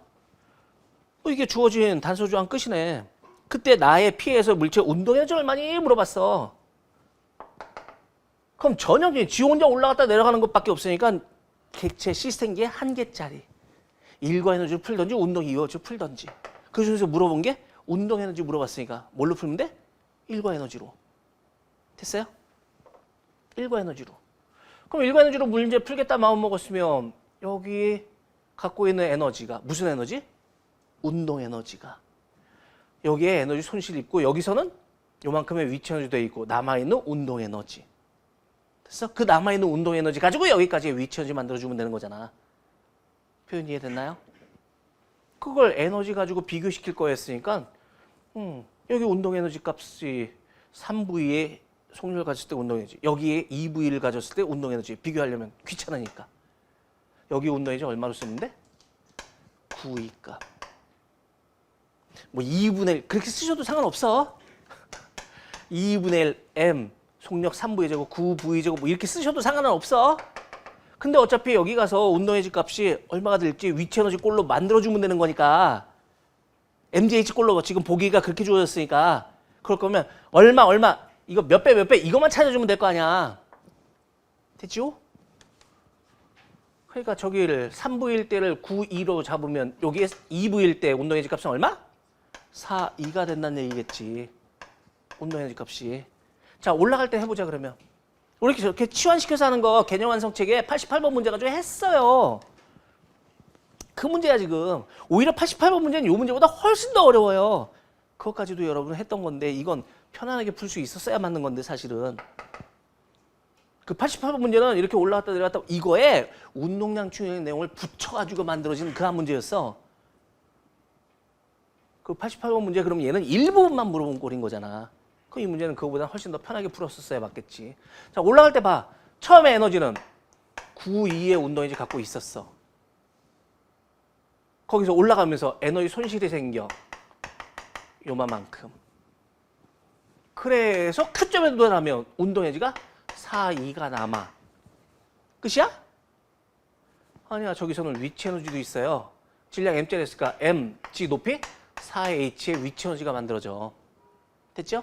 이게 주어진 단소조항 끝이네. 그때 나의 P에서 물체 운동 에너지를 많이 물어봤어. 그럼 전형적인 지 혼자 올라갔다 내려가는 것밖에 없으니까 객체 시스템기에 한 개짜리. 일과 에너지를 풀던지 운동 이어지를 풀던지. 그 중에서 물어본 게 운동 에너지 물어봤으니까 뭘로 풀면 돼? 일과 에너지로. 됐어요? 일과 에너지로. 그럼 일과 에너지로 문제 풀겠다 마음 먹었으면 여기 갖고 있는 에너지가 무슨 에너지? 운동 에너지가. 여기에 에너지 손실 있고 여기서는 요만큼의 위치 에너지 돼 있고 남아있는 운동 에너지. 됐어? 그 남아있는 운동 에너지 가지고 여기까지 위치 에너지 만들어주면 되는 거잖아. 표현 이해됐나요? 그걸 에너지 가지고 비교시킬 거였으니까 여기 운동 에너지 값이 3V의 속력을 가졌을 때 운동 에너지, 여기에 2V를 가졌을 때 운동 에너지 비교하려면 귀찮으니까 여기 운동 에너지 얼마로 쓰는데? 9V 값. 뭐 2분의 1 그렇게 쓰셔도 상관없어. 2분의 1 M 속력 3V의 제곱 9V의 제곱 뭐 이렇게 쓰셔도 상관은 없어. 근데 어차피 여기 가서 운동 에너지 값이 얼마가 될지 위치 에너지 꼴로 만들어주면 되는 거니까 MGH 꼴로 지금 보기가 그렇게 주어졌으니까 그럴 거면 얼마 이거 몇 배 이것만 찾아주면 될 거 아니야. 됐죠? 그러니까 저기를 3V일 때를 9,2로 잡으면 여기에 2V일 때 운동 에너지 값은 얼마? 4,2가 된다는 얘기겠지. 운동 에너지 값이. 자, 올라갈 때 해보자 그러면. 우리 이렇게 치환시켜서 하는 거 개념 완성책에 88번 문제 가지고 했어요. 그 문제야 지금. 오히려 88번 문제는 이 문제보다 훨씬 더 어려워요. 그것까지도 여러분 했던 건데 이건 편안하게 풀 수 있었어야 맞는 건데 사실은. 그 88번 문제는 이렇게 올라갔다 내려갔다 이거에 운동량 충격의 내용을 붙여가지고 만들어진 그 한 문제였어. 그 88번 문제 그럼 얘는 일부분만 물어본 꼴인 거잖아. 그럼 이 문제는 그거보다 훨씬 더 편하게 풀었었어야 맞겠지. 자, 올라갈 때 봐. 처음에 에너지는 9,2의 운동 에너지 갖고 있었어. 거기서 올라가면서 에너지 손실이 생겨. 요만큼. 그래서 Q점에 도달하면 운동 에너지가 4,2가 남아. 끝이야? 아니야, 저기서는 위치 에너지도 있어요. 질량 M짜리 했으니까 M, G 높이 4H의 위치 에너지가 만들어져. 됐죠?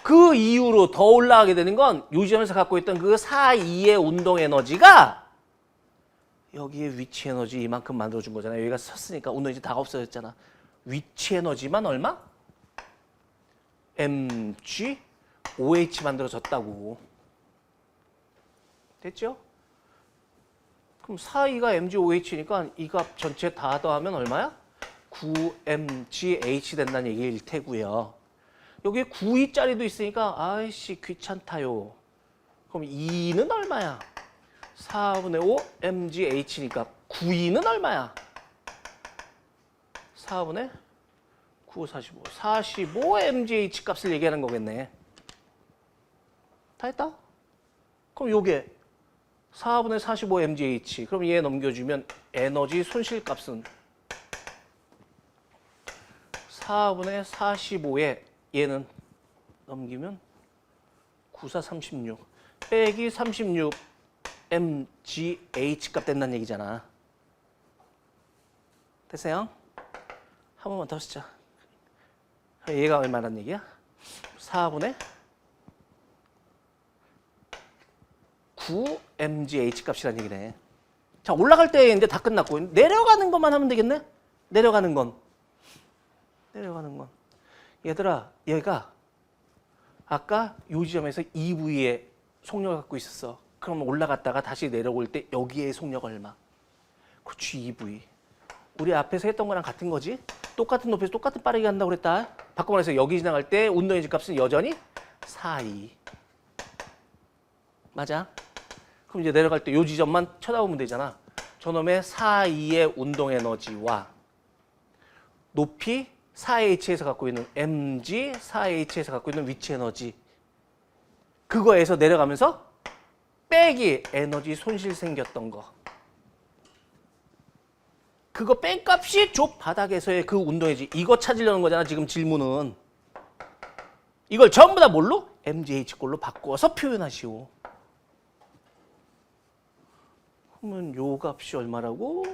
그 이후로 더 올라가게 되는 건 요 지점에서 갖고 있던 그 4,2의 운동 에너지가 여기에 위치 에너지 이만큼 만들어준 거잖아요. 여기가 섰으니까 운동 에너지 다 없어졌잖아. 위치 에너지만 얼마? mg OH 만들어졌다고. 됐죠? 그럼 4,2가 mg OH니까 이 값 전체 다 더하면 얼마야? 9mgh 된다는 얘기일 테고요. 여기에 9,2짜리도 있으니까 아이씨 귀찮다요. 그럼 2는 얼마야? 4분의 5 mgh니까 9,2는 얼마야? 4분의 9, 45. 45 mgh 값을 얘기하는 거겠네. 다 했다? 그럼 요게 4분의 45 mgh. 그럼 얘 넘겨주면 에너지 손실 값은 4분의 45에 얘는 넘기면 94, 36 빼기 36 mgh 값 된다는 얘기잖아. 됐어요? 한 번만 더 쓰자. 얘가 얼마란 얘기야? 4분의 9 mgh 값이란 얘기네. 자, 올라갈 때 이제 다 끝났고 내려가는 것만 하면 되겠네? 내려가는 건. 얘들아, 얘가 아까 요 지점에서 2V의 속력을 갖고 있었어. 그럼 올라갔다가 다시 내려올 때 여기에 속력 얼마? 그렇지, 2V. 우리 앞에서 했던 거랑 같은 거지? 똑같은 높이에서 똑같은 빠르게 간다고 그랬다. 바꿔 말해서 여기 지나갈 때 운동 에너지 값은 여전히 4,2. 맞아? 그럼 이제 내려갈 때 요 지점만 쳐다보면 되잖아. 저놈의 4E의 운동 에너지와 높이 4H에서 갖고 있는 mg, 4H에서 갖고 있는 위치 에너지 그거에서 내려가면서 빼기 에너지 손실 생겼던 거 그거 뺀값이 좁 바닥에서의 그 운동 에너지 이거 찾으려는 거잖아 지금 질문은 이걸 전부 다 뭘로? mgh 꼴로 바꿔서 표현하시오 그러면 요 값이 얼마라고?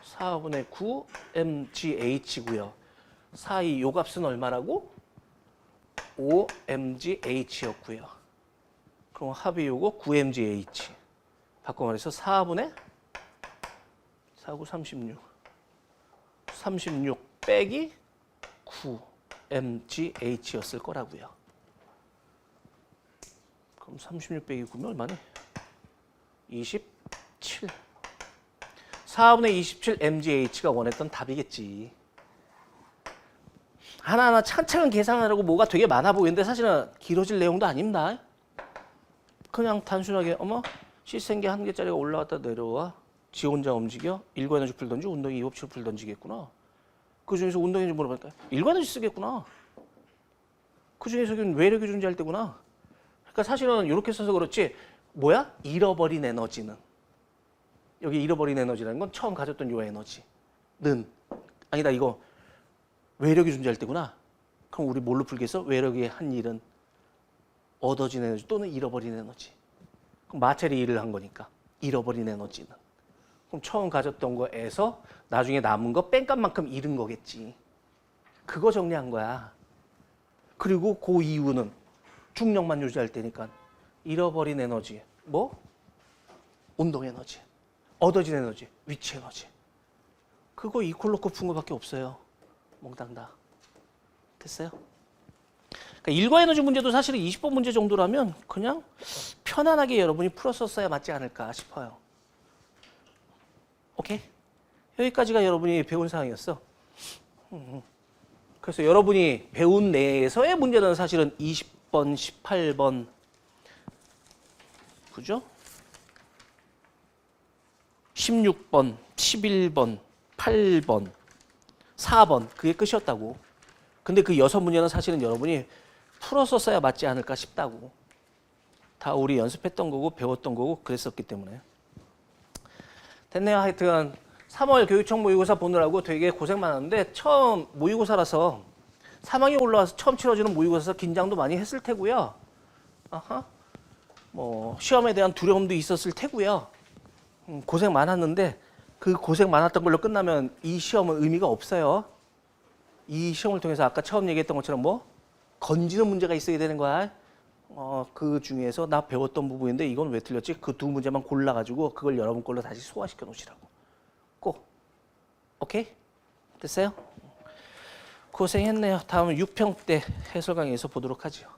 4분의 9 mgh고요 4이 요 값은 얼마라고? 5 mgh였고요 그럼 합이 요거 9 mgh 바꿔 말해서 4분의 4, 9, 36 빼기 9 mgh였을 거라고요 그럼 36 빼기 9면 얼마네? 27 4분의 27 mgh가 원했던 답이겠지 하나하나 차근차근 계산하려고 뭐가 되게 많아 보이는데 사실은 길어질 내용도 아닙니다 그냥 단순하게 어머 시생계 한 개짜리가 올라갔다 내려와 지 혼자 움직여 일관에너지 풀던지 운동이 이법칙을 풀던지겠구나 그 중에서 운동에너지 물어보니까 일관에너지 쓰겠구나 그 중에서 외력이 존재할 때구나 그러니까 사실은 이렇게 써서 그렇지 뭐야? 잃어버린 에너지는 여기 잃어버린 에너지라는 건 처음 가졌던 요 에너지는 아니다 이거 외력이 존재할 때구나 그럼 우리 뭘로 풀겠어? 외력이 한 일은 얻어진 에너지 또는 잃어버린 에너지 그럼 마찰이 일을 한 거니까 잃어버린 에너지는 그럼 처음 가졌던 거에서 나중에 남은 거 뺀값만큼 잃은 거겠지 그거 정리한 거야 그리고 그 이유는 중력만 유지할 때니까 잃어버린 에너지 뭐? 운동 에너지 얻어진 에너지 위치 에너지 그거 이퀄 놓고 푼 거밖에 없어요 몽땅 다 됐어요? 그러니까 일과 에너지 문제도 사실은 20번 문제 정도라면 그냥 편안하게 여러분이 풀었었어야 맞지 않을까 싶어요 오케이? 여기까지가 여러분이 배운 사항이었어 그래서 여러분이 배운 내에서의 문제는 사실은 20번, 18번 그죠? 16번, 11번, 8번, 4번 그게 끝이었다고 근데 그 6문제는 사실은 여러분이 풀었었어야 맞지 않을까 싶다고 다 우리 연습했던 거고 배웠던 거고 그랬었기 때문에 됐네요 하여튼 3월 교육청 모의고사 보느라고 되게 고생 많았는데 처음 모의고사라서 3학년 올라와서 처음 치러지는 모의고사라서 긴장도 많이 했을 테고요 아하. 뭐 시험에 대한 두려움도 있었을 테고요 고생 많았는데 그 고생 많았던 걸로 끝나면 이 시험은 의미가 없어요 이 시험을 통해서 아까 처음 얘기했던 것처럼 뭐 건지는 문제가 있어야 되는 거야 그 중에서 나 배웠던 부분인데 이건 왜 틀렸지? 그 두 문제만 골라가지고 그걸 여러분 걸로 다시 소화시켜 놓으시라고 꼭 오케이? 됐어요? 고생했네요 다음은 6평 때 해설 강의에서 보도록 하죠